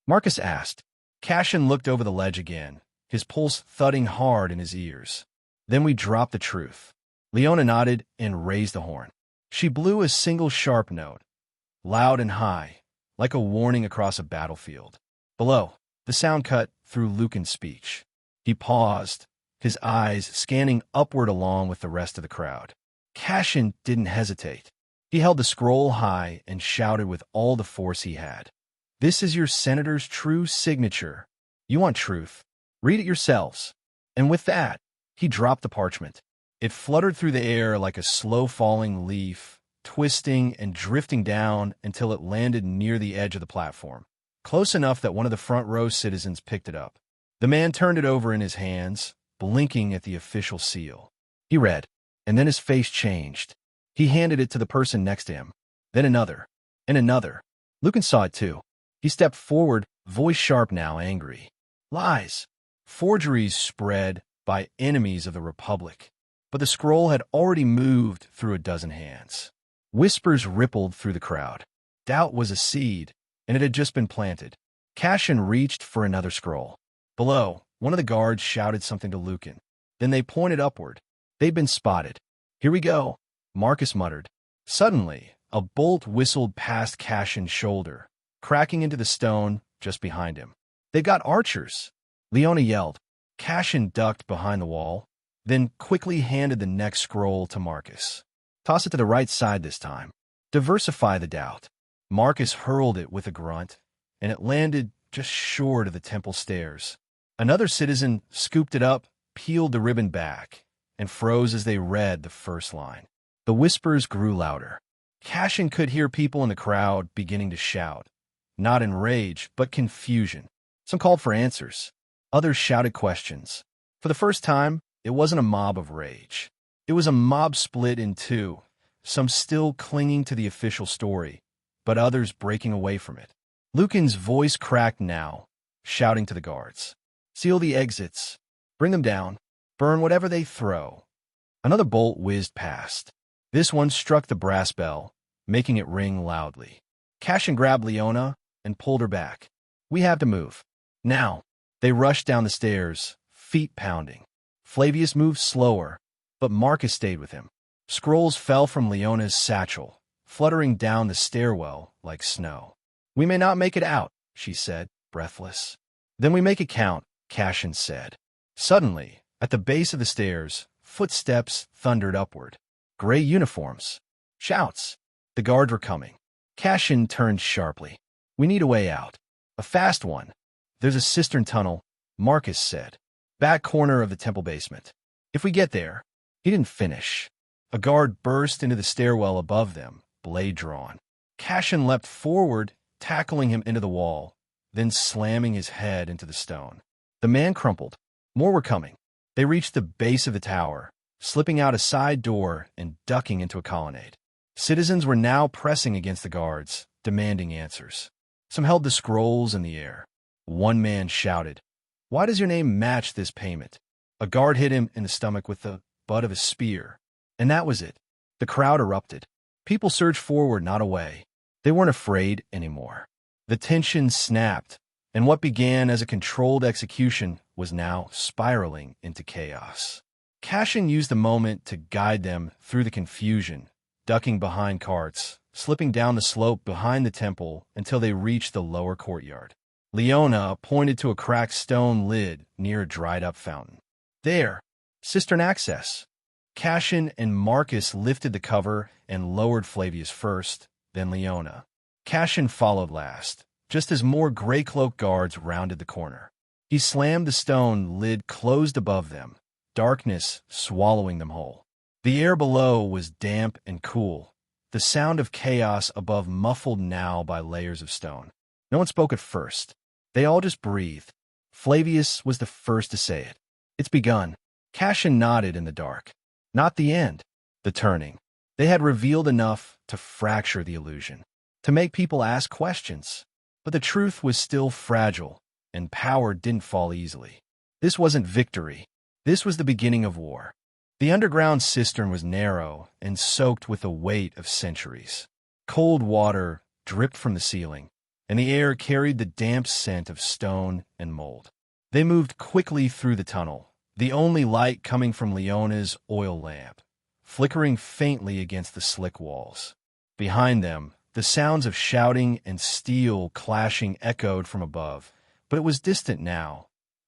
Speaker 2: Marcus asked. Cashin looked over the ledge again, his pulse thudding hard in his ears. "Then we drop the truth." Leona nodded and raised the horn. She blew a single sharp note, loud and high, like a warning across a battlefield. Below, the sound cut through Lucan's speech. He paused, his eyes scanning upward along with the rest of the crowd. Cashin didn't hesitate. He held the scroll high and shouted with all the force he had. "This is your senator's true signature. You want truth? Read it yourselves." And with that, he dropped the parchment. It fluttered through the air like a slow-falling leaf, twisting and drifting down until it landed near the edge of the platform, close enough that one of the front-row citizens picked it up. The man turned it over in his hands, blinking at the official seal. He read, and then his face changed. He handed it to the person next to him, then another, and another. Lucan saw it too. He stepped forward, voice sharp now, angry. "Lies! Forgeries spread by enemies of the Republic." But the scroll had already moved through a dozen hands. Whispers rippled through the crowd. Doubt was a seed, and it had just been planted. Cashin reached for another scroll. Below, one of the guards shouted something to Lucan. Then they pointed upward. They'd been spotted. "Here we go," Marcus muttered. Suddenly, a bolt whistled past Cashin's shoulder, cracking into the stone just behind him. "They've got archers!" Leona yelled. Cashin ducked behind the wall, then quickly handed the next scroll to Marcus. "Toss it to the right side this time. Diversify the doubt." Marcus hurled it with a grunt, and it landed just short of the temple stairs. Another citizen scooped it up, peeled the ribbon back, and froze as they read the first line. The whispers grew louder. Cashin could hear people in the crowd beginning to shout, not in rage, but confusion. Some called for answers. Others shouted questions. For the first time, it wasn't a mob of rage. It was a mob split in two, some still clinging to the official story, but others breaking away from it. Lucan's voice cracked now, shouting to the guards. "Seal the exits. Bring them down. Burn whatever they throw." Another bolt whizzed past. This one struck the brass bell, making it ring loudly. Cashin grabbed Leona and pulled her back. "We have to move. Now." They rushed down the stairs, feet pounding. Flavius moved slower, but Marcus stayed with him. Scrolls fell from Leona's satchel, fluttering down the stairwell like snow. "We may not make it out," she said, breathless. "Then we make it count," Cashin said. Suddenly, at the base of the stairs, footsteps thundered upward. Gray uniforms. Shouts. The guards were coming. Cashin turned sharply. "We need a way out. A fast one." "There's a cistern tunnel," Marcus said. "Back corner of the temple basement. If we get there." He didn't finish. A guard burst into the stairwell above them, blade drawn. Cashin leapt forward, tackling him into the wall, then slamming his head into the stone. The man crumpled. More were coming. They reached the base of the tower, slipping out a side door and ducking into a colonnade. Citizens were now pressing against the guards, demanding answers. Some held the scrolls in the air. One man shouted, "Why does your name match this payment?" A guard hit him in the stomach with the butt of a spear. And that was it. The crowd erupted. People surged forward, not away. They weren't afraid anymore. The tension snapped, and what began as a controlled execution was now spiraling into chaos. Cassian used the moment to guide them through the confusion, ducking behind carts, slipping down the slope behind the temple until they reached the lower courtyard. Leona pointed to a cracked stone lid near a dried-up fountain. There, cistern access. Cassian and Marcus lifted the cover and lowered Flavius first, then Leona. Cassian followed last, just as more gray-cloaked guards rounded the corner. He slammed the stone lid closed above them, darkness swallowing them whole. The air below was damp and cool, the sound of chaos above muffled now by layers of stone. No one spoke at first. They all just breathed. Flavius was the first to say it. It's begun. Cassian nodded in the dark. Not the end. The turning. They had revealed enough to fracture the illusion, to make people ask questions. But the truth was still fragile, and power didn't fall easily. This wasn't victory. This was the beginning of war. The underground cistern was narrow and soaked with the weight of centuries. Cold water dripped from the ceiling, and the air carried the damp scent of stone and mold. They moved quickly through the tunnel, the only light coming from Leona's oil lamp, flickering faintly against the slick walls. Behind them, the sounds of shouting and steel clashing echoed from above, but it was distant now.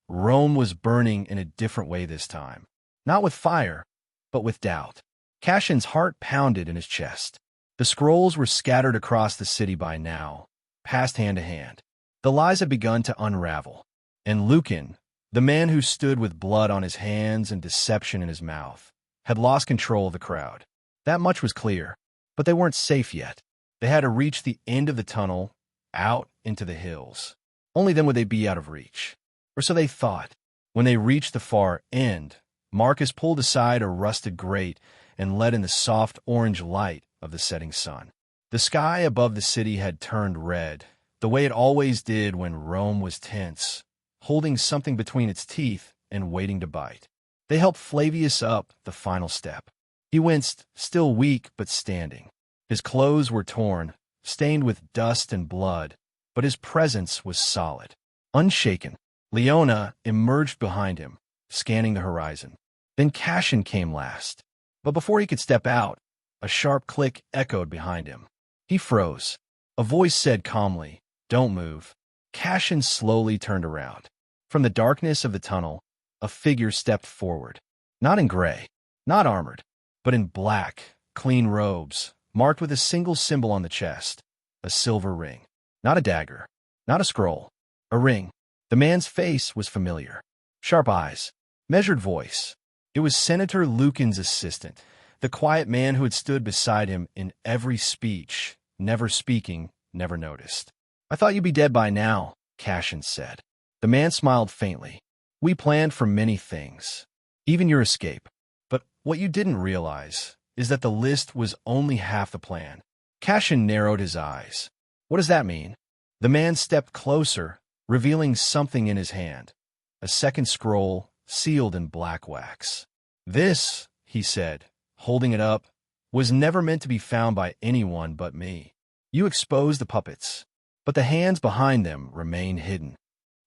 Speaker 2: Rome was burning in a different way this time. Not with fire, but with doubt. Cassian's heart pounded in his chest. The scrolls were scattered across the city by now, passed hand to hand. The lies had begun to unravel, and Lucan, the man who stood with blood on his hands and deception in his mouth, had lost control of the crowd. That much was clear, but they weren't safe yet. They had to reach the end of the tunnel, out into the hills. Only then would they be out of reach. Or so they thought. When they reached the far end, Marcus pulled aside a rusted grate and let in the soft orange light of the setting sun. The sky above the city had turned red, the way it always did when Rome was tense, holding something between its teeth and waiting to bite. They helped Flavius up the final step. He winced, still weak but standing. His clothes were torn, stained with dust and blood, but his presence was solid, unshaken. Leona emerged behind him, scanning the horizon. Then Cassian came last. But before he could step out, a sharp click echoed behind him. He froze. A voice said calmly, "Don't move." Cassian slowly turned around. From the darkness of the tunnel, a figure stepped forward. Not in gray, not armored, but in black, clean robes, marked with a single symbol on the chest, a silver ring. Not a dagger, not a scroll, a ring. The man's face was familiar. Sharp eyes, measured voice. It was Senator Lucan's assistant, the quiet man who had stood beside him in every speech, never speaking, never noticed. "I thought you'd be dead by now," Cassian said. The man smiled faintly. "We planned for many things, even your escape. But what you didn't realize is that the list was only half the plan." Cassian narrowed his eyes. "What does that mean?" The man stepped closer, revealing something in his hand, a second scroll sealed in black wax. "This," he said, holding it up, "was never meant to be found by anyone but me. You exposed the puppets, but the hands behind them remain hidden."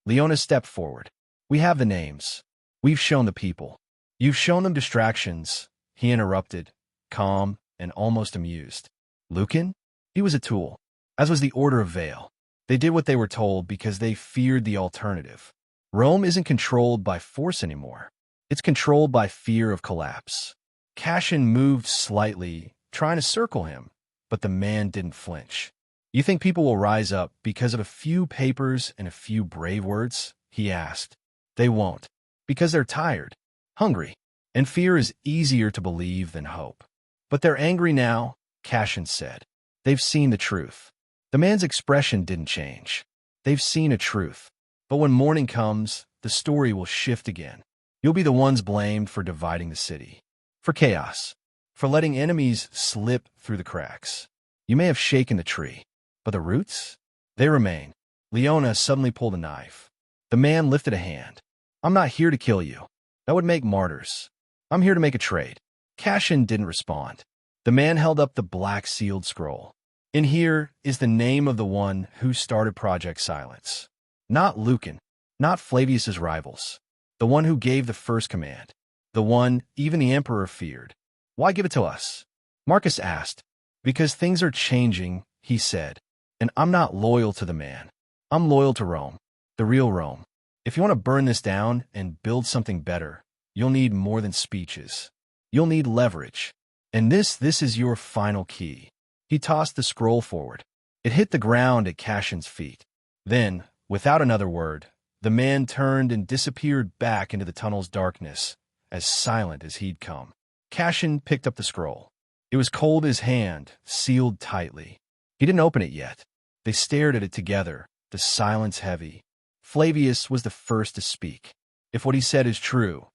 Speaker 2: Leona stepped forward. "We have the names. We've shown the people. You've shown them distractions," he interrupted, calm and almost amused. "Lucan? He was a tool, as was the Order of Vale. They did what they were told because they feared the alternative. Rome isn't controlled by force anymore. It's controlled by fear of collapse." Cassian moved slightly, trying to circle him, but the man didn't flinch. "You think people will rise up because of a few papers and a few brave words?" he asked. "They won't, because they're tired, hungry, and fear is easier to believe than hope. But they're angry now," Cassian said. "They've seen the truth." The man's expression didn't change. "They've seen a truth. But when morning comes, the story will shift again. You'll be the ones blamed for dividing the city, for chaos, for letting enemies slip through the cracks. You may have shaken the tree, but the roots? They remain." Leona suddenly pulled a knife. The man lifted a hand. "I'm not here to kill you. That would make martyrs. I'm here to make a trade." Cassian didn't respond. The man held up the black sealed scroll. "In here is the name of the one who started Project Silence. Not Lucan, not Flavius's rivals. The one who gave the first command. The one even the emperor feared. Why give it to us? Marcus asked. Because things are changing, he said. And I'm not loyal to the man. I'm loyal to Rome. The real Rome. If you want to burn this down and build something better, you'll need more than speeches. You'll need leverage. And this is your final key. He tossed the scroll forward. It hit the ground at Cassian's feet. Then, without another word, the man turned and disappeared back into the tunnel's darkness, as silent as he'd come. Cassian picked up the scroll. It was cold as hand, sealed tightly. He didn't open it yet. They stared at it together, the silence heavy. Flavius was the first to speak. If what he said is true,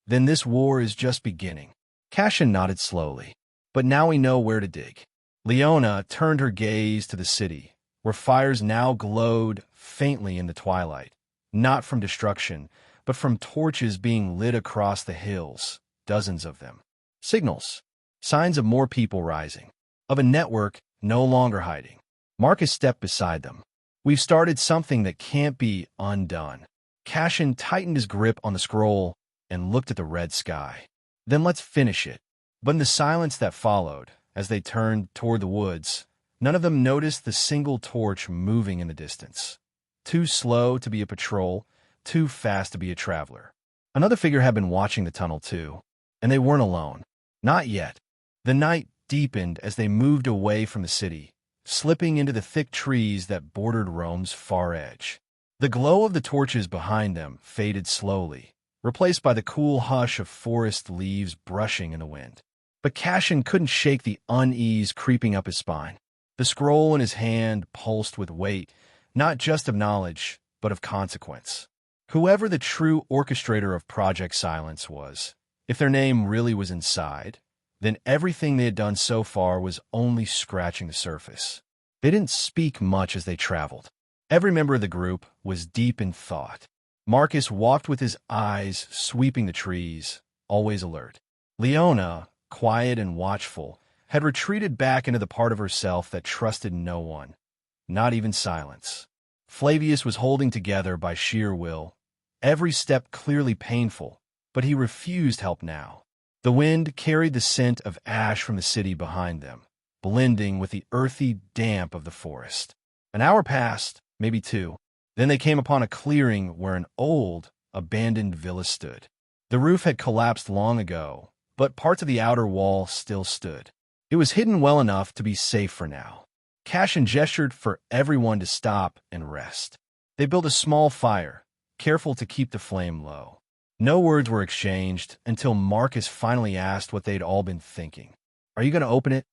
Speaker 2: then this war is just beginning. Cassian nodded slowly. But now we know where to dig. Leona turned her gaze to the city, where fires now glowed faintly in the twilight, not from destruction, but from torches being lit across the hills, dozens of them. Signals, signs of more people rising, of a network no longer hiding. Marcus stepped beside them. We've started something that can't be undone. Cassian tightened his grip on the scroll and looked at the red sky. Then let's finish it. But in the silence that followed, as they turned toward the woods, none of them noticed the single torch moving in the distance. Too slow to be a patrol, too fast to be a traveler. Another figure had been watching the tunnel too, and they weren't alone. Not yet. The night deepened as they moved away from the city, slipping into the thick trees that bordered Rome's far edge. The glow of the torches behind them faded slowly, replaced by the cool hush of forest leaves brushing in the wind. But Cassian couldn't shake the unease creeping up his spine. The scroll in his hand pulsed with weight, not just of knowledge, but of consequence. Whoever the true orchestrator of Project Silence was, if their name really was inside, then everything they had done so far was only scratching the surface. They didn't speak much as they traveled. Every member of the group was deep in thought. Marcus walked with his eyes sweeping the trees, always alert. Leona, quiet and watchful, had retreated back into the part of herself that trusted no one, not even silence. Flavius was holding together by sheer will, every step clearly painful, but he refused help now. The wind carried the scent of ash from the city behind them, blending with the earthy damp of the forest. An hour passed, maybe two. Then they came upon a clearing where an old, abandoned villa stood. The roof had collapsed long ago, but parts of the outer wall still stood. It was hidden well enough to be safe for now. Cassian gestured for everyone to stop and rest. They built a small fire, careful to keep the flame low. No words were exchanged until Marcus finally asked what they'd all been thinking. "Are you going to open it?"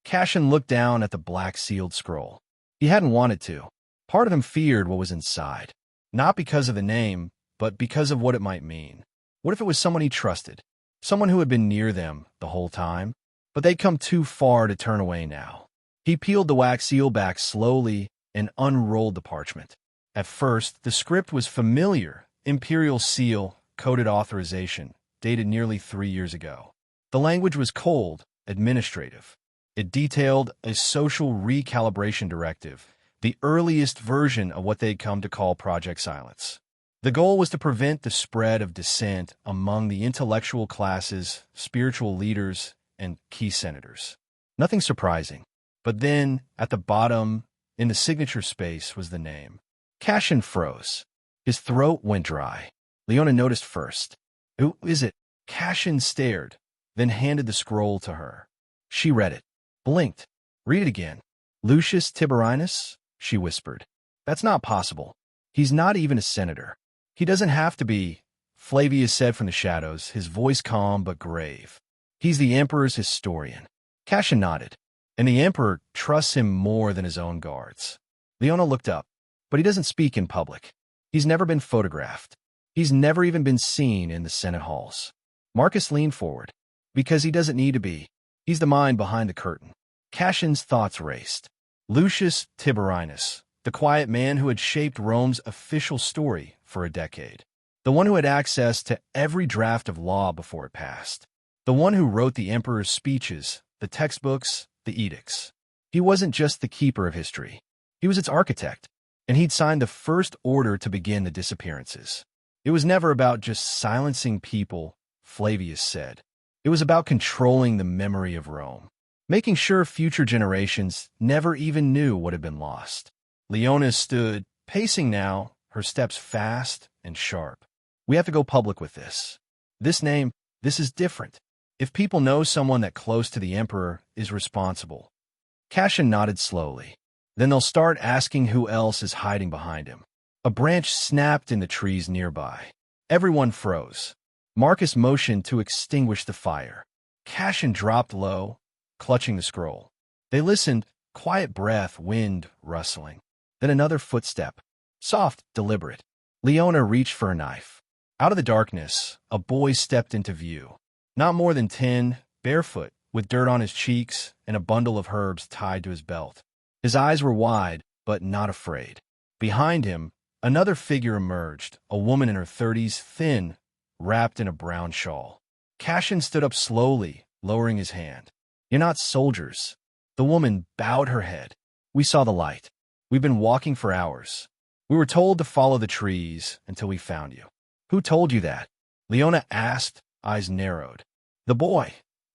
Speaker 2: Cassian looked down at the black sealed scroll. He hadn't wanted to. Part of him feared what was inside. Not because of the name, but because of what it might mean. What if it was someone he trusted? Someone who had been near them the whole time? But they'd come too far to turn away now. He peeled the wax seal back slowly and unrolled the parchment. At first, the script was familiar. Imperial seal, coded authorization, dated nearly 3 years ago. The language was cold, administrative. It detailed a social recalibration directive, the earliest version of what they'd come to call Project Silence. The goal was to prevent the spread of dissent among the intellectual classes, spiritual leaders, and key senators. Nothing surprising. But then, at the bottom, in the signature space, was the name. Cassian froze. His throat went dry. Leona noticed first. "Who is it?" Cassian stared, then handed the scroll to her. She read it, blinked. "Read it again." "Lucius Tiberinus?" she whispered. "That's not possible. He's not even a senator." "He doesn't have to be," Flavius said from the shadows, his voice calm but grave. "He's the emperor's historian." Cassian nodded. "And the emperor trusts him more than his own guards." Leona looked up. "But he doesn't speak in public. He's never been photographed. He's never even been seen in the Senate halls." Marcus leaned forward. "Because he doesn't need to be. He's the mind behind the curtain." Cassian's thoughts raced. Lucius Tiberinus, the quiet man who had shaped Rome's official story for a decade. The one who had access to every draft of law before it passed. The one who wrote the emperor's speeches, the textbooks, the edicts. He wasn't just the keeper of history. He was its architect. and he'd signed the first order to begin the disappearances. It was never about just silencing people, Flavius said. It was about controlling the memory of Rome, making sure future generations never even knew what had been lost. Leona stood, pacing now, her steps fast and sharp. We have to go public with this. This is different. If people know someone that close to the emperor is responsible. Cassian nodded slowly. Then they'll start asking who else is hiding behind him. A branch snapped in the trees nearby. Everyone froze. Marcus motioned to extinguish the fire. Cassian dropped low, clutching the scroll. They listened, quiet breath, wind rustling. Then another footstep. Soft, deliberate. Leona reached for a knife. Out of the darkness, a boy stepped into view. Not more than 10, barefoot, with dirt on his cheeks and a bundle of herbs tied to his belt. His eyes were wide, but not afraid. Behind him, another figure emerged, a woman in her 30s, thin, wrapped in a brown shawl. Cassian stood up slowly, lowering his hand. You're not soldiers. The woman bowed her head. We saw the light. We've been walking for hours. We were told to follow the trees until we found you. Who told you that? Leona asked, eyes narrowed. The boy,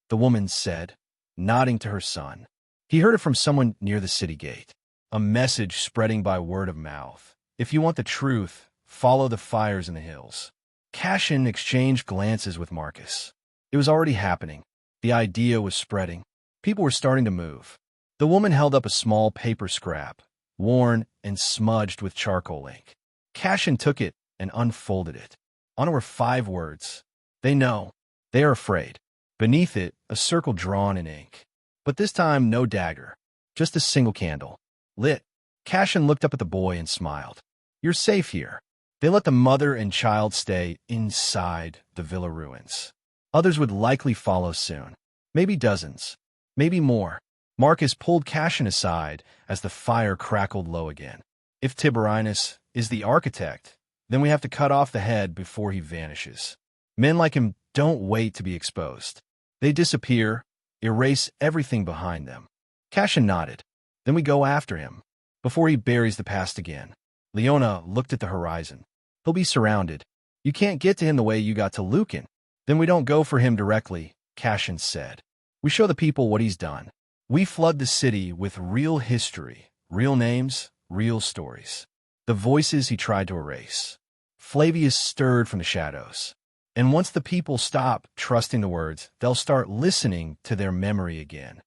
Speaker 2: the woman said, nodding to her son. He heard it from someone near the city gate. A message spreading by word of mouth. If you want the truth, follow the fires in the hills. Cassian exchanged glances with Marcus. It was already happening. The idea was spreading. People were starting to move. The woman held up a small paper scrap, worn and smudged with charcoal ink. Cassian took it and unfolded it. On it were 5 words. They know. They are afraid. Beneath it, a circle drawn in ink. But this time, no dagger. Just a single candle. Lit. Cassian looked up at the boy and smiled. You're safe here. They let the mother and child stay inside the villa ruins. Others would likely follow soon. Maybe dozens. Maybe more. Marcus pulled Cassian aside as the fire crackled low again. If Tiberinus is the architect, then we have to cut off the head before he vanishes. Men like him don't wait to be exposed. They disappear, erase everything behind them. Cassian nodded. Then we go after him, before he buries the past again. Leona looked at the horizon. He'll be surrounded. You can't get to him the way you got to Lucan. Then we don't go for him directly, Cassian said. We show the people what he's done. We flood the city with real history, real names, real stories. The voices he tried to erase. Flavius stirred from the shadows. And once the people stop trusting the words, they'll start listening to their memory again.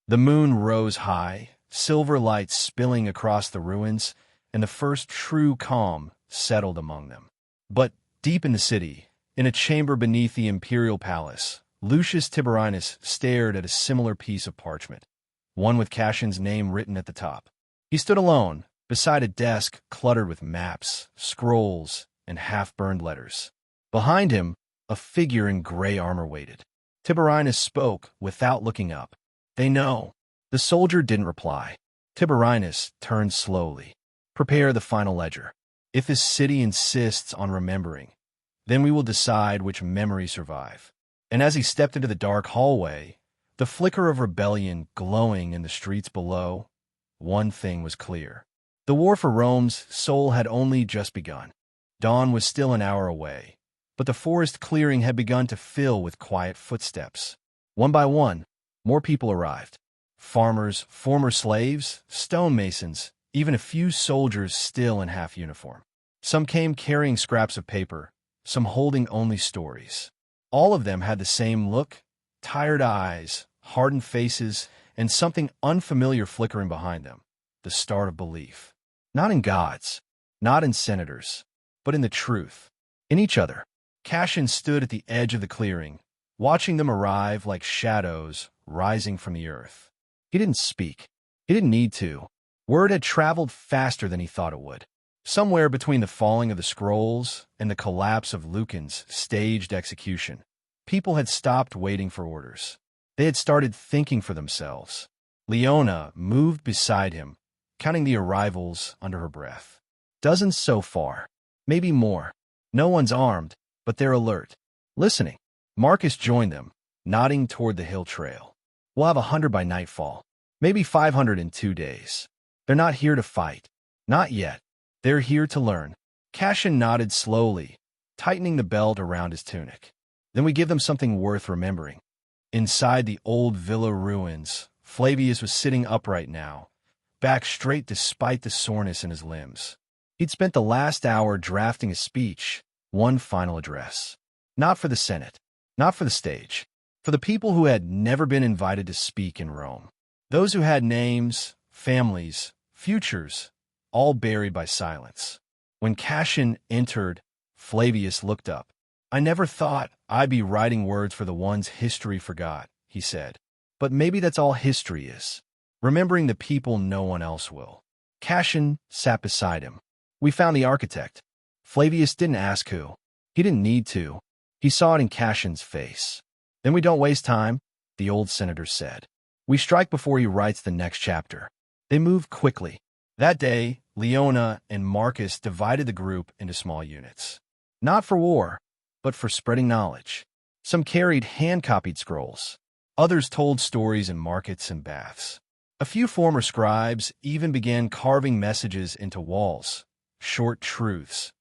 Speaker 2: The moon rose high, silver light spilling across the ruins, and the first true calm settled among them. But deep in the city, in a chamber beneath the imperial palace, Lucius Tiberinus stared at a similar piece of parchment, one with Cassian's name written at the top. He stood alone, beside a desk cluttered with maps, scrolls, and half-burned letters. Behind him, a figure in gray armor waited. Tiberinus spoke without looking up. They know. The soldier didn't reply. Tiberinus turned slowly. Prepare the final ledger. If this city insists on remembering, then we will decide which memories survive. And as he stepped into the dark hallway, the flicker of rebellion glowing in the streets below, one thing was clear. The war for Rome's soul had only just begun. Dawn was still an hour away, but the forest clearing had begun to fill with quiet footsteps. One by one, more people arrived. Farmers, former slaves, stonemasons, even a few soldiers still in half uniform. Some came carrying scraps of paper, some holding only stories. All of them had the same look, tired eyes, hardened faces, and something unfamiliar flickering behind them, the start of belief. Not in gods, not in senators, but in the truth, in each other. Cassian stood at the edge of the clearing, watching them arrive like shadows rising from the earth. He didn't speak. He didn't need to. Word had traveled faster than he thought it would. Somewhere between the falling of the scrolls and the collapse of Lucan's staged execution, people had stopped waiting for orders. They had started thinking for themselves. Leona moved beside him, counting the arrivals under her breath. Dozens so far, maybe more. No one's armed, but they're alert, listening. Marcus joined them, nodding toward the hill trail. We'll have 100 by nightfall, maybe 500 in 2 days. They're not here to fight. Not yet. They're here to learn. Cassian nodded slowly, tightening the belt around his tunic. Then we give them something worth remembering. Inside the old villa ruins, Flavius was sitting upright now, back straight despite the soreness in his limbs. He'd spent the last hour drafting a speech, one final address. Not for the Senate, not for the stage, for the people who had never been invited to speak in Rome. Those who had names, families, futures, all buried by silence. When Cassian entered, Flavius looked up. "I never thought I'd be writing words for the ones history forgot," he said. "But maybe that's all history is. Remembering the people no one else will." Cassian sat beside him. "We found the architect." Flavius didn't ask who. He didn't need to. He saw it in Cassian's face. "Then we don't waste time," the old senator said. "We strike before he writes the next chapter." They moved quickly. That day, Leona and Marcus divided the group into small units. Not for war, but for spreading knowledge. Some carried hand-copied scrolls. Others told stories in markets and baths. A few former scribes even began carving messages into walls, short truths,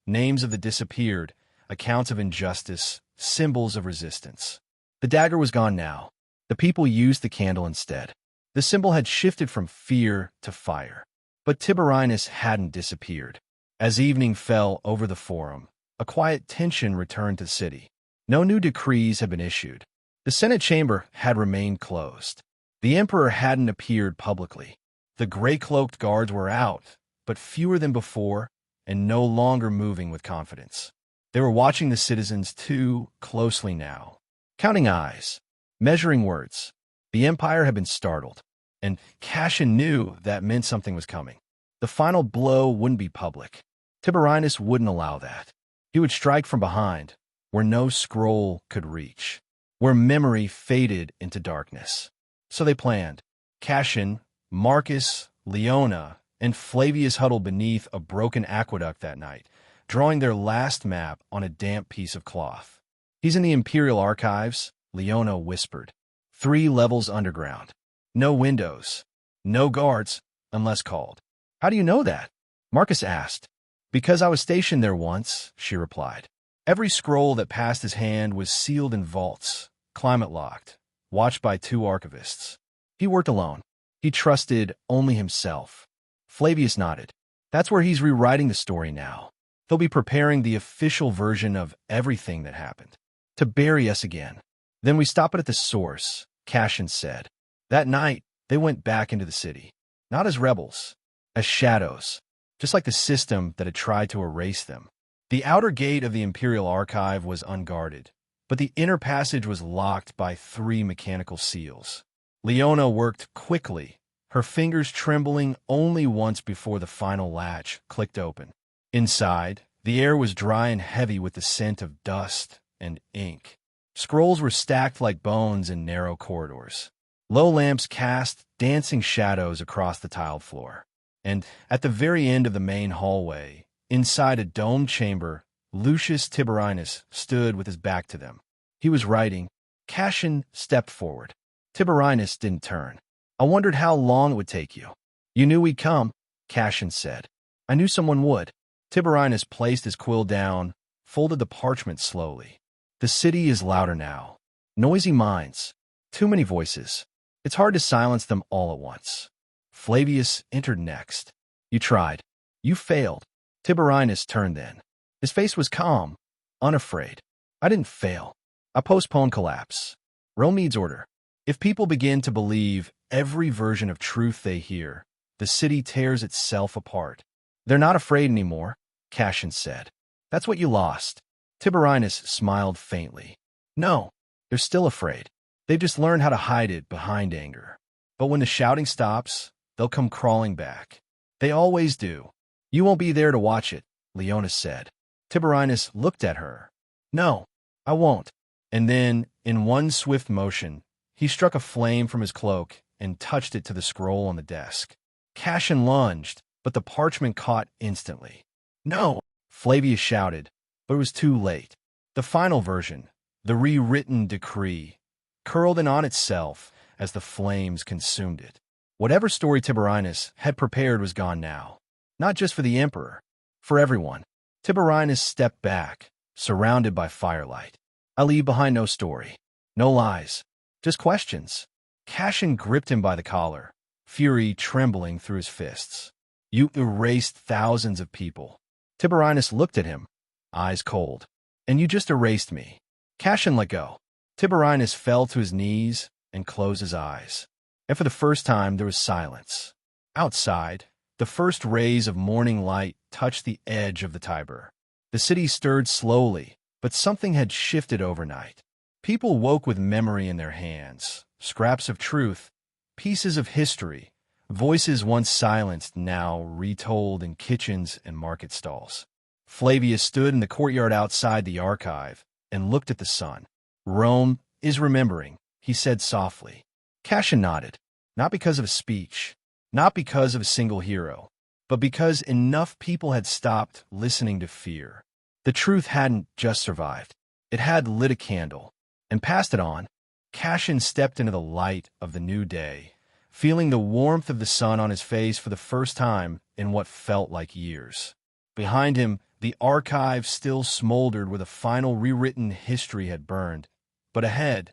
Speaker 2: names of the disappeared, accounts of injustice, symbols of resistance. The dagger was gone now. The people used the candle instead. The symbol had shifted from fear to fire. But Tiberinus hadn't disappeared. As evening fell over the forum, a quiet tension returned to the city. No new decrees had been issued. The Senate chamber had remained closed. The emperor hadn't appeared publicly. The gray-cloaked guards were out, but fewer than before, and no longer moving with confidence. They were watching the citizens too closely now, counting eyes, measuring words. The empire had been startled, and Cassian knew that meant something was coming. The final blow wouldn't be public. Tiberinus wouldn't allow that. He would strike from behind, where no scroll could reach, where memory faded into darkness. So they planned. Cassian, Marcus, Leona, and Flavius huddled beneath a broken aqueduct that night, drawing their last map on a damp piece of cloth. "He's in the Imperial Archives," Leona whispered. 3 levels underground. No windows. No guards, unless called. "How do you know that?" Marcus asked. "Because I was stationed there once," she replied. Every scroll that passed his hand was sealed in vaults, climate-locked, watched by 2 archivists. He worked alone. He trusted only himself. Flavius nodded. "That's where he's rewriting the story now. He'll be preparing the official version of everything that happened. To bury us again." "Then we stop it at the source," Cassian said. That night, they went back into the city. Not as rebels, as shadows, just like the system that had tried to erase them. The outer gate of the Imperial Archive was unguarded, but the inner passage was locked by 3 mechanical seals. Leona worked quickly, her fingers trembling only once before the final latch clicked open. Inside, the air was dry and heavy with the scent of dust and ink. Scrolls were stacked like bones in narrow corridors. Low lamps cast dancing shadows across the tiled floor. And at the very end of the main hallway, inside a domed chamber, Lucius Tiberinus stood with his back to them. He was writing. Cassian stepped forward. Tiberinus didn't turn. "I wondered how long it would take you." "You knew we'd come," Cassian said. "I knew someone would." Tiberinus placed his quill down, folded the parchment slowly. "The city is louder now. Noisy minds. Too many voices. It's hard to silence them all at once." Flavius entered next. "You tried. You failed." Tiberinus turned then. His face was calm, unafraid. "I didn't fail. I postponed collapse. Rome needs order. If people begin to believe every version of truth they hear, the city tears itself apart." "They're not afraid anymore," Cassian said. "That's what you lost." Tiberinus smiled faintly. "No, they're still afraid. They've just learned how to hide it behind anger. But when the shouting stops, they'll come crawling back. They always do." "You won't be there to watch it," Leona said. Tiberinus looked at her. "No, I won't." And then, in one swift motion, he struck a flame from his cloak and touched it to the scroll on the desk. Cassian lunged, but the parchment caught instantly. "No!" Flavius shouted, but it was too late. The final version, the rewritten decree, curled in on itself as the flames consumed it. Whatever story Tiberinus had prepared was gone now. Not just for the emperor, for everyone. Tiberinus stepped back, surrounded by firelight. I leave behind no story, no lies, just questions. Cassian gripped him by the collar, fury trembling through his fists. You erased thousands of people. Tiberinus looked at him, eyes cold. And you just erased me. Cassian let go. Tiberinus fell to his knees and closed his eyes. And for the first time, there was silence. Outside, the first rays of morning light touched the edge of the Tiber. The city stirred slowly, but something had shifted overnight. People woke with memory in their hands, scraps of truth, pieces of history, voices once silenced now retold in kitchens and market stalls. Flavius stood in the courtyard outside the archive and looked at the sun. Rome is remembering, he said softly. Cassian nodded, not because of a speech, not because of a single hero, but because enough people had stopped listening to fear. The truth hadn't just survived. It had lit a candle and passed it on. Cassian stepped into the light of the new day, feeling the warmth of the sun on his face for the first time in what felt like years. Behind him, the archive still smoldered where the final rewritten history had burned. But ahead,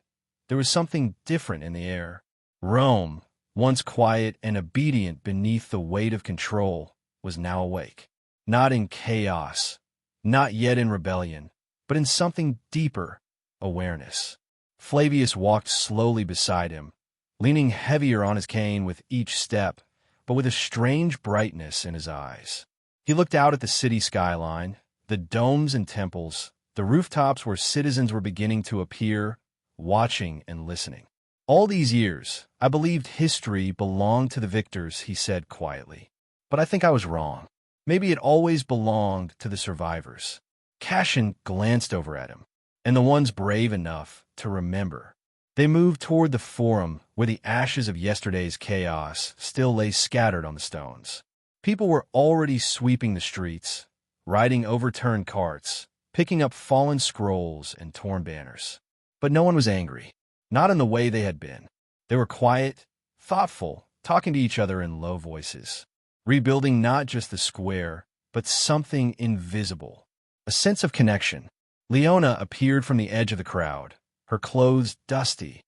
Speaker 2: there was something different in the air. Rome, once quiet and obedient beneath the weight of control, was now awake. Not in chaos, not yet in rebellion, but in something deeper, awareness. Flavius walked slowly beside him, leaning heavier on his cane with each step, but with a strange brightness in his eyes. He looked out at the city skyline, the domes and temples, the rooftops where citizens were beginning to appear, watching and listening. All these years, I believed history belonged to the victors, he said quietly. But I think I was wrong. Maybe it always belonged to the survivors. Cassian glanced over at him, and the ones brave enough to remember. They moved toward the forum where the ashes of yesterday's chaos still lay scattered on the stones. People were already sweeping the streets, riding overturned carts, picking up fallen scrolls and torn banners. But no one was angry, not in the way they had been. They were quiet, thoughtful, talking to each other in low voices, rebuilding not just the square, but something invisible, a sense of connection. Leona appeared from the edge of the crowd, her clothes dusty,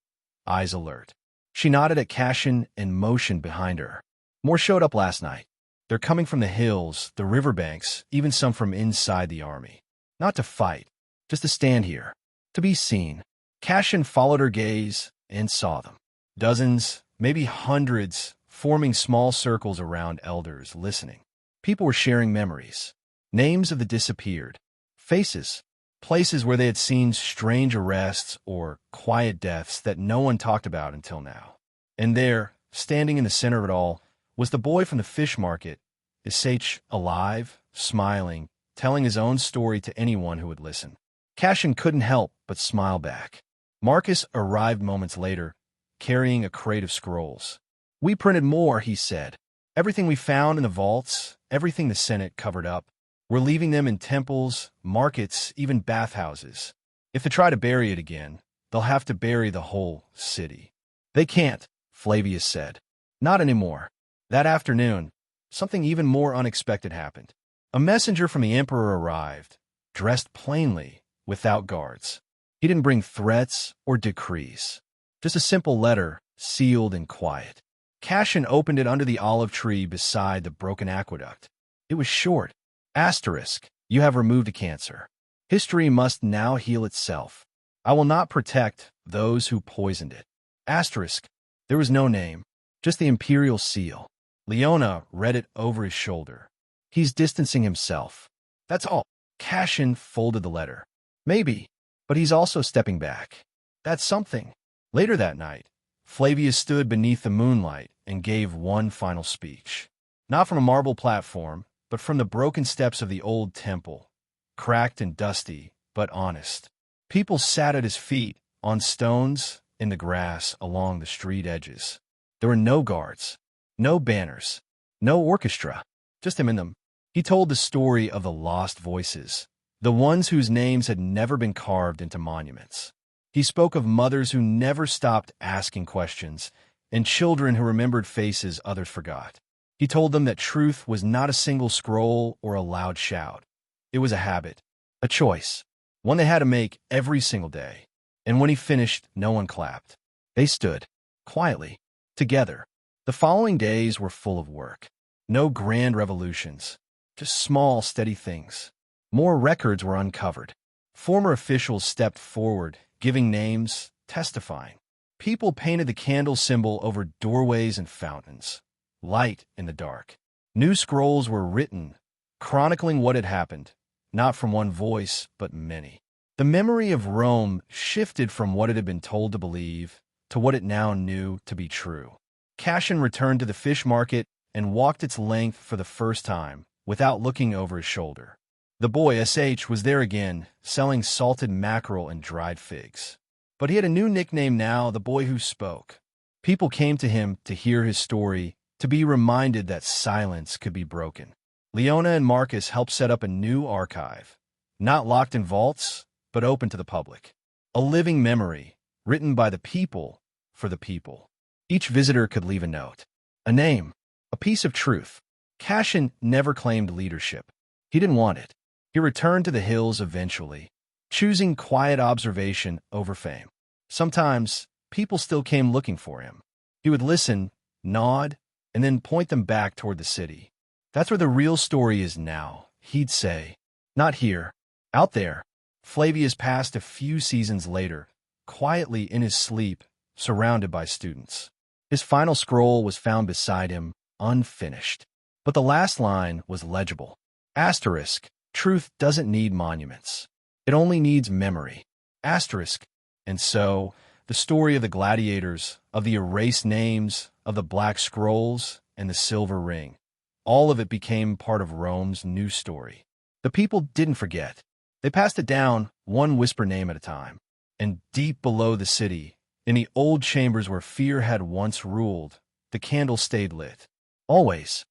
Speaker 2: eyes alert. She nodded at Cassian and motioned behind her. More showed up last night. They're coming from the hills, the riverbanks, even some from inside the army. Not to fight, just to stand here, to be seen. Cassian followed her gaze and saw them. Dozens, maybe hundreds, forming small circles around elders, listening. People were sharing memories, names of the disappeared, faces, places where they had seen strange arrests or quiet deaths that no one talked about until now. And there, standing in the center of it all, was the boy from the fish market, Isach alive, smiling, telling his own story to anyone who would listen. Cassian couldn't help but smile back. Marcus arrived moments later, carrying a crate of scrolls. We printed more, he said. Everything we found in the vaults, everything the Senate covered up. We're leaving them in temples, markets, even bathhouses. If they try to bury it again, they'll have to bury the whole city. They can't, Flavius said. Not anymore. That afternoon, something even more unexpected happened. A messenger from the emperor arrived, dressed plainly, without guards. He didn't bring threats or decrees, just a simple letter, sealed and quiet. Cassian opened it under the olive tree beside the broken aqueduct. It was short. Asterisk, you have removed a cancer. History must now heal itself. I will not protect those who poisoned it. Asterisk, there was no name, just the imperial seal. Leona read it over his shoulder. He's distancing himself. That's all. Cassian folded the letter. Maybe, but he's also stepping back. That's something. Later that night, Flavius stood beneath the moonlight and gave one final speech. Not from a marble platform, but from the broken steps of the old temple, cracked and dusty, but honest. People sat at his feet, on stones, in the grass, along the street edges. There were no guards, no banners, no orchestra, just him and them. He told the story of the lost voices, the ones whose names had never been carved into monuments. He spoke of mothers who never stopped asking questions, and children who remembered faces others forgot. He told them that truth was not a single scroll or a loud shout. It was a habit, a choice, one they had to make every single day. And when he finished, no one clapped. They stood, quietly, together. The following days were full of work. No grand revolutions, just small, steady things. More records were uncovered. Former officials stepped forward, giving names, testifying. People painted the candle symbol over doorways and fountains. Light in the dark. New scrolls were written, chronicling what had happened, not from one voice, but many. The memory of Rome shifted from what it had been told to believe to what it now knew to be true. Cassian returned to the fish market and walked its length for the first time, without looking over his shoulder. The boy, SH, was there again, selling salted mackerel and dried figs. But he had a new nickname now, the boy who spoke. People came to him to hear his story, to be reminded that silence could be broken. Leona and Marcus helped set up a new archive, not locked in vaults, but open to the public. A living memory, written by the people, for the people. Each visitor could leave a note, a name, a piece of truth. Cassian never claimed leadership. He didn't want it. He returned to the hills eventually, choosing quiet observation over fame. Sometimes, people still came looking for him. He would listen, nod, and then point them back toward the city. That's where the real story is now, he'd say. Not here. Out there. Flavius passed a few seasons later, quietly in his sleep, surrounded by students. His final scroll was found beside him, unfinished. But the last line was legible. Asterisk, truth doesn't need monuments. It only needs memory. Asterisk. And so, the story of the gladiators, of the erased names, of the black scrolls, and the silver ring, all of it became part of Rome's new story. The people didn't forget. They passed it down, one whisper name at a time. And deep below the city, in the old chambers where fear had once ruled, the candle stayed lit. Always.